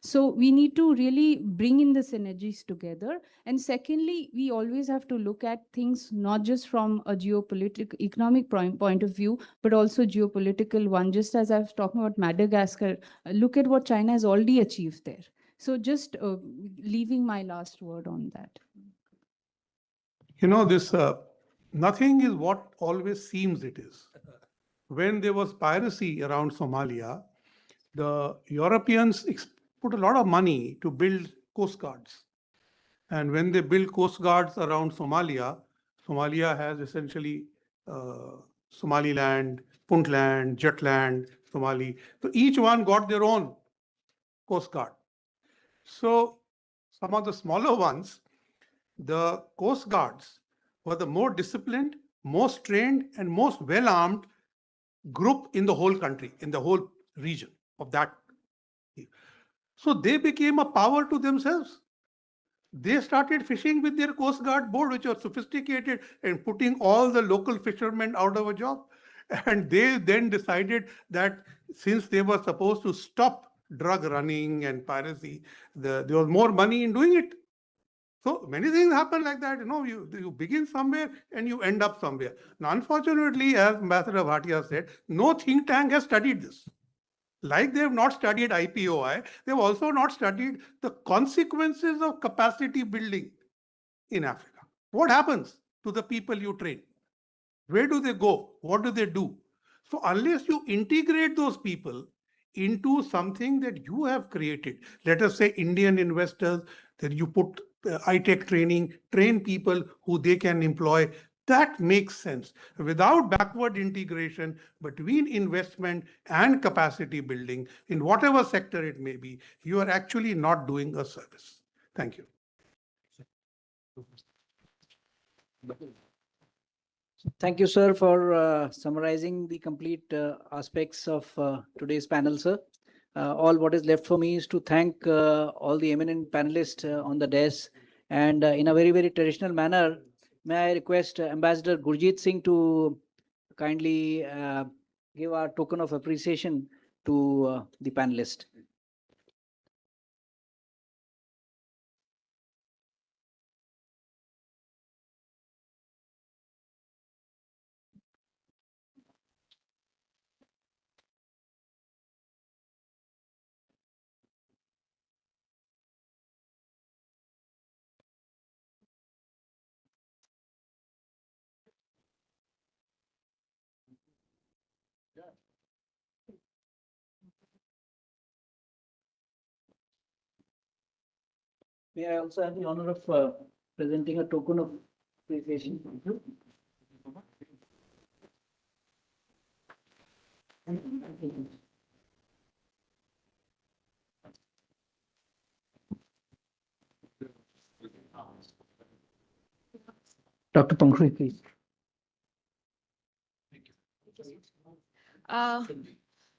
So we need to really bring in the synergies together. And secondly, we always have to look at things not just from a geopolitical, economic point of view, but also geopolitical one. Just as I was talking about Madagascar, look at what China has already achieved there. So just leaving my last word on that. You know, this nothing is what always seems it is. When there was piracy around Somalia, the Europeans put a lot of money to build coast guards. And when they build coast guards around Somalia, Somalia has essentially Somaliland, Puntland, Jutland, Somali. So each one got their own coast guard. So some of the smaller ones, the coast guards were the more disciplined, most trained, and most well-armed group in the whole country, in the whole region of that. So they became a power to themselves. They started fishing with their Coast Guard board, which was sophisticated, and putting all the local fishermen out of a job. And they then decided that since they were supposed to stop drug running and piracy, there was more money in doing it. So many things happen like that. You know, you begin somewhere and you end up somewhere. Now, unfortunately, as Ambassador Bhatia said, no think tank has studied this. Like they have not studied IPOI, they have also not studied the consequences of capacity building in Africa. What happens to the people you train? Where do they go? What do they do? So unless you integrate those people into something that you have created, let us say Indian investors, then you put high-tech training, train people who they can employ, that makes sense. Without backward integration between investment and capacity building in whatever sector it may be, you are actually not doing a service. Thank you. Thank you, sir, for summarizing the complete aspects of today's panel, sir. All what is left for me is to thank all the eminent panelists on the desk. And in a very, very traditional manner, may I request Ambassador Gurjeet Singh to kindly give our token of appreciation to the panelists. May I also have the honor of presenting a token of appreciation? Thank you. Dr. Pankri, please.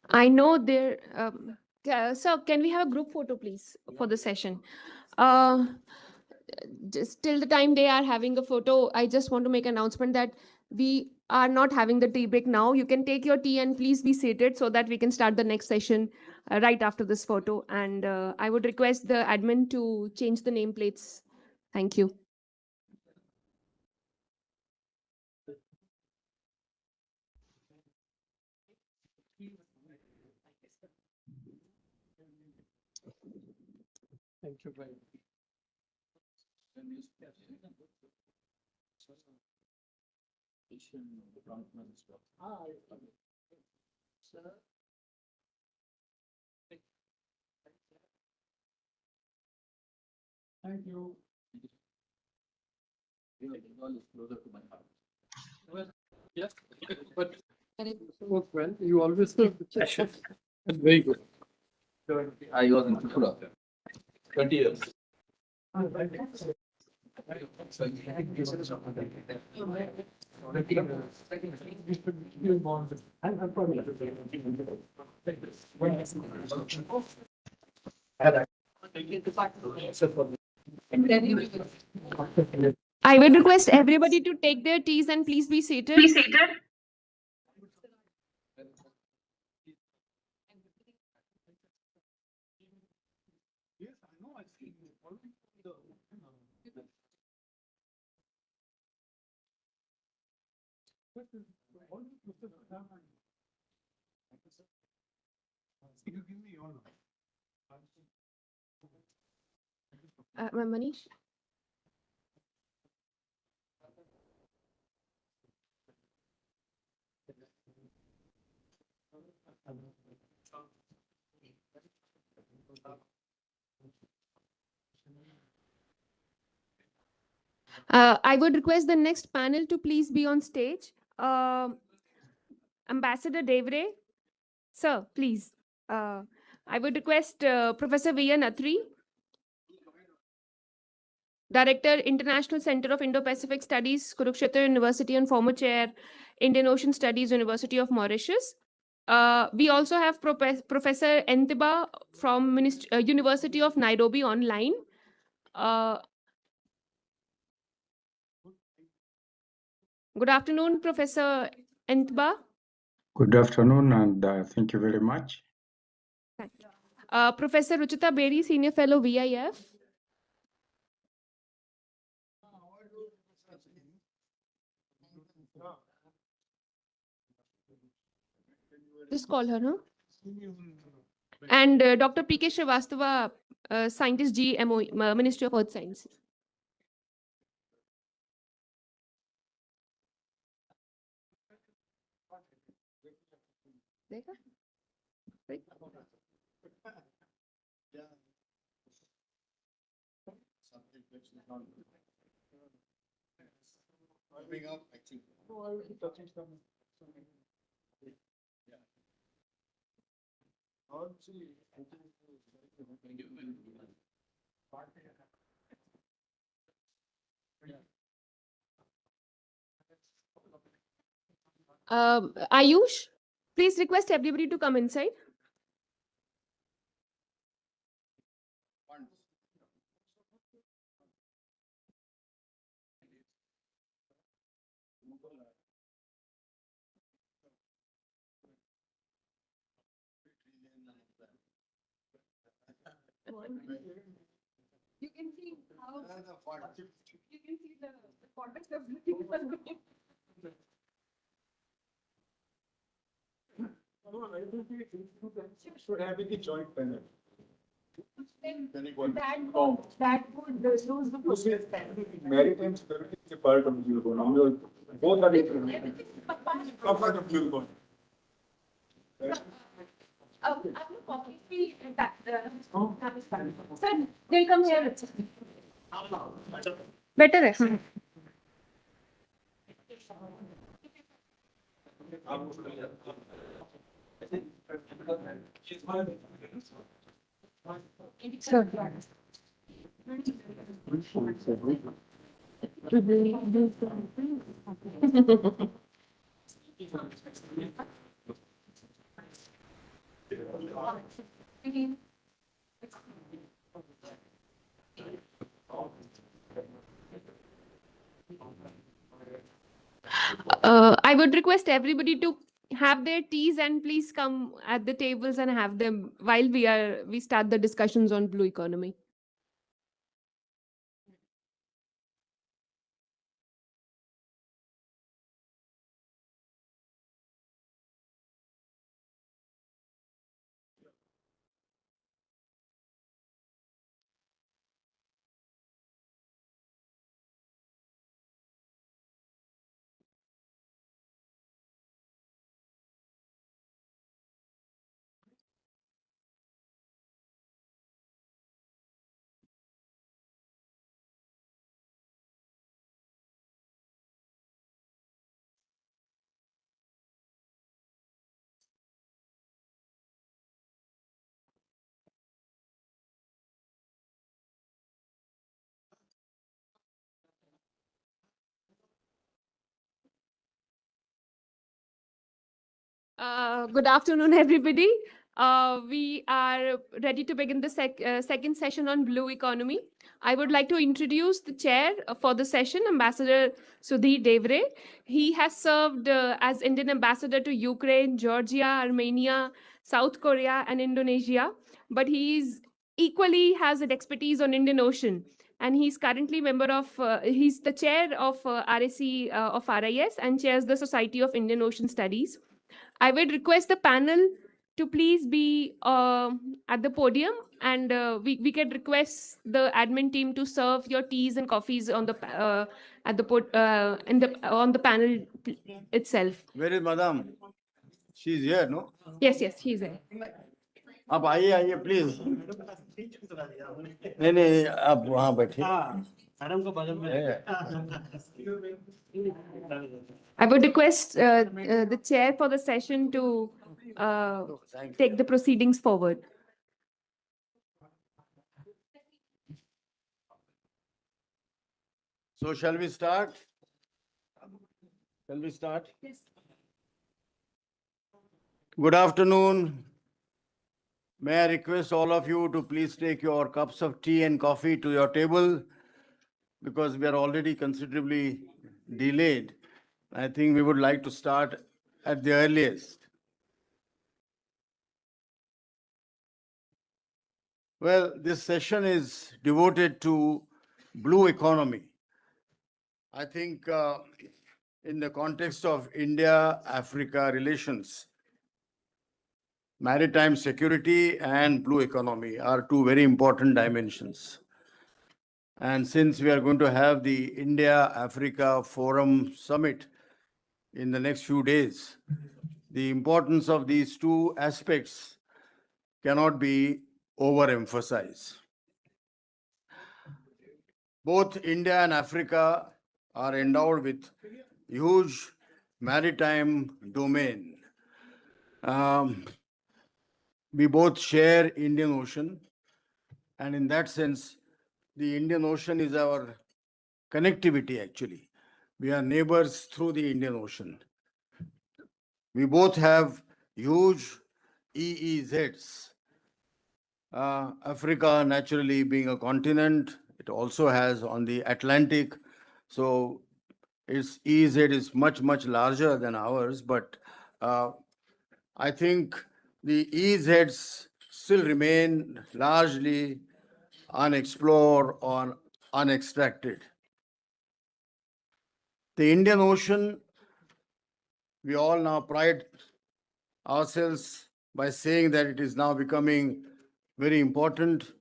I know there. So, can we have a group photo, please, for the session? Just till the time they are having a photo, I just want to make an announcement that we are not having the tea break now. You can take your tea and please be seated so that we can start the next session right after this photo. And I would request the admin to change the nameplates. Thank you. Thank you very much. Thank you. Well, yes, but work well. You always keep the session. That's very good. I was in Tripura. 20 years. I would request everybody to take their teas and please be seated. Please seated. Manish? I would request the next panel to please be on stage. Ambassador Devre, sir, please. I would request Professor V.N. Atri, Director, International Center of Indo-Pacific Studies, Kurukshetra University, and former chair, Indian Ocean Studies, University of Mauritius. We also have Professor Entiba from University of Nairobi online. Good afternoon, Professor Entiba. Good afternoon, and thank you very much. Professor Ruchita Bedi, Senior Fellow, VIF. Just call her, no? And Dr. P.K. Srivastava, Scientist GMO, Ministry of Earth Sciences. Ayush, please request everybody to come inside. You can see how you can see the context of looking. Should have been the joint panel. That would lose the process. Maritime security is a part of Eurozone. Both are interrelated. Part of Eurozone. Sir, they'll come here. Better है I would request everybody to have their teas and please come at the tables and have them while we start the discussions on blue economy. Good afternoon, everybody. We are ready to begin the second session on blue economy. I would like to introduce the chair for the session, Ambassador Sudhir Devre. He has served as Indian ambassador to Ukraine, Georgia, Armenia, South Korea, and Indonesia. But he's equally has an expertise on Indian Ocean. And he's currently he's the chair of RSC of RIS and chairs the Society of Indian Ocean Studies. I would request the panel to please be at the podium, and we can request the admin team to serve your teas and coffees on the on the panel itself. Where is Madam? She's here, no? Yes, she's there. आप आइए आइए please नहीं नहीं आप वहाँ बैठिए madam को बगल में I would request the chair for the session to take the proceedings forward. So shall we start? Shall we start? Yes. Good afternoon. May I request all of you to please take your cups of tea and coffee to your table because we are already considerably delayed. I think we would like to start at the earliest. Well, this session is devoted to blue economy. I think in the context of India-Africa relations, maritime security and blue economy are two very important dimensions. And since we are going to have the India-Africa Forum Summit in the next few days, the importance of these two aspects cannot be overemphasized. Both India and Africa are endowed with huge maritime domain. We both share Indian Ocean, and in that sense, the Indian Ocean is our connectivity actually. We are neighbors through the Indian Ocean. We both have huge EEZs. Africa naturally being a continent, it also has on the Atlantic. So its EEZ is much, much larger than ours, but I think the EEZs still remain largely unexplored or unextracted. The Indian Ocean, we all now pride ourselves by saying that it is now becoming very important.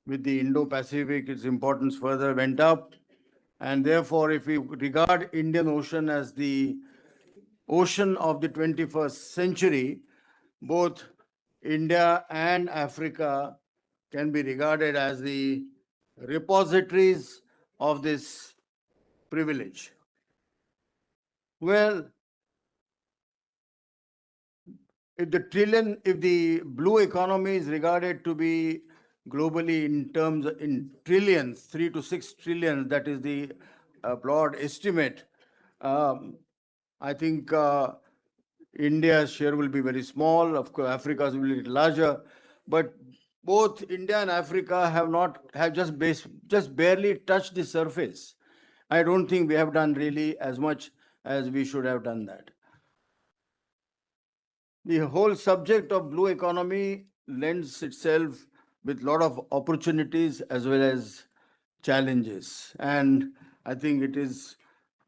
With the Indo-Pacific, its importance further went up. And therefore, if we regard Indian Ocean as the ocean of the 21st century, both India and Africa can be regarded as the repositories of this privilege? Well, if the blue economy is regarded to be globally in trillions, 3 to 6 trillion, that is the broad estimate. I think India's share will be very small. Of course, Africa's will be larger, but both India and Africa have just barely touched the surface. I don't think we have done really as much as we should have done that. The whole subject of blue economy lends itself with a lot of opportunities as well as challenges. And I think it is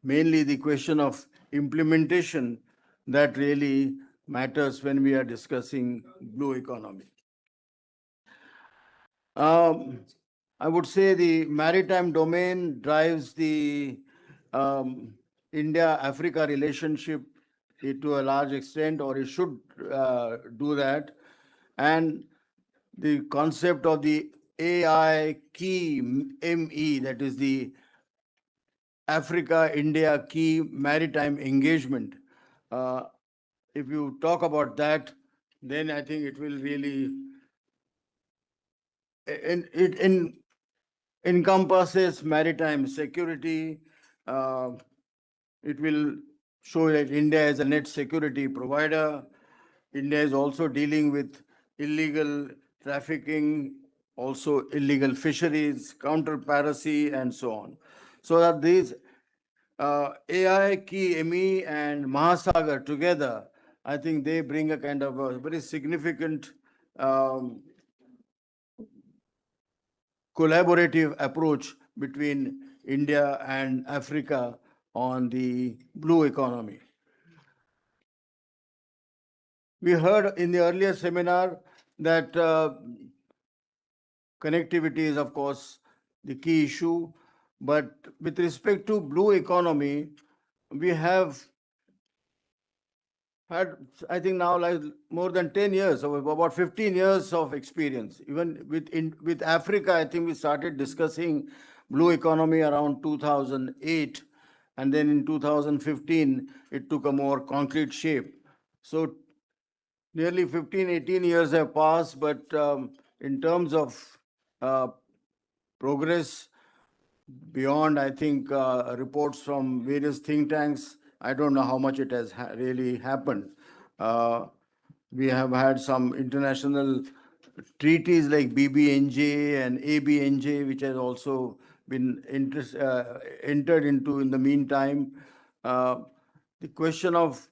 mainly the question of implementation that really matters when we are discussing blue economy. I would say the maritime domain drives the India-Africa relationship to a large extent, or it should do that. And the concept of the AI key ME, that is the Africa-India key maritime engagement. If you talk about that, then I think it will really it encompasses maritime security. It will show that India is a net security provider. India is also dealing with illegal trafficking, also illegal fisheries, counter piracy, and so on. So that these AI, Ki, ME, and Mahasagar together, I think they bring a kind of a very significant collaborative approach between India and Africa on the blue economy. We heard in the earlier seminar that connectivity is, of course, the key issue. But with respect to blue economy, we have had, I think now, like more than 10 years, or about 15 years of experience. Even with Africa, I think we started discussing blue economy around 2008. And then in 2015, it took a more concrete shape. So nearly 15, 18 years have passed, but in terms of progress beyond, I think, reports from various think tanks, I don't know how much it has really happened. We have had some international treaties like BBNJ and ABNJ, which has also been entered into in the meantime. The question of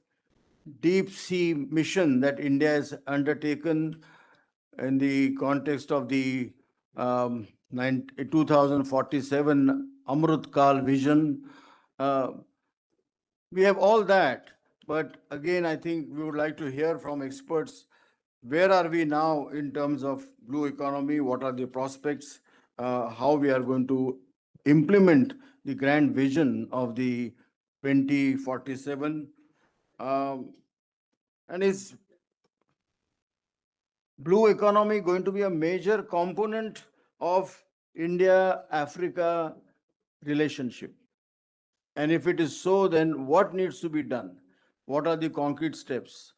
deep sea mission that India has undertaken in the context of the 2047 Amrut Kal vision. We have all that, but again, I think we would like to hear from experts. Where are we now in terms of blue economy? What are the prospects? How we are going to implement the grand vision of the 2047? And is blue economy going to be a major component of India-Africa relationship? And if it is so, then what needs to be done? What are the concrete steps?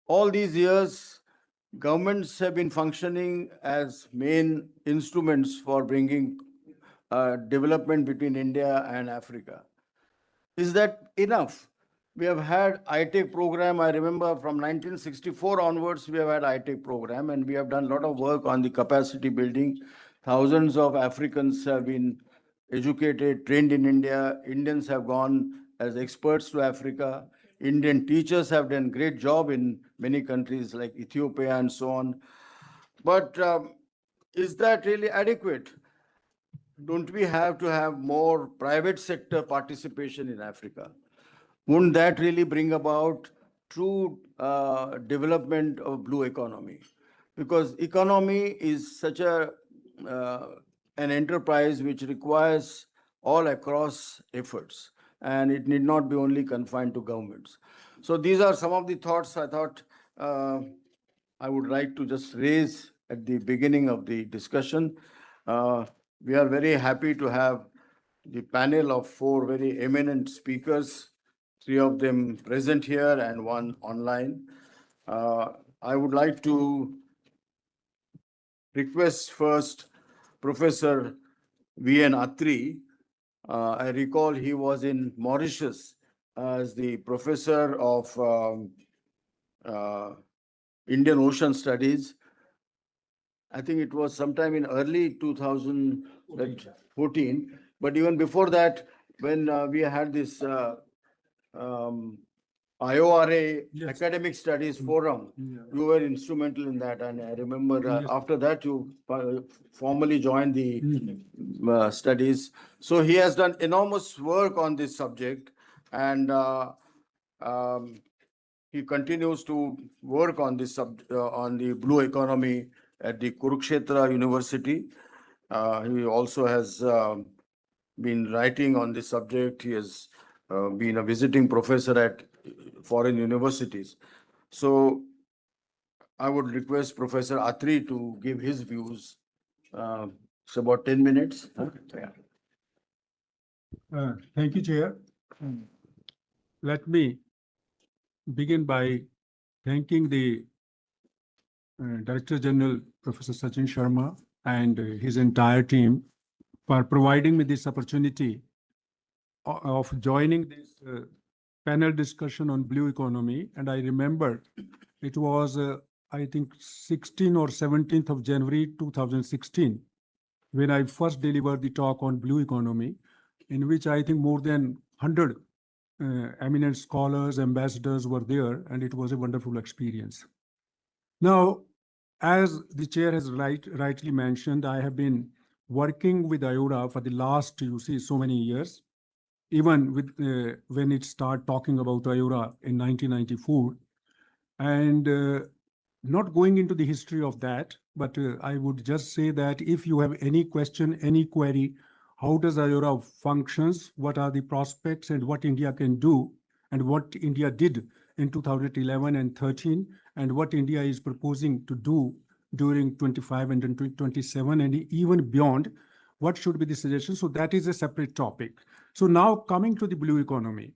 All these years, governments have been functioning as main instruments for bringing development between India and Africa. Is that enough? We have had ITEC program. I remember from 1964 onwards, we have had ITEC program, and we have done a lot of work on the capacity building. Thousands of Africans have been educated, trained in India. Indians have gone as experts to Africa. Indian teachers have done great job in many countries like Ethiopia and so on. But is that really adequate? Don't we have to have more private sector participation in Africa? Wouldn't that really bring about true development of blue economy? Because economy is such an enterprise which requires all across efforts, and it need not be only confined to governments. So these are some of the thoughts I thought I would like to just raise at the beginning of the discussion. We are very happy to have the panel of 4 very eminent speakers, 3 of them present here and 1 online. I would like to request first Professor V.N. Atri. I recall he was in Mauritius as the professor of Indian Ocean Studies. I think it was sometime in early 2014. But even before that, when we had this IORA Academic Studies Forum, you were instrumental in that. And I remember after that, you formally joined the studies. So he has done enormous work on this subject. And he continues to work on this on the blue economy at the Kurukshetra University. He also has been writing on this subject. He has been a visiting professor at foreign universities. So I would request Professor Atri to give his views. It's about 10 minutes. Thank you, Chair. Let me begin by thanking the Director General, Professor Sachin Sharma, and his entire team for providing me this opportunity of joining this panel discussion on blue economy. And I remember it was, I think, 16th or 17th of January 2016, when I first delivered the talk on blue economy, in which I think more than 100 eminent scholars, ambassadors were there, and it was a wonderful experience. Now, as the chair has rightly mentioned, I have been working with IORA for the last, so many years, even with when it started talking about IORA in 1994. And not going into the history of that, but I would just say that if you have any question, any query, how does IORA functions, what are the prospects, and what India can do, and what India did in 2011 and 13, and what India is proposing to do during 25 and 27, and even beyond, what should be the suggestions? So that is a separate topic. So now coming to the blue economy.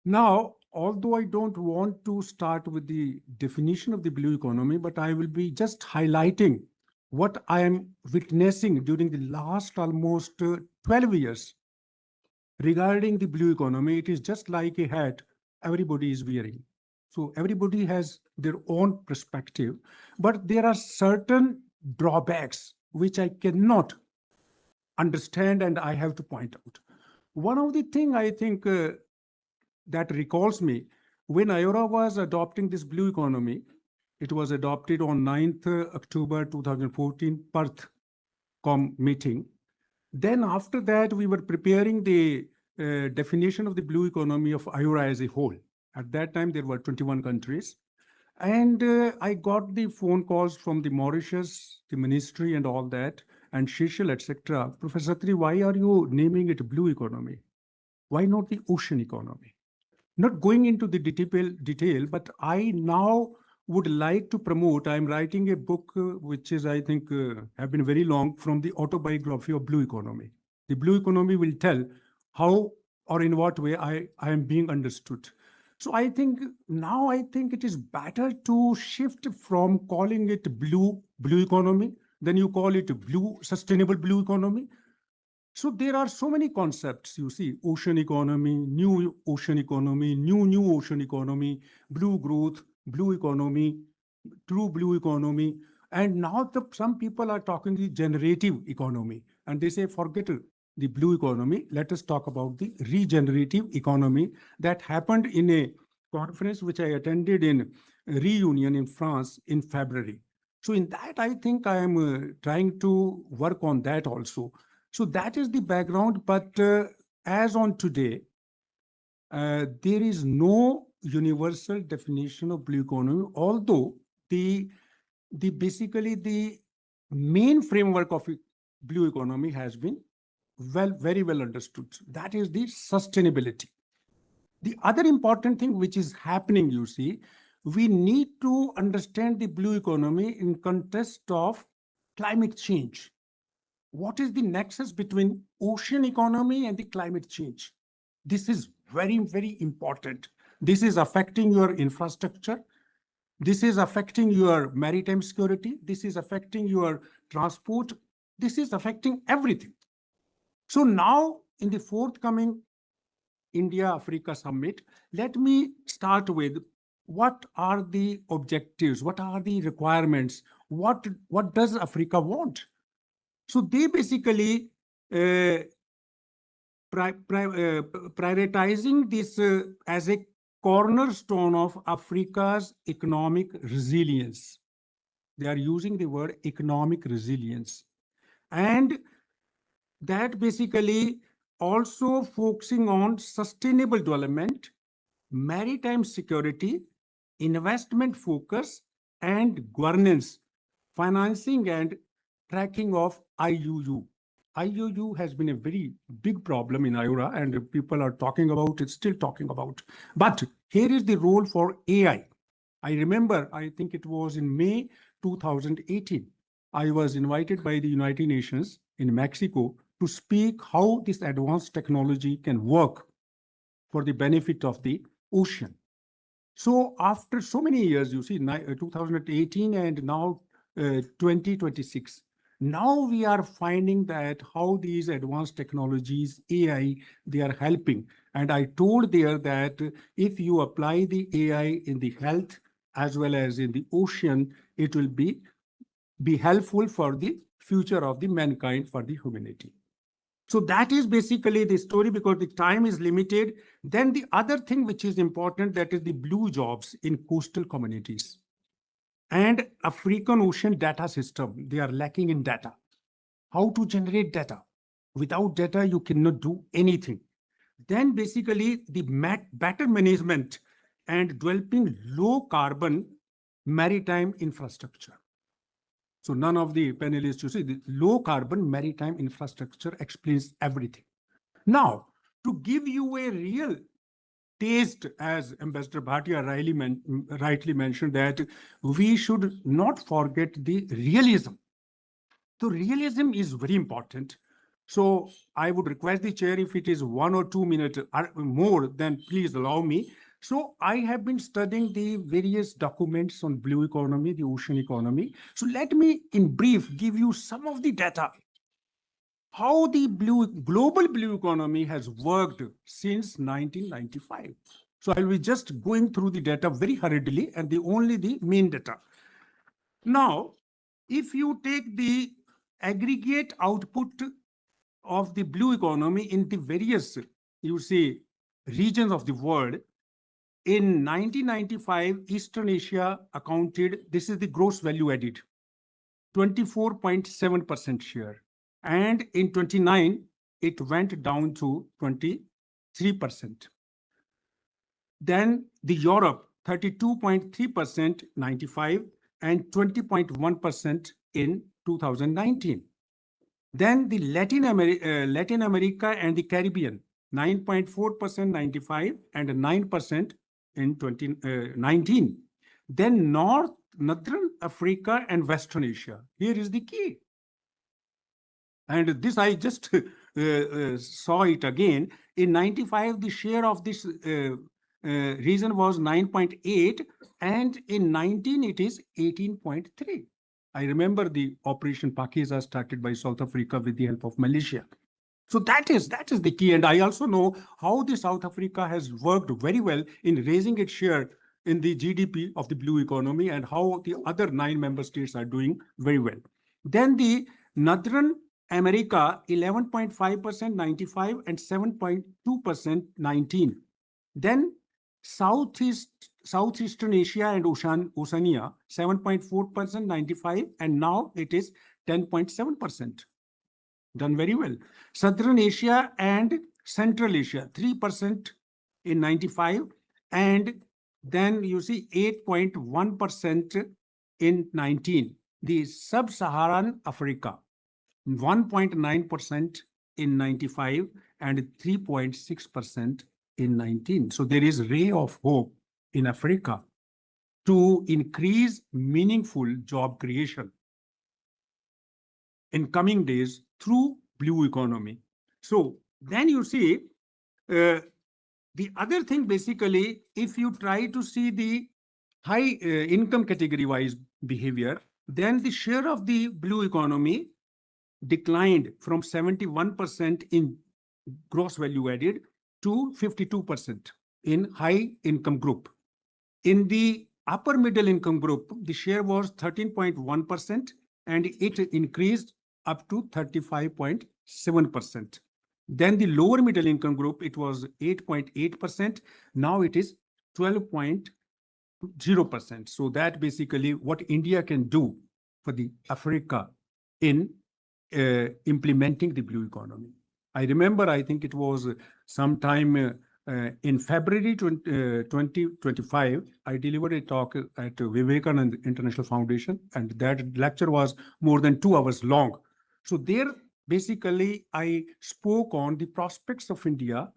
Now, although I don't want to start with the definition of the blue economy, but I will be just highlighting what I am witnessing during the last almost 12 years regarding the blue economy. It is just like a hat everybody is wearing. So everybody has their own perspective, but there are certain drawbacks which I cannot understand and I have to point out. One of the things I think that recalls me, when IORA was adopting this blue economy, it was adopted on 9th October 2014, Perth meeting. Then after that, we were preparing the definition of the blue economy of IORA as a whole. At that time, there were 21 countries. And I got the phone calls from the Mauritius, the ministry and all that, and Seychelles, etc. Professor Atri, why are you naming it blue economy? Why not the ocean economy? Not going into the detail, but I now would like to promote, I'm writing a book, which is, I think, have been very long, from the autobiography of blue economy. The blue economy will tell how or in what way I am being understood. So I think now it is better to shift from calling it blue economy, then you call it sustainable blue economy. So there are so many concepts, ocean economy, new ocean economy, new ocean economy, blue growth, blue economy, true blue economy. And now some people are talking the generative economy, and they say, forget the blue economy. Let us talk about the regenerative economy that happened in a conference which I attended in Reunion in France in February. So in that, I think I am trying to work on that also. So that is the background. But as on today, there is no universal definition of blue economy, although basically the main framework of blue economy has been very well understood. That is the sustainability. The other important thing which is happening, we need to understand the blue economy in context of climate change. what is the nexus between ocean economy and the climate change? This is very, very important. This is affecting your infrastructure. This is affecting your maritime security. This is affecting your transport. This is affecting everything. So now in the forthcoming India-Africa summit, let me start with what are the objectives? What are the requirements? What does Africa want? So they basically prioritizing this as a cornerstone of Africa's economic resilience. They are using the word economic resilience. And that basically also focusing on sustainable development, maritime security, investment focus, and governance, financing and tracking of IUU. IUU has been a very big problem in IORA, and people are talking about it, still talking about. But here is the role for AI. I remember, I think it was in May 2018, I was invited by the United Nations in Mexico to speak how this advanced technology can work for the benefit of the ocean. So after so many years, you see, 2018 and now 2026, now we are finding that how these advanced technologies, AI, they are helping. And I told there that if you apply the AI in the health as well as in the ocean, it will be helpful for the future of the mankind, for the humanity. So that is basically the story because the time is limited. Then the other thing which is important, that is the blue jobs in coastal communities. And African Ocean data system, they are lacking in data. How to generate data? Without data, you cannot do anything. Then basically the better management and developing low carbon maritime infrastructure. So none of the panelists, you see, the low carbon maritime infrastructure explains everything. Now, to give you a real taste, as Ambassador Bhatia rightly mentioned, that we should not forget the realism. So realism is very important. So I would request the chair, if it is 1 or 2 minutes or more, then please allow me. So I have been studying the various documents on blue economy, the ocean economy. So let me, in brief, give you some of the data. How the global blue economy has worked since 1995. So I will be just going through the data very hurriedly and only the main data. Now, if you take the aggregate output of the blue economy in the various, you see, regions of the world, in 1995, Eastern Asia accounted, this is the gross value added, 24.7% share. And in 29, it went down to 23%. Then the Europe, 32.3%, 95, and 20.1% in 2019. Then the Latin America and the Caribbean, 9.4%, 95, and 9% in 2019. Then Northern Africa and Western Asia. Here is the key. And this I just saw it again. In 95, the share of this region was 9.8, and in 19, it is 18.3. I remember the Operation Pakiza started by South Africa with the help of Malaysia. So that is the key. And I also know how the South Africa has worked very well in raising its share in the GDP of the blue economy, and how the other 9 member states are doing very well. Then the Northern America, 11.5%, 95, and 7.2%, 19. Then Southeastern Asia and Oceania, 7.4%, 95, and now it is 10.7%. Done very well. Southern Asia and Central Asia, 3% in 95, and then you see 8.1% in 19. The Sub-Saharan Africa, 1.9% in 95 and 3.6% in 19. So there is ray of hope in Africa to increase meaningful job creation. in coming days through blue economy. So then you see the other thing, basically, if you try to see the high income category wise behavior, then the share of the blue economy declined from 71% in gross value added to 52% in high income group. In the upper middle income group, the share was 13.1% and it increased up to 35.7%. Then the lower middle income group, it was 8.8%. Now it is 12.0%. So that basically what India can do for the Africa in implementing the blue economy. I remember, I think it was sometime in February 2025, I delivered a talk at Vivekananda International Foundation, and that lecture was more than 2 hours long. So there, basically, I spoke on the prospects of India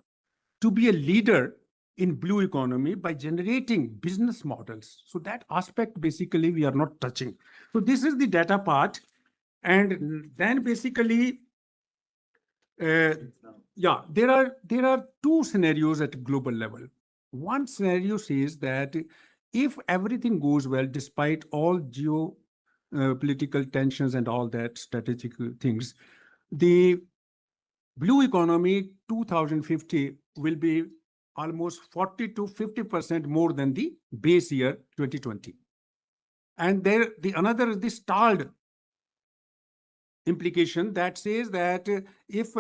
to be a leader in blue economy by generating business models. So that aspect, basically, we are not touching. So this is the data part. And then basically, yeah, there are two scenarios at global level. One scenario says that if everything goes well, despite all geopolitical tensions and all that strategic things, the blue economy 2050 will be almost 40 to 50% more than the base year 2020. And there, the another is the stalled implication that says that if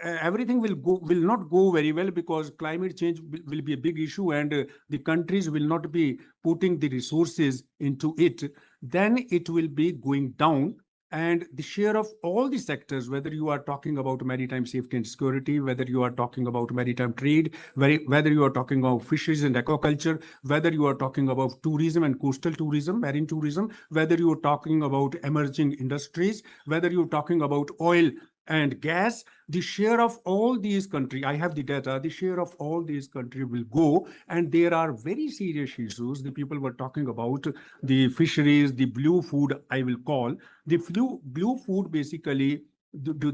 everything will not go very well because climate change will be a big issue and the countries will not be putting the resources into it, then it will be going down. And the share of all the sectors, whether you are talking about maritime safety and security, whether you are talking about maritime trade, whether you are talking about fisheries and aquaculture, whether you are talking about tourism and coastal tourism, marine tourism, whether you are talking about emerging industries, whether you're talking about oil and gas, the share of all these countries, I have the data, the share of all these countries will go. And there are very serious issues. The people were talking about the fisheries, the blue food, I will call. The blue food, basically, due to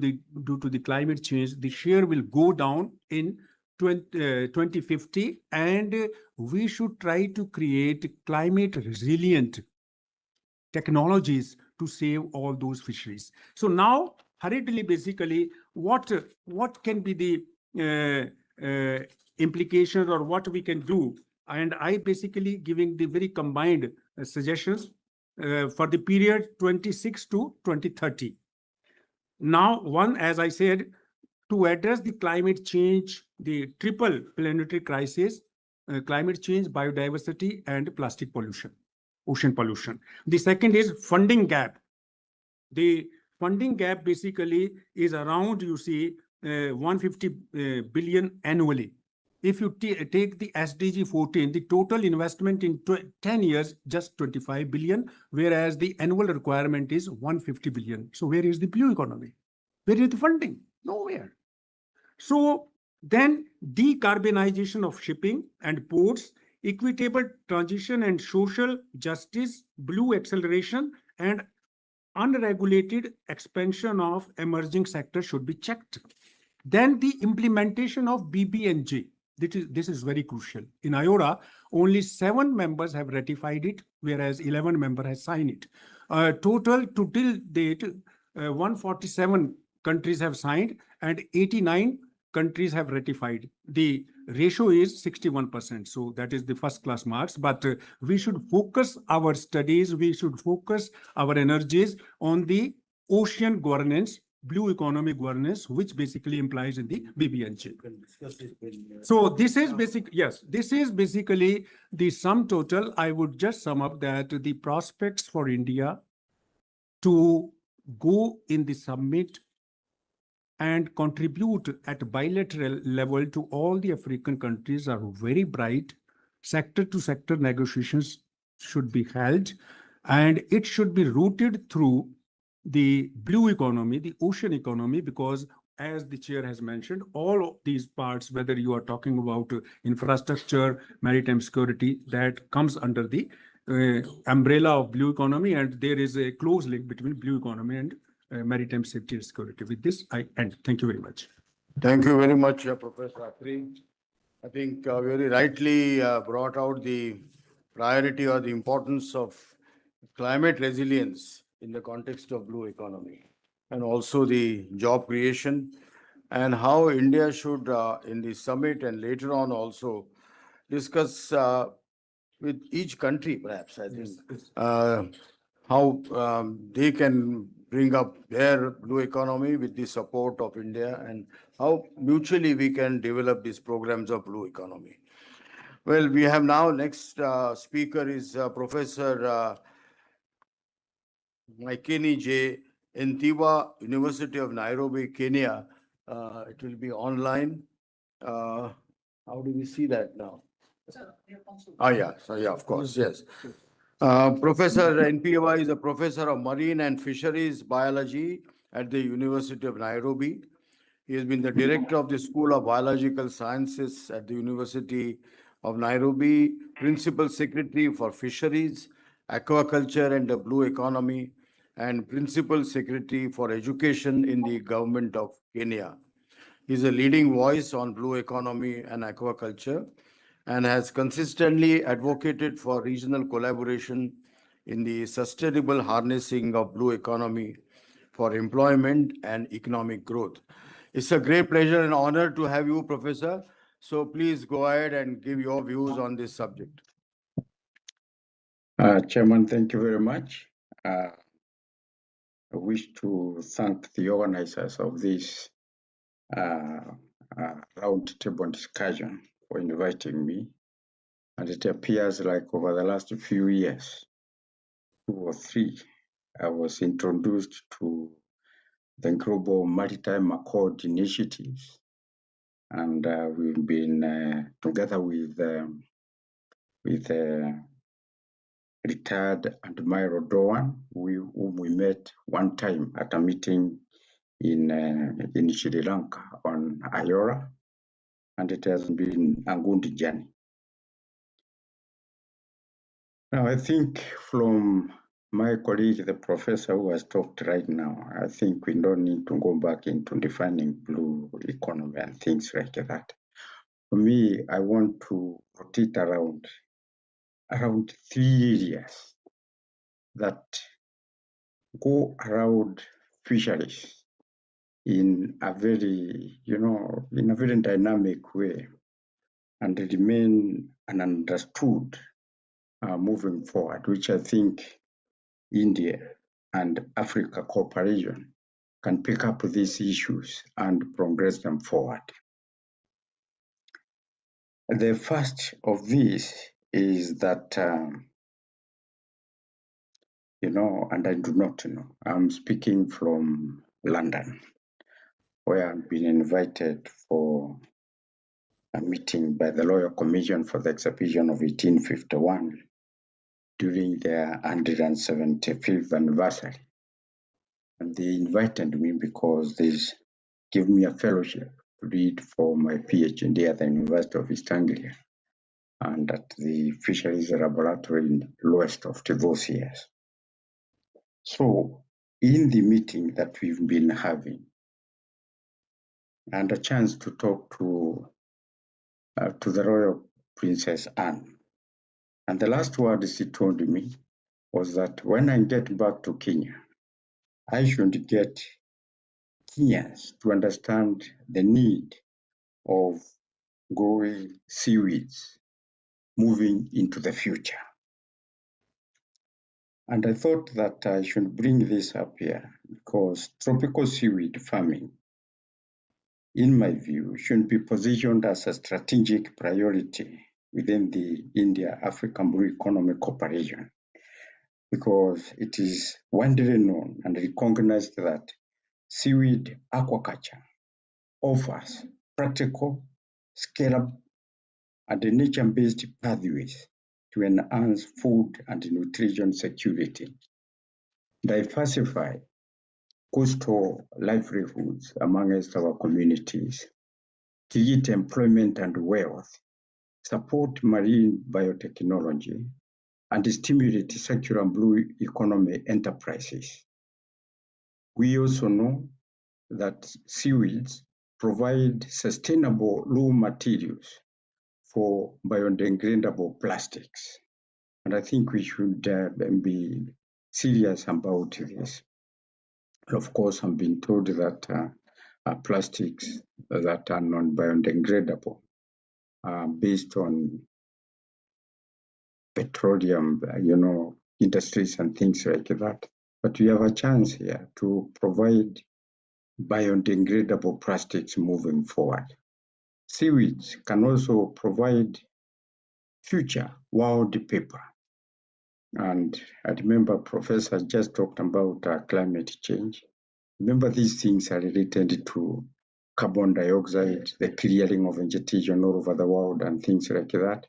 the climate change, the share will go down in 2050. And we should try to create climate resilient technologies to save all those fisheries. So now, hurriedly, basically, what can be the implications or what we can do? And I basically giving the very combined suggestions for the period 26 to 2030. Now, one, as I said, to address the climate change, the triple planetary crisis, climate change, biodiversity, and plastic pollution, ocean pollution. The second is funding gap. The funding gap basically is around, you see, 150 billion annually. If you take the SDG 14, the total investment in 10 years, just 25 billion, whereas the annual requirement is 150 billion. So where is the blue economy? Where is the funding? Nowhere. So then decarbonization of shipping and ports, equitable transition and social justice, blue acceleration, and unregulated expansion of emerging sectors should be checked. Then the implementation of BBNJ. This is very crucial. In IORA, only 7 members have ratified it, whereas 11 members have signed it. Total to till date, 147 countries have signed and 89 countries have ratified. The ratio is 61%. So that is the first class marks. But we should focus our studies, we should focus our energies on the ocean governance, blue economy governance, which basically implies in the BBNJ. So this is this is basically the sum total. I would just sum up that the prospects for India to go in the summit and contribute at bilateral level to all the African countries are very bright. Sector to sector negotiations should be held, and it should be rooted through the blue economy, the ocean economy, because as the chair has mentioned, all of these parts, whether you are talking about infrastructure, maritime security, that comes under the umbrella of blue economy, and there is a close link between blue economy and maritime safety and security. With this, I end. Thank you very much. Thank you very much, Professor Akhri. I think very rightly brought out the priority or the importance of climate resilience in the context of blue economy, and also the job creation, and how India should, in the summit and later on also, discuss with each country, perhaps, I think, how they can bring up their blue economy with the support of India, and how mutually we can develop these programs of blue economy. Well, we have now next speaker is Professor Maikeni J. Entiwa, University of Nairobi, Kenya. It will be online. How do we see that now? Yeah, so yeah, of course, yes. Professor Npiwa is a professor of marine and fisheries biology at the University of Nairobi. He has been the director of the School of Biological Sciences at the University of Nairobi, principal secretary for fisheries, aquaculture and the blue economy, and principal secretary for education in the government of Kenya. He is a leading voice on blue economy and aquaculture, and has consistently advocated for regional collaboration in the sustainable harnessing of blue economy for employment and economic growth. It's a great pleasure and honor to have you, Professor. So please go ahead and give your views on this subject. Chairman, thank you very much. I wish to thank the organizers of this roundtable discussion for inviting me. And it appears like over the last few years, 2 or 3, I was introduced to the Global Maritime Accord initiatives. And we've been together with retired Admiral Doan, whom we met one time at a meeting in Sri Lanka on Ayora, and it has been a good journey. Now, I think from my colleague, the professor who has talked right now, I think we don't need to go back into defining blue economy and things like that. For me, I want to put it around 3 areas that go around fisheries in a very, in a very dynamic way, and remain understood moving forward, which I think India and Africa cooperation can pick up these issues and progress them forward. The first of these is that, and I do not know, I'm speaking from London, where I've been invited for a meeting by the Royal Commission for the Exhibition of 1851 during their 175th anniversary. And they invited me because they give me a fellowship to read for my PhD at the University of East Anglia and at the Fisheries Laboratory in Lowestoft those years. So in the meeting that we've been having, and a chance to talk to the Royal Princess Anne, and the last word she told me was that when I get back to Kenya, I should get Kenyans to understand the need of growing seaweeds moving into the future. And I thought that I should bring this up here because tropical seaweed farming, in my view, should be positioned as a strategic priority within the India-African Blue Economy Cooperation, because it is widely known and recognized that seaweed aquaculture offers practical, scalable, and nature-based pathways to enhance food and nutrition security, diversify coastal livelihoods amongst our communities, create employment and wealth, support marine biotechnology, and stimulate circular blue economy enterprises. We also know that seaweeds provide sustainable raw materials for biodegradable plastics. And I think we should be serious about this. Of course, I'm being told that plastics that are non-biodegradable based on petroleum, industries and things like that. But we have a chance here to provide biodegradable plastics moving forward. Seaweeds can also provide future wallpaper. And I remember Professor just talked about climate change. Remember, these things are related to carbon dioxide, the clearing of vegetation all over the world and things like that.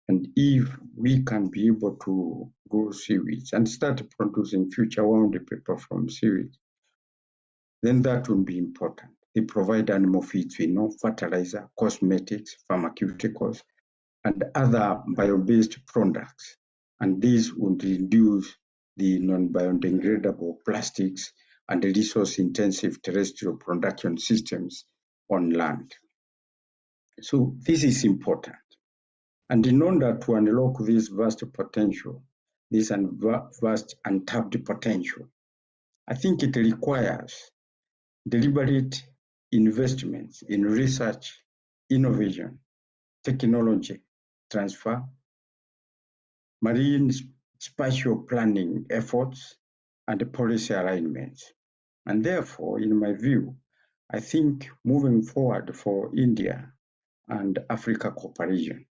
And if we can be able to grow seaweeds and start producing future wallpaper from seaweeds, then that will be important. They provide animal feeds, fertilizer, cosmetics, pharmaceuticals, and other bio-based products. And these would reduce the non-biodegradable plastics and the resource-intensive terrestrial production systems on land. So this is important. And in order to unlock this vast potential, this vast untapped potential, I think it requires deliberate investments in research, innovation, technology transfer, marine spatial planning efforts, and policy alignments. And therefore, in my view, I think moving forward for India and Africa cooperation,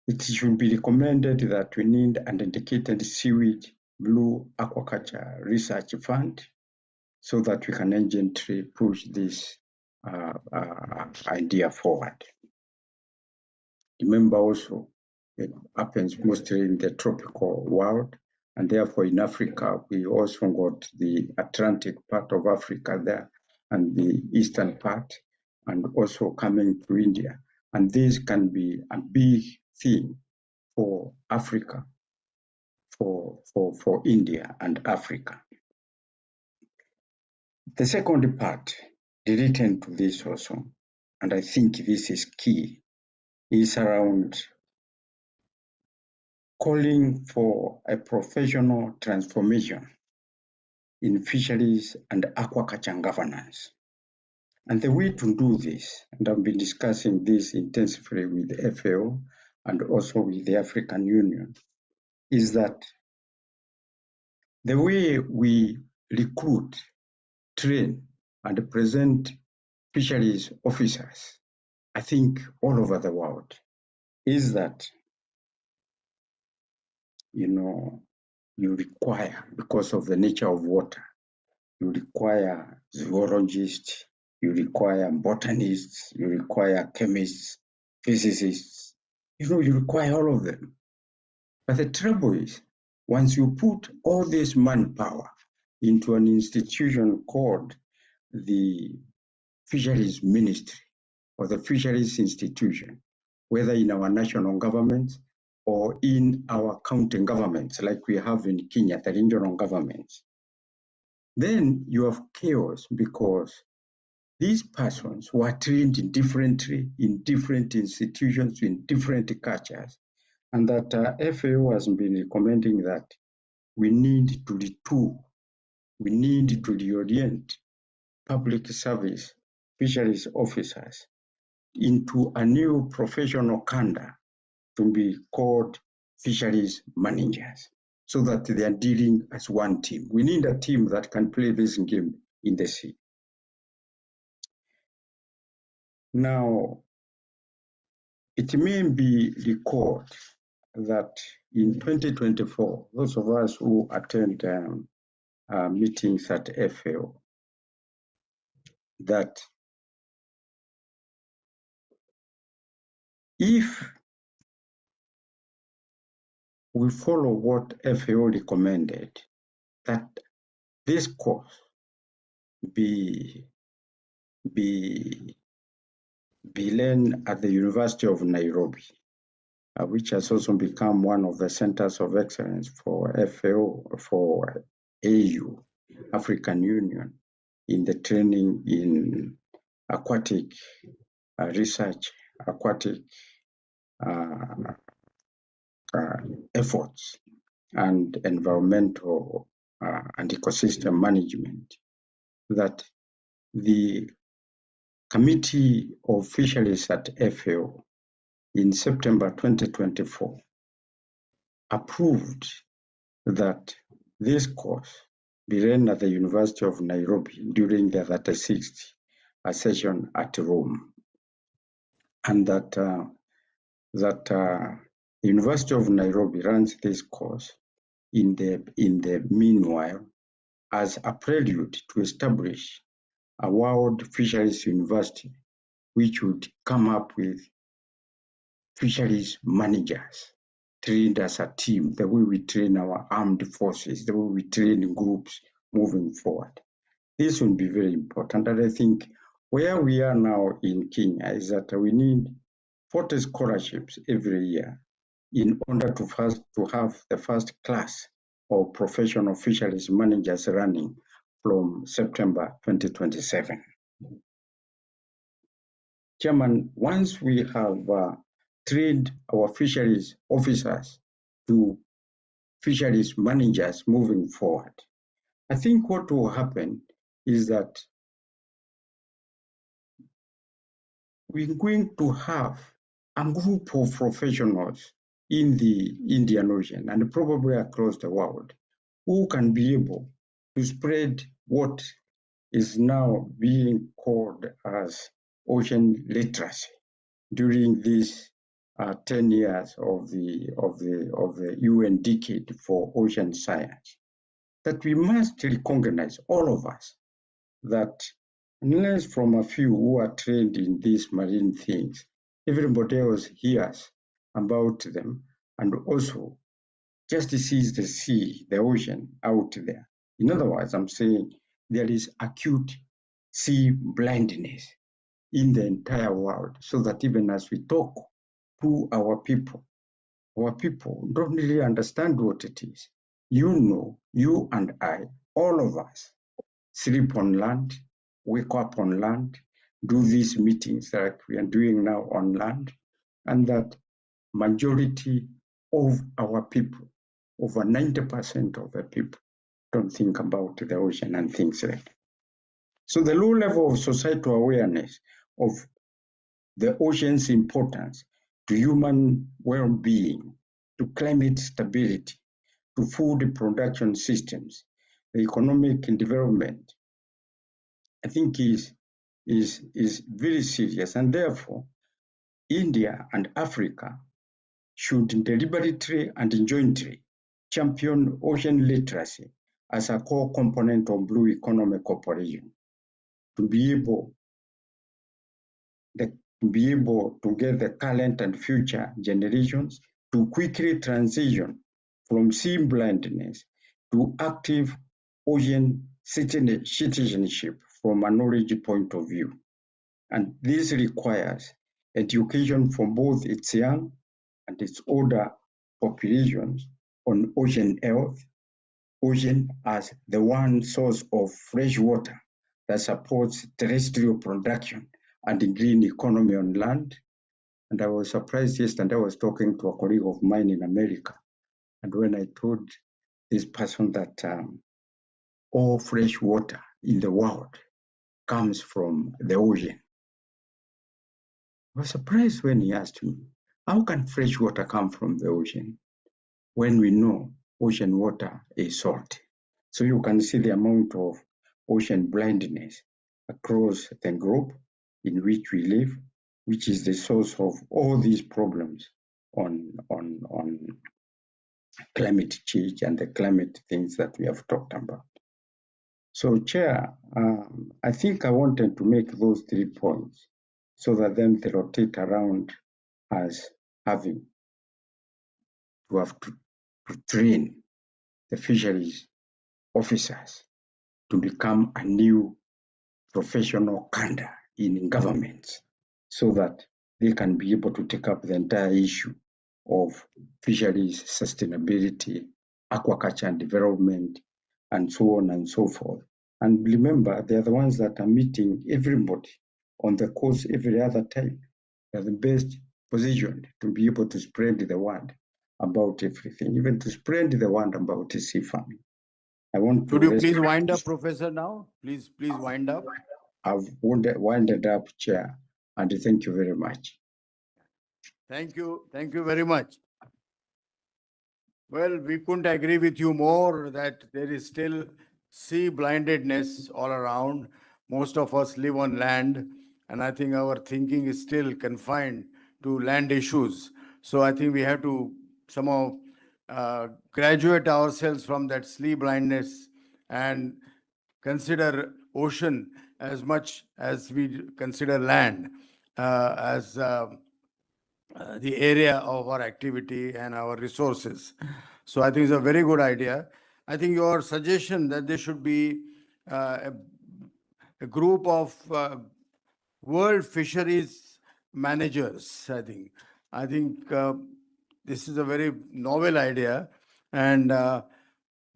it should be recommended that we need an dedicated seaweed blue aquaculture research fund so that we can urgently push this idea forward. Remember also, it happens mostly in the tropical world, and therefore in Africa, we also got the Atlantic part of Africa there and the eastern part, and also coming to India. And this can be a big thing for Africa, for India and Africa. The second part related to this also, and I think this is key, is around calling for a professional transformation in fisheries and aquaculture governance. And the way to do this, and I've been discussing this intensively with the FAO and also with the African Union, is that the way we recruit, train, and present fisheries officers, I think all over the world, is that, you require, because of the nature of water, you require zoologists, you require botanists, you require chemists, physicists, you require all of them. But the trouble is, once you put all this manpower into an institution called the Fisheries Ministry or the Fisheries Institution, whether in our national governments or in our county governments, like we have in Kenya, the regional governments, then you have chaos because these persons were trained differently in different institutions, in different cultures, and that FAO has been recommending that we need to retool, we need to reorient public service fisheries officers into a new professional cadre to be called fisheries managers, so that they are dealing as one team. We need a team that can play this game in the sea. Now, it may be recalled that in 2024, those of us who attend meetings at FAO, that if we follow what FAO recommended, that this course be learned at the University of Nairobi, which has also become one of the centers of excellence for FAO, for AU. African Union in the training in aquatic research, aquatic efforts, and environmental and ecosystem management, that the Committee of Fisheries at FAO in September 2024 approved that this course be run at the University of Nairobi during the 36th session at Rome, and that University of Nairobi runs this course in the meanwhile as a prelude to establish a world fisheries university which would come up with fisheries managers trained as a team, the way we train our armed forces, the way we train groups moving forward. This will be very important. And I think where we are now in Kenya is that we need 40 scholarships every year in order to have the first class of professional fisheries managers running from September 2027. Chairman, once we have trained our fisheries officers to fisheries managers moving forward, I think what will happen is that we're going to have a group of professionals in the Indian Ocean and probably across the world who can be able to spread what is now being called as ocean literacy during these 10 years of the UN decade for ocean science. That we must recognize, all of us, that unless from a few who are trained in these marine things, everybody else hears about them and also just sees the sea, the ocean out there. In other words, I'm saying there is acute sea blindness in the entire world, so that even as we talk to our people don't really understand what it is. You know, you and I, all of us, sleep on land, wake up on land, do these meetings that we are doing now on land, and that majority of our people, over 90% of the people, don't think about the ocean and things like that. So the low level of societal awareness of the ocean's importance to human well-being, to climate stability, to food production systems, the economic development, I think is very serious. And therefore, India and Africa should deliberately and jointly champion ocean literacy as a core component of blue economy cooperation to be able to get the current and future generations to quickly transition from sea blindness to active ocean citizenship from a knowledge point of view. And this requires education for both its young and its older populations on ocean health, ocean as the one source of fresh water that supports terrestrial production and the green economy on land. And I was surprised yesterday, I was talking to a colleague of mine in America. And when I told this person that all fresh water in the world comes from the ocean, I was surprised when he asked me, how can fresh water come from the ocean when we know ocean water is salty? So you can see the amount of ocean blindness across the globe in which we live, which is the source of all these problems on climate change and the climate things that we have talked about. So, Chair, I think I wanted to make those 3 points so that then they rotate around as having to have to train the fisheries officers to become a new professional cadre in governments so that they can be able to take up the entire issue of fisheries sustainability, aquaculture and development, and so on and so forth. And remember, they are the ones that are meeting everybody on the coast every other time. They're the best positioned to be able to spread the word about everything, even to spread the word about sea farming. I want to Could you rest. please wind up, Professor, now? Please wind up. I've winded up, Chair, and thank you very much. Thank you. Thank you very much. Well, we couldn't agree with you more that there is still sea blindedness all around. Most of us live on land, and I think our thinking is still confined to land issues. So I think we have to somehow graduate ourselves from that sea blindness and consider ocean as much as we consider land as the area of our activity and our resources. So I think it's a very good idea. I think your suggestion that there should be a group of world fisheries managers, I think this is a very novel idea, and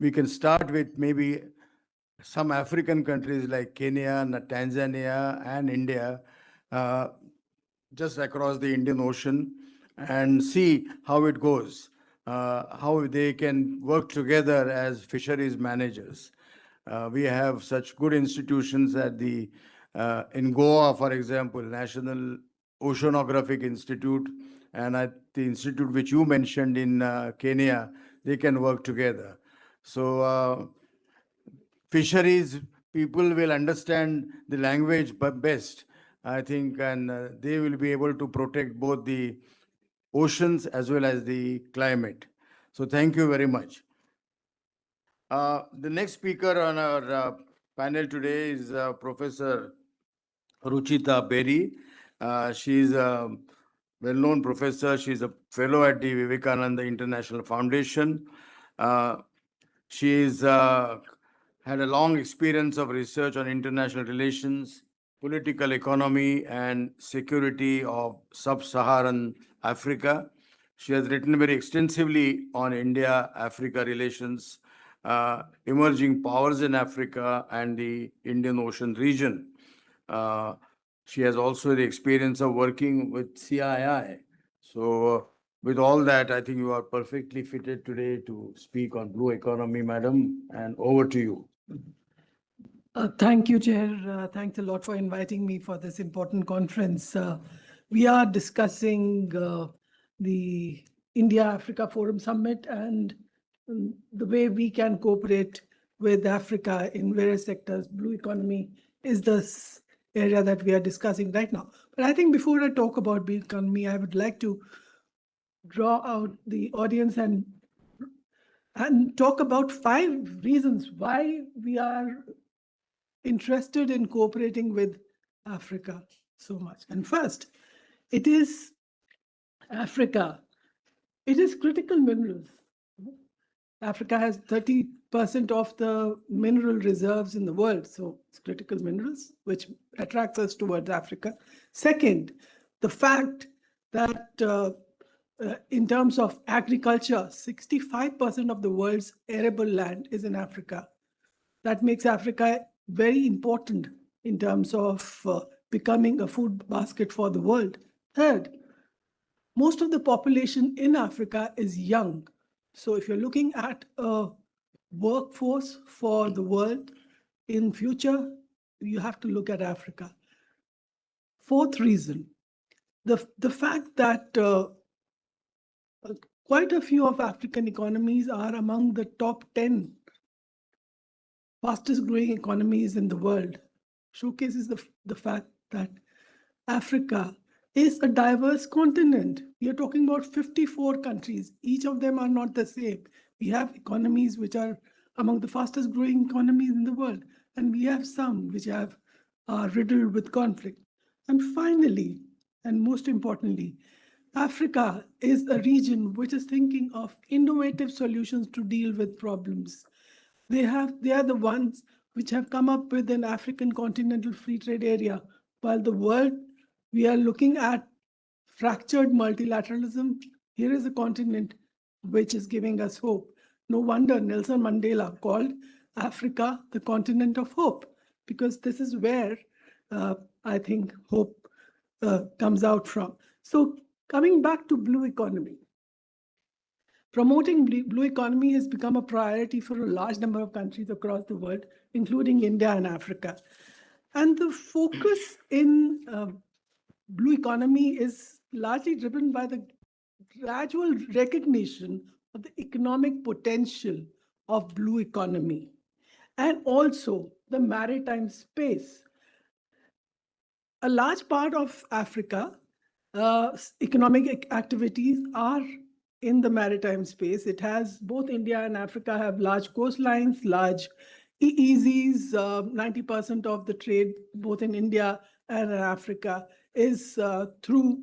we can start with maybe some African countries like Kenya, Tanzania, and India, just across the Indian Ocean, and see how it goes, how they can work together as fisheries managers. We have such good institutions at the in Goa, for example, National Oceanographic Institute, and at the institute which you mentioned in Kenya, they can work together. So fisheries people will understand the language best, I think, and they will be able to protect both the oceans as well as the climate. So thank you very much. The next speaker on our panel today is Professor Ruchita Berry. She is a well-known professor. She's a fellow at the Vivekananda International Foundation. She's had a long experience of research on international relations, political economy, and security of sub-Saharan Africa. She has written very extensively on India-Africa relations, emerging powers in Africa and the Indian Ocean region. She has also the experience of working with CII. So with all that, I think you are perfectly fitted today to speak on blue economy, madam, and over to you. Thank you, Chair. Thanks a lot for inviting me for this important conference. We are discussing the India-Africa Forum Summit and the way we can cooperate with Africa in various sectors. Blue economy is the area that we are discussing right now. But I think before I talk about blue economy, I would like to draw out the audience and talk about 5 reasons why we are interested in cooperating with Africa so much. And first, it is Africa. It is critical minerals. Africa has 30% of the mineral reserves in the world. So it's critical minerals, which attracts us towards Africa. Second, the fact that in terms of agriculture, 65% of the world's arable land is in Africa. That makes Africa very important in terms of becoming a food basket for the world. Third, most of the population in Africa is young. So if you're looking at a workforce for the world in future, you have to look at Africa. Fourth reason, the fact that quite a few of African economies are among the top 10 fastest growing economies in the world showcases the fact that Africa is a diverse continent. We are talking about 54 countries. Each of them are not the same. We have economies which are among the fastest growing economies in the world, and we have some which are riddled with conflict. And finally, and most importantly, Africa is a region which is thinking of innovative solutions to deal with problems. They are the ones which have come up with an African continental free trade area, while the world, we are looking at fractured multilateralism. Here is a continent which is giving us hope. No wonder Nelson Mandela called Africa the continent of hope, because this is where I think hope comes out from. So coming back to blue economy, promoting blue economy has become a priority for a large number of countries across the world, including India and Africa. And the focus in blue economy is largely driven by the gradual recognition of the economic potential of blue economy and also the maritime space. A large part of Africa, economic activities are in the maritime space. It has, both India and Africa have large coastlines, large EEZs. 90% of the trade, both in India and in Africa, is through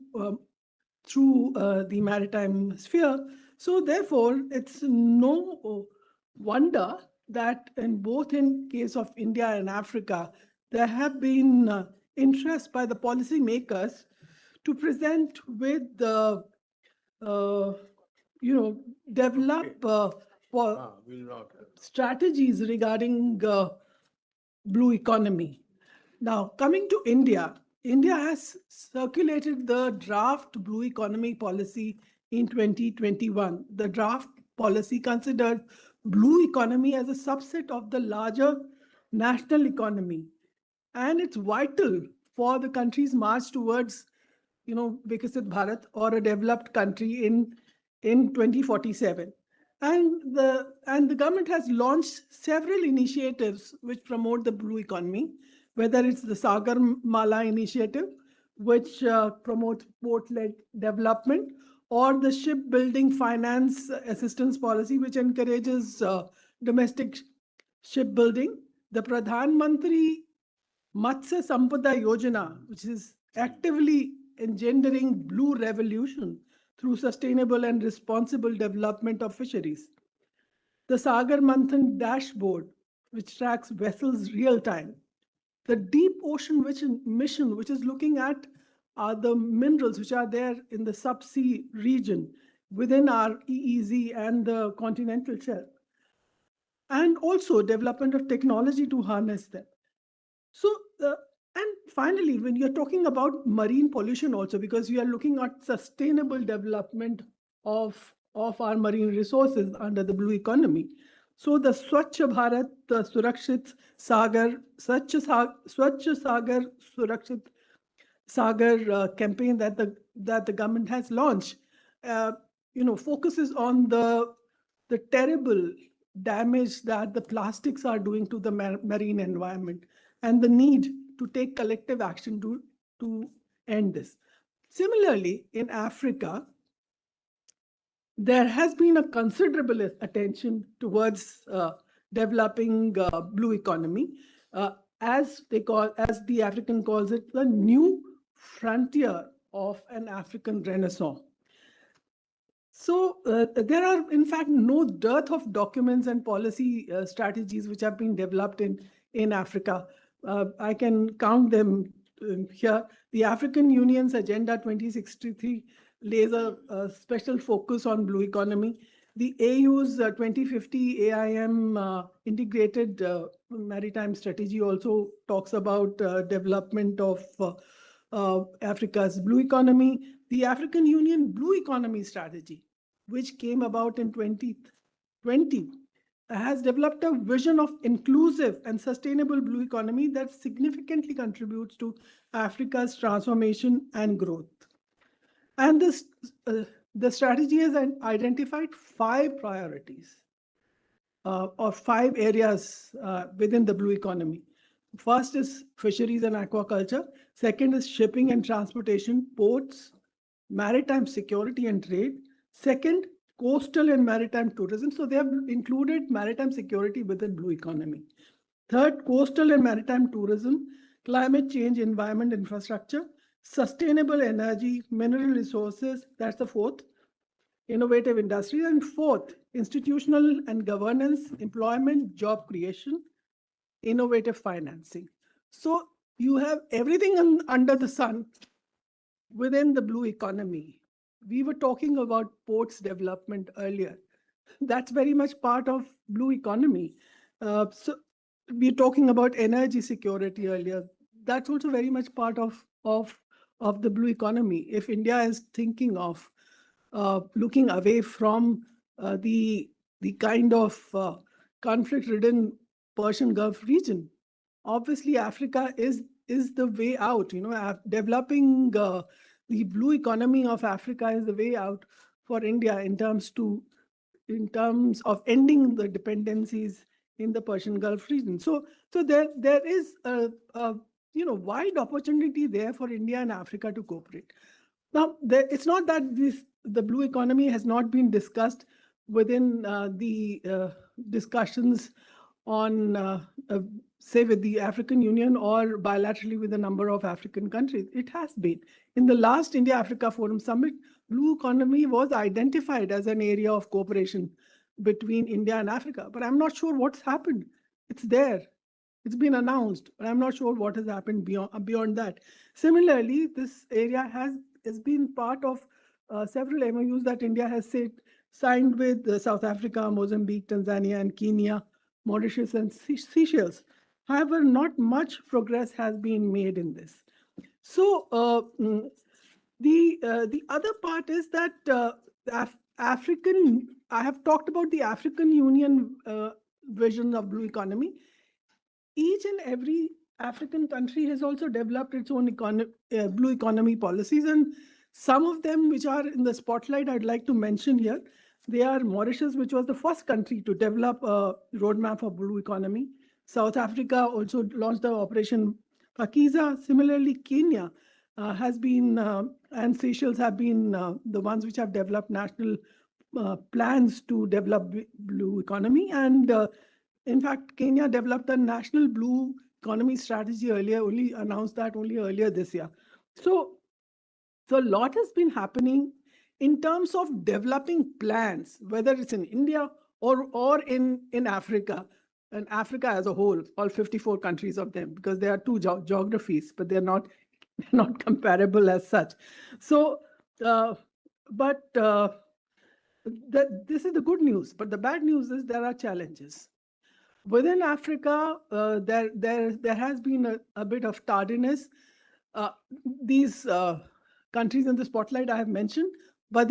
the maritime sphere. So therefore, it's no wonder that in case of India and Africa, there have been interest by the policymakers to present with the, develop strategies regarding blue economy. Now, coming to India, India has circulated the draft blue economy policy in 2021. The draft policy considered blue economy as a subset of the larger national economy. And it's vital for the country's march towards, Vikasit Bharat, or a developed country in 2047. And the government has launched several initiatives which promote the blue economy, whether it's the Sagar Mala initiative, which promotes port-led development, or the shipbuilding finance assistance policy, which encourages domestic shipbuilding. The Pradhan Mantri Matsya Sampada Yojana, which is actively engendering blue revolution through sustainable and responsible development of fisheries. The Sagar Manthan dashboard, which tracks vessels real time. The Deep Ocean Mission, which is looking at the minerals which are there in the subsea region within our EEZ and the continental shelf. And also development of technology to harness them. So, and finally, when you're talking about marine pollution also, because we are looking at sustainable development of our marine resources under the blue economy. So the Swachh Bharat Surakshit Sagar, Swachh Sagar Surakshit Sagar campaign that the government has launched, focuses on the terrible damage that the plastics are doing to the marine environment and the need to take collective action to end this. Similarly, in Africa, there has been a considerable attention towards developing blue economy, as the African calls it, the new frontier of an African Renaissance. So there are, in fact, no dearth of documents and policy strategies which have been developed in Africa. I can count them here. The African Union's Agenda 2063 lays a special focus on blue economy. The AU's 2050 AIM integrated maritime strategy also talks about development of Africa's blue economy. The African Union Blue Economy Strategy, which came about in 2020, has developed a vision of inclusive and sustainable blue economy that significantly contributes to Africa's transformation and growth. And the strategy has identified 5 priorities or 5 areas within the blue economy. First is fisheries and aquaculture. Second is shipping and transportation, ports, maritime security and trade. Second, coastal and maritime tourism. So they have included maritime security within blue economy. Third, coastal and maritime tourism, climate change, environment, infrastructure, sustainable energy, mineral resources. That's the fourth. Innovative industries. And fourth, institutional and governance, employment, job creation, innovative financing. So you have everything under the sun within the blue economy. We were talking about ports development earlier. That's very much part of blue economy. So we're talking about energy security earlier. That's also very much part of the blue economy. If India is thinking of looking away from the kind of conflict-ridden Persian Gulf region, obviously Africa is the way out. Developing the blue economy of Africa is the way out for India in terms of ending the dependencies in the Persian Gulf region. So there is a wide opportunity there for India and Africa to cooperate. Now, it's not that the blue economy has not been discussed within the discussions on, say, with the African Union or bilaterally with a number of African countries. It has been. In the last India-Africa Forum Summit, blue economy was identified as an area of cooperation between India and Africa. But I'm not sure what's happened. It's there. It's been announced, but I'm not sure what has happened beyond that. Similarly, this area has been part of several MOUs that India has signed with South Africa, Mozambique, Tanzania, and Kenya, Mauritius, and Seychelles. However, not much progress has been made in this. So the other part is that I have talked about the African Union vision of blue economy. Each and every African country has also developed its own blue economy policies, and some of them which are in the spotlight I'd like to mention here. They are Mauritius, which was the first country to develop a roadmap for blue economy. South Africa also launched the Operation Pakiza. Similarly, Kenya has been, and Seychelles have been the ones which have developed national plans to develop blue economy. And in fact, Kenya developed a national blue economy strategy announced that only earlier this year. So a lot has been happening in terms of developing plans, whether it's in India or in Africa, and Africa as a whole, all 54 countries of them, because there are two geographies, but they're not comparable as such. So, this is the good news, but the bad news is there are challenges. Within Africa, there has been a bit of tardiness. These countries in the spotlight I have mentioned, but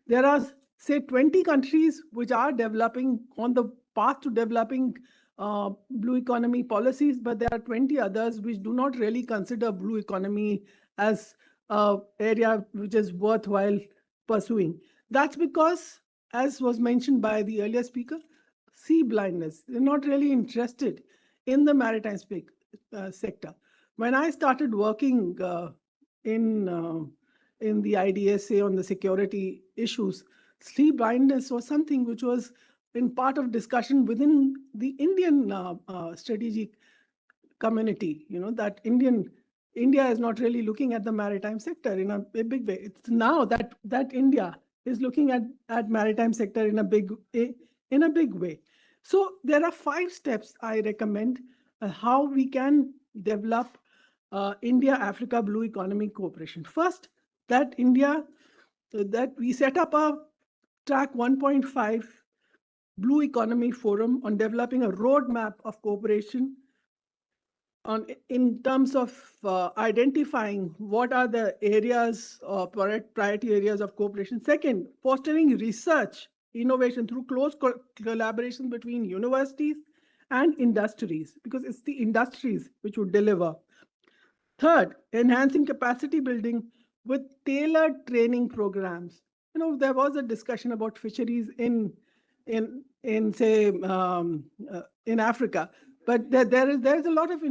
there are, say, 20 countries which are developing on the path to developing blue economy policies, but there are 20 others which do not really consider blue economy as an area which is worthwhile pursuing. That's because, as was mentioned by the earlier speaker, sea blindness. They're not really interested in the maritime sector. When I started working in the IDSA on the security issues, sea blindness was something which was in part of discussion within the Indian strategic community. That India is not really looking at the maritime sector in a big way. It's now that India is looking at maritime sector in a big way. So there are 5 steps I recommend how we can develop India-Africa Blue Economy Cooperation. First, that we set up a track 1.5 Blue Economy Forum on developing a roadmap of cooperation in terms of identifying what are the areas or priority areas of cooperation. Second, fostering research, innovation through close collaboration between universities and industries, because it's the industries which would deliver. Third, enhancing capacity building with tailored training programs. There was a discussion about fisheries in Africa, but there is a lot of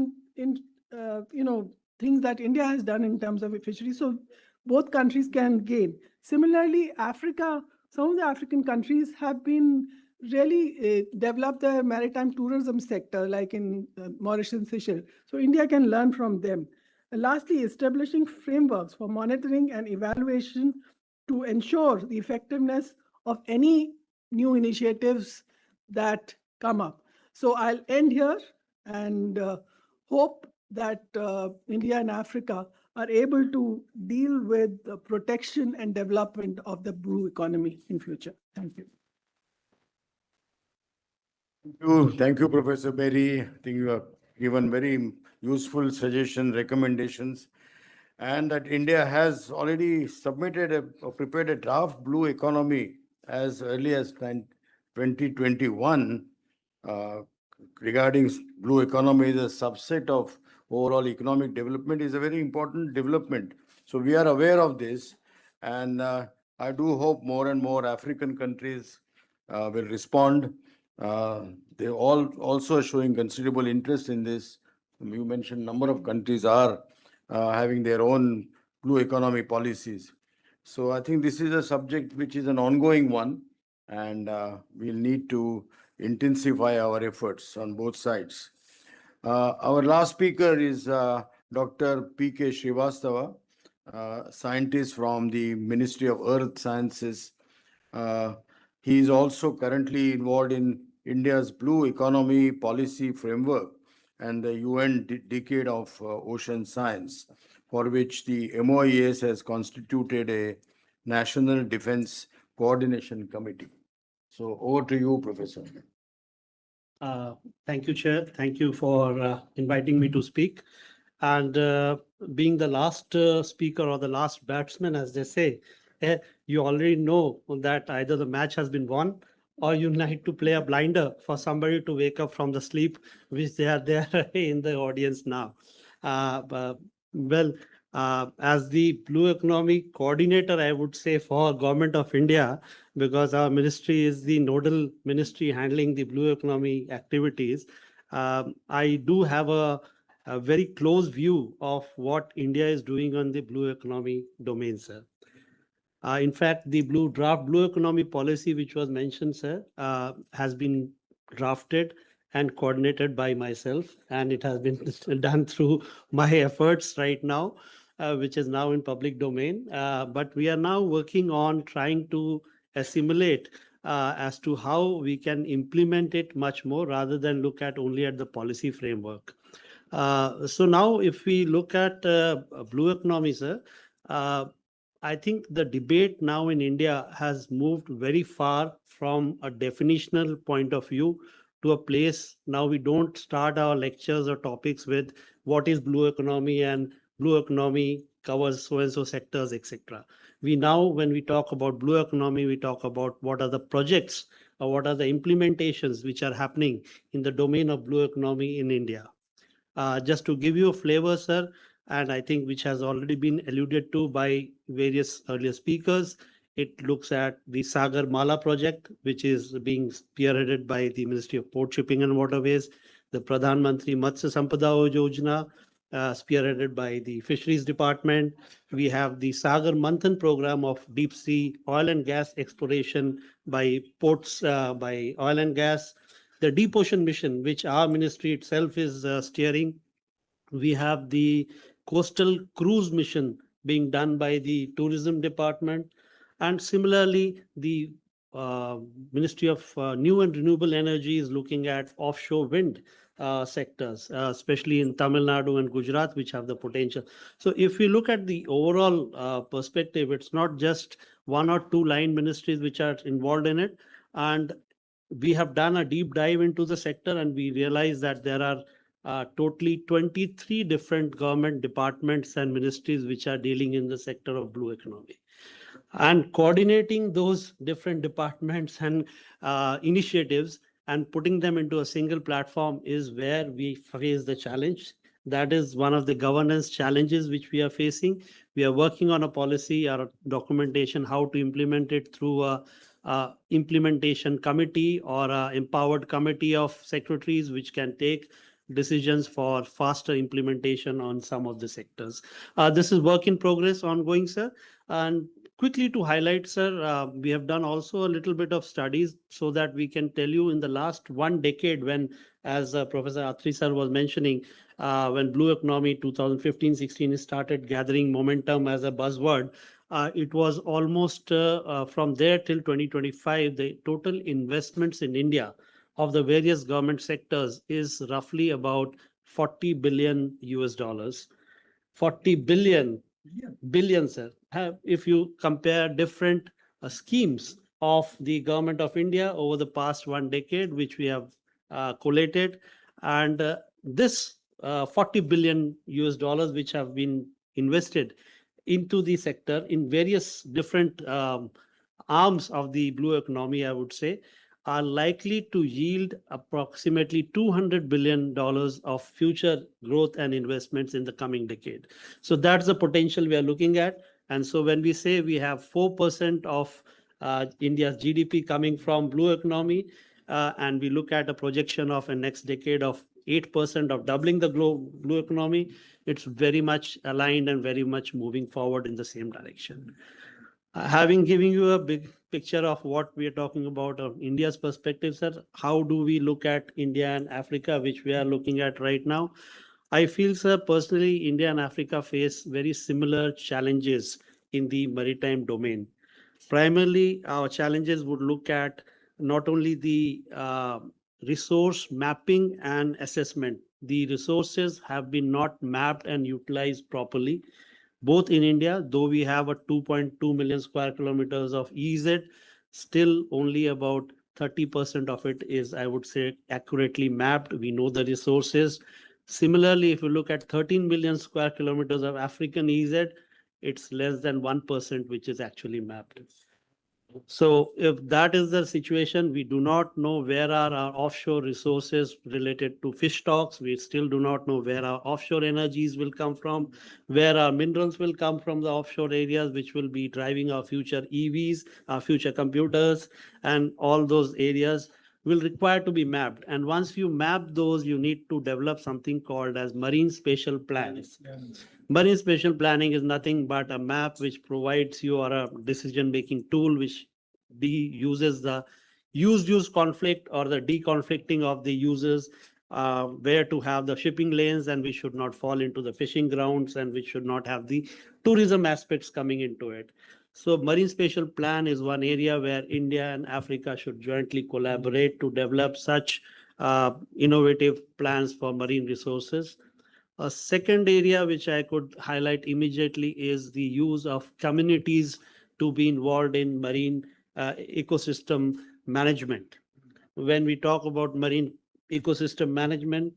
things that India has done in terms of fisheries, so both countries can gain. Similarly, Africa, some of the African countries have been really developed the maritime tourism sector, like in Mauritius and Seychelles. So India can learn from them. And lastly, establishing frameworks for monitoring and evaluation to ensure the effectiveness of any new initiatives that come up. So I'll end here and hope that India and Africa are able to deal with the protection and development of the blue economy in future. Thank you. Thank you, Professor Berry. I think you have given very useful suggestions, recommendations, and that India has already submitted or prepared a draft blue economy as early as 2021. Regarding blue economy is a subset of overall economic development is a very important development. So we are aware of this, and I do hope more and more African countries will respond. They all also showing considerable interest in this. You mentioned number of countries are having their own blue economy policies. So I think this is a subject which is an ongoing one, and we'll need to intensify our efforts on both sides. Our last speaker is Dr. P.K. Srivastava, scientist from the Ministry of Earth Sciences. He is also currently involved in India's Blue Economy Policy Framework and the UN Decade of Ocean Science, for which the MOES has constituted a National Defense Coordination Committee. So over to you, Professor. Thank you, Chair. Thank you for inviting me to speak. And being the last speaker or the last batsman, as they say, you already know that either the match has been won or you need to play a blinder for somebody to wake up from the sleep, which they are there in the audience now. As the Blue Economy Coordinator, I would say for Government of India, because our ministry is the nodal ministry handling the blue economy activities, I do have a very close view of what India is doing on the blue economy domain, sir. In fact, the draft blue economy policy, which was mentioned, sir, has been drafted and coordinated by myself, and it has been done through my efforts right now, which is now in public domain. But we are now working on trying to assimilate as to how we can implement it much more rather than look at only at the policy framework. So now if we look at blue economy, sir, I think the debate now in India has moved very far from a definitional point of view to a place now we don't start our lectures or topics with what is blue economy and blue economy covers so and so sectors, etc. We now, when we talk about blue economy, we talk about what are the projects or what are the implementations which are happening in the domain of blue economy in India. Just to give you a flavor, sir, and I think which has already been alluded to by various earlier speakers, it looks at the Sagar Mala project, which is being spearheaded by the Ministry of Port Shipping and Waterways, the Pradhan Mantri Matsya Sampada Yojana, spearheaded by the Fisheries Department. We have the Sagar Manthan program of deep sea oil and gas exploration by ports, by oil and gas. The Deep Ocean Mission, which our ministry itself is steering. We have the Coastal Cruise Mission being done by the Tourism Department. And similarly, the Ministry of New and Renewable Energy is looking at offshore wind sectors, especially in Tamil Nadu and Gujarat, which have the potential. So if we look at the overall perspective, it's not just one or two line ministries which are involved in it. And we have done a deep dive into the sector and we realize that there are totally 23 different government departments and ministries which are dealing in the sector of blue economy. And coordinating those different departments and initiatives and putting them into a single platform is where we face the challenge. That is one of the governance challenges which we are facing. We are working on a policy or a documentation, how to implement it through a implementation committee or an empowered committee of secretaries which can take decisions for faster implementation on some of the sectors. This is work in progress, ongoing, sir. And quickly to highlight, sir, we have done also a little bit of studies so that we can tell you in the last 1 decade when, as Professor Atri sir was mentioning, when blue economy 2015-16 started gathering momentum as a buzzword, it was almost from there till 2025, the total investments in India of the various government sectors is roughly about 40 billion US dollars. 40 billion, sir. If you compare different schemes of the government of India over the past 1 decade, which we have collated. And this $40 billion which have been invested into the sector in various different arms of the blue economy, I would say, are likely to yield approximately $200 billion of future growth and investments in the coming decade. So that's the potential we are looking at. And so when we say we have 4% of India's GDP coming from blue economy, and we look at a projection of a next decade of 8% of doubling the blue economy, it's very much aligned and very much moving forward in the same direction. Having given you a big picture of what we are talking about of India's perspective, sir, how do we look at India and Africa, which we are looking at right now? I feel, sir, personally, India and Africa face very similar challenges in the maritime domain. Primarily, our challenges would look at not only the resource mapping and assessment. The resources have been not mapped and utilized properly, both in India, though we have a 2.2 million square kilometers of EZ, still only about 30% of it is, I would say, accurately mapped. We know the resources. Similarly, if you look at 13 million square kilometers of African EZ, it's less than 1% which is actually mapped. So if that is the situation, we do not know where are our offshore resources related to fish stocks. We still do not know where our offshore energies will come from, where our minerals will come from the offshore areas, which will be driving our future EVs, our future computers, and all those areas will require to be mapped. And once you map those, you need to develop something called as marine spatial plans. Marine spatial planning is nothing but a map which provides you, or a decision-making tool which uses the use conflict or the deconflicting of the users, where to have the shipping lanes, and we should not fall into the fishing grounds, and we should not have the tourism aspects coming into it. So marine spatial plan is one area where India and Africa should jointly collaborate to develop such innovative plans for marine resources. A second area which I could highlight immediately is the use of communities to be involved in marine ecosystem management. When we talk about marine ecosystem management,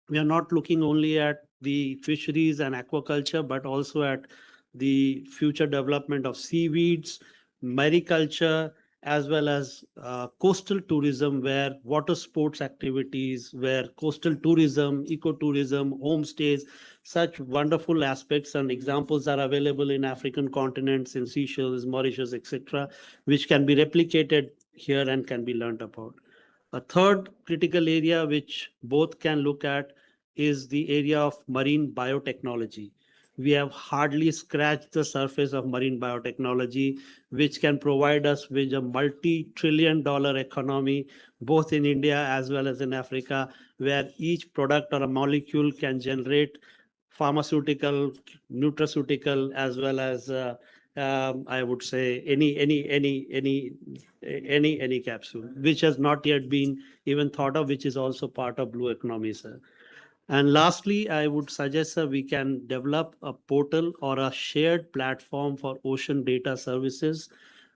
we are not looking only at the fisheries and aquaculture, but also at the future development of seaweeds, mariculture, as well as coastal tourism, where water sports activities, where coastal tourism, ecotourism, homestays, such wonderful aspects and examples are available in African continents, in Seychelles, Mauritius, etc., which can be replicated here and can be learned about. A third critical area which both can look at is the area of marine biotechnology. We have hardly scratched the surface of marine biotechnology, which can provide us with a multi-trillion-dollar economy, both in India as well as in Africa, where each product or a molecule can generate pharmaceutical, nutraceutical, as well as I would say any capsule, which has not yet been even thought of, which is also part of blue economy, sir. And lastly, I would suggest we can develop a portal or a shared platform for ocean data services,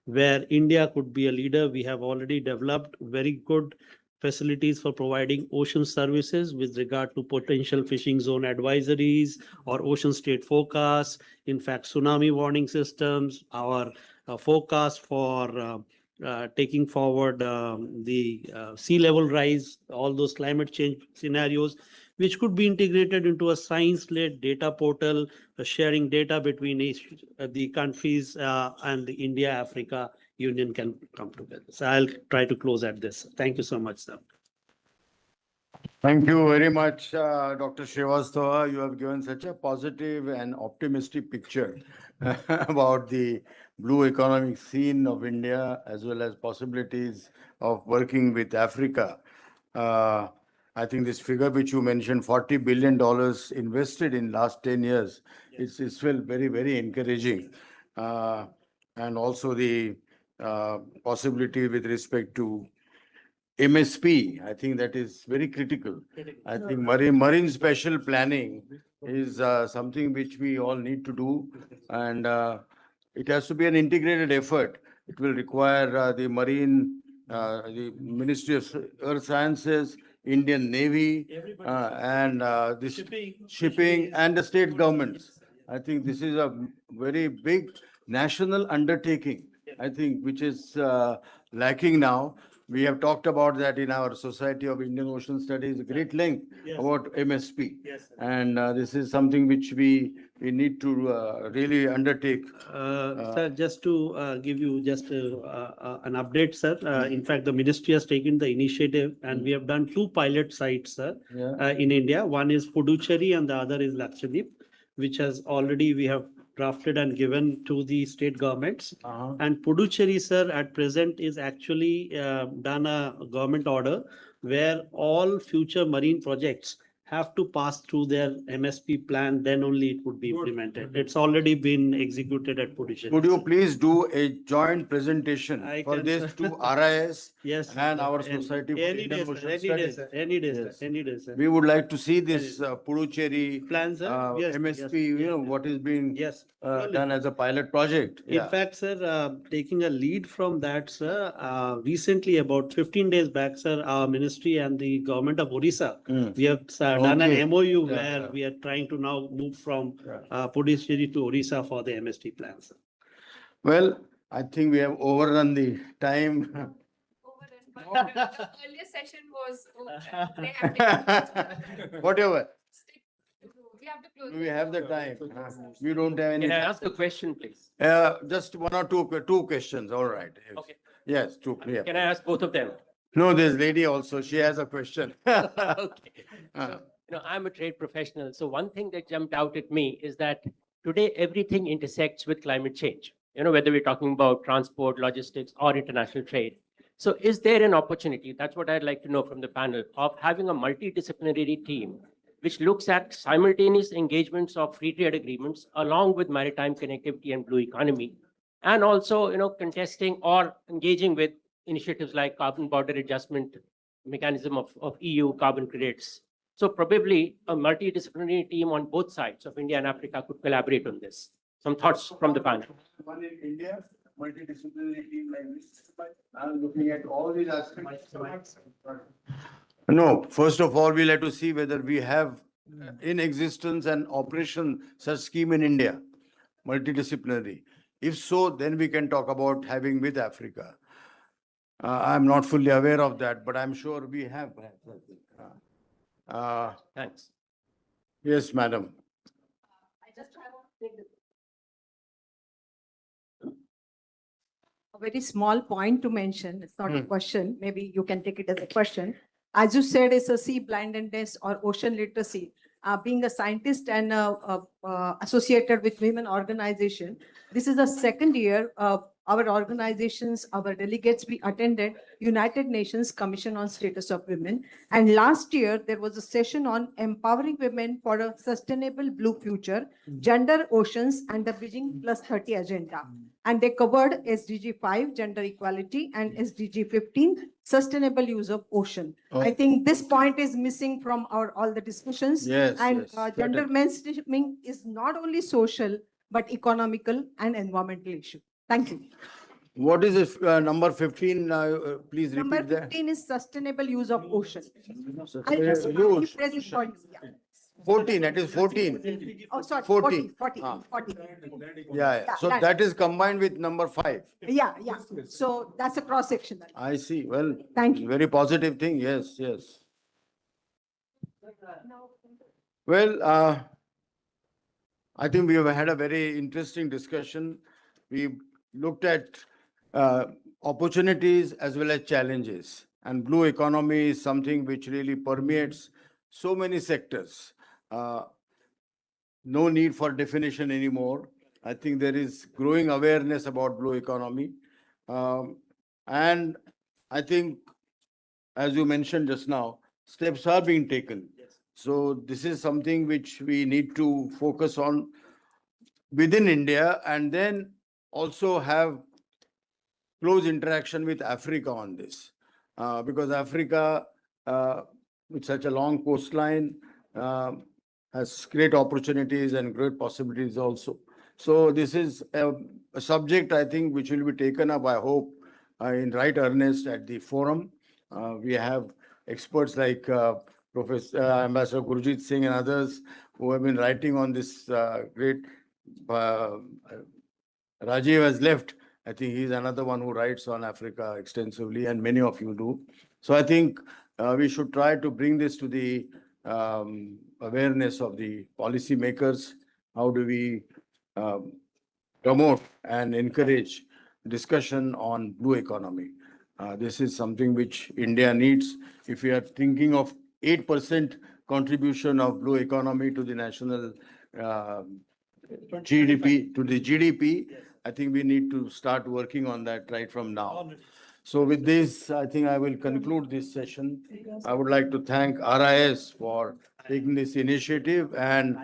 where India could be a leader. We have already developed very good facilities for providing ocean services with regard to potential fishing zone advisories or ocean state forecasts, in fact, tsunami warning systems, our forecast for taking forward the sea level rise, all those climate change scenarios, which could be integrated into a science-led data portal, sharing data between the countries, and the India-Africa Union can come together. So I'll try to close at this. Thank you so much, sir. Thank you very much, Dr. Srivastava. You have given such a positive and optimistic picture about the blue economic scene of India, as well as possibilities of working with Africa. I think this figure which you mentioned, $40 billion invested in last 10 years, it's well very, very encouraging. And also the possibility with respect to MSP, I think that is very critical. I think marine spatial planning is something which we all need to do, and it has to be an integrated effort. It will require the marine the Ministry of Earth Sciences, Indian Navy, and this shipping and the state governments. I think this is a very big national undertaking, I think, which is lacking now. We have talked about that in our Society of Indian Ocean Studies, great length about MSP. And this is something which we need to really undertake. Sir, just to give you just an update, sir. In fact, the ministry has taken the initiative and we have done 2 pilot sites, sir, in India. One is Puducherry and the other is Lakshadweep, which has already we have drafted and given to the state governments. And Puducherry, sir, at present is actually done a government order where all future marine projects have to pass through their MSP plan, then only it would be implemented. It's already been executed at Puducherry. Could you please do a joint presentation I for can, this sir. to RIS Yes, and sir. our Society for Any Indian day, sir. Ocean Any day, Studies? sir. Any day, sir. Yes. Any day, sir. We would like to see this Puducherry Plan, sir. Yes, MSP, yes, you know, what is being surely. done as a pilot project. In fact, sir, taking a lead from that, sir, recently about 15 days back, sir, our ministry and the government of Odisha, we have done Okay. an MOU Yeah, where yeah. we are trying to now move from Puducherry to Odisha for the MST plan, sir. Well, I think we have overrun the time. The earlier session was Whatever. We have to close. We have the time. We don't have any. Can I ask a question, please? Just one or two questions. All right. Yes. Okay. Yes, two. Yeah. Can I ask both of them? No, this lady also, she has a question. Okay. So, I'm a trade professional. So one thing that jumped out at me is that today everything intersects with climate change, whether we're talking about transport, logistics, or international trade. So is there an opportunity, that's what I'd like to know from the panel, of having a multidisciplinary team which looks at simultaneous engagements of free trade agreements along with maritime connectivity and blue economy, and also, contesting or engaging with initiatives like carbon border adjustment mechanism of EU carbon credits. So probably a multidisciplinary team on both sides of India and Africa could collaborate on this. Some thoughts from the panel. One in India, multidisciplinary team like this. I'm looking at all these aspects. No, first of all, we'll have to see whether we have in existence and operation such scheme in India, multidisciplinary. If so, then we can talk about having with Africa. I'm not fully aware of that, but I'm sure we have. Thanks. Yes, madam. I just want to take a very small point to mention. It's not a question. Maybe you can take it as a question. As you said, it's a sea blindness or ocean literacy. Being a scientist and associated with women organization, this is the second year our organizations, our delegates, we attended United Nations Commission on Status of Women. And last year, there was a session on empowering women for a sustainable blue future, gender, oceans, and the Beijing Plus 30 agenda. And they covered SDG 5, gender equality, and SDG 15, sustainable use of ocean. I think this point is missing from all the discussions. Yes, and yes. gender mainstreaming is not only social, but economical and environmental issue. Thank you. What is this number 15? Please Number repeat that. 15 is sustainable use of ocean. Use. Present point, yeah. 14, that is 14. Oh, sorry, 14. 40. Yeah. So land. that is combined with number 5. Yeah. So that's a cross section. I see. Well, Thank you. very positive thing. Yes. Well, I think we have had a very interesting discussion. We looked at opportunities as well as challenges. And blue economy is something which really permeates so many sectors. No need for definition anymore. I think there is growing awareness about blue economy. And I think, as you mentioned just now, steps are being taken. So this is something which we need to focus on within India and then also have close interaction with Africa on this. Because Africa, with such a long coastline, has great opportunities and great possibilities also. So this is a subject, I think, which will be taken up, I hope, in right earnest at the forum. We have experts like Professor Ambassador Gurjit Singh and others who have been writing on this great. Rajiv has left. I think he's another one who writes on Africa extensively, and many of you do. So I think we should try to bring this to the awareness of the policymakers. How do we promote and encourage discussion on blue economy? This is something which India needs. If we are thinking of 8% contribution of blue economy to the national GDP, to the GDP, I think we need to start working on that right from now. So with this, I think I will conclude this session. I would like to thank RIS for taking this initiative and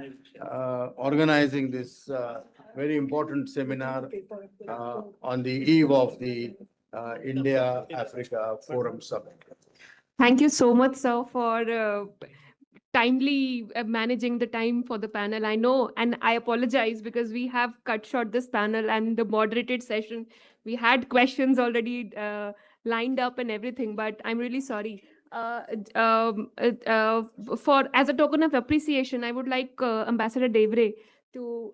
organizing this very important seminar on the eve of the India-Africa Forum Summit. Thank you so much, sir, for timely managing the time for the panel. I know, and I apologize because we have cut short this panel and the moderated session. We had questions already lined up and everything, but I'm really sorry. For as a token of appreciation, I would like Ambassador Devre to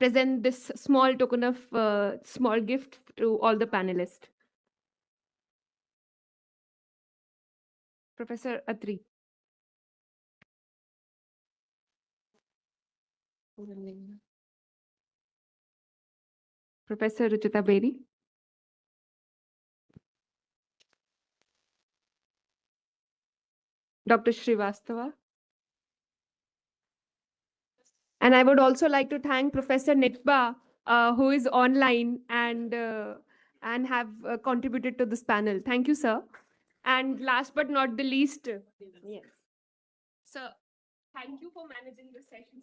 present this small token of small gift to all the panelists. Professor Atri. Professor Ruchita Bedi. Dr. Srivastava. And I would also like to thank Professor Nitba, who is online and have contributed to this panel. Thank you, sir. And last but not the least, yes. Sir, thank you for managing the session.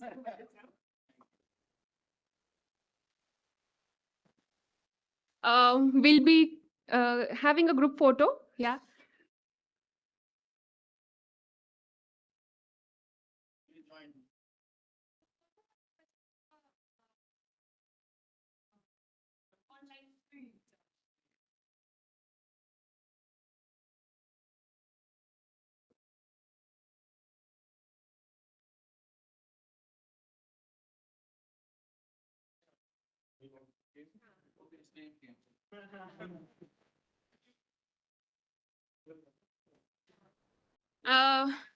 We'll be having a group photo. Yeah.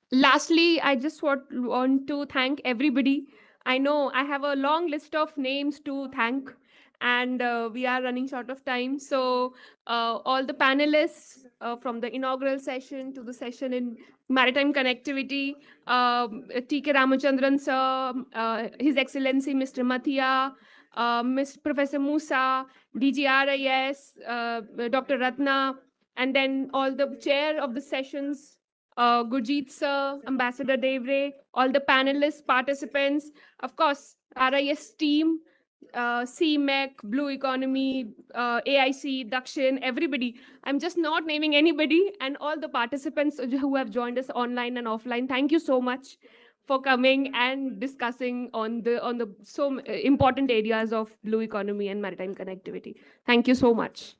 Lastly, I just want to thank everybody. I know I have a long list of names to thank, and we are running short of time. So all the panelists from the inaugural session to the session in maritime connectivity, T.K. Ramachandran sir, His Excellency Mr. Mathia, Ms. Professor Musa, DGRIS, Dr. Ratna, and then all the chair of the sessions, Gurjit sir, Ambassador Devre, all the panelists, participants, of course, RIS team, CMEC, Blue Economy, AIC, Dakshin, everybody. I'm just not naming anybody, and all the participants who have joined us online and offline. Thank you so much for coming and discussing on the so important areas of blue economy and maritime connectivity. Thank you so much.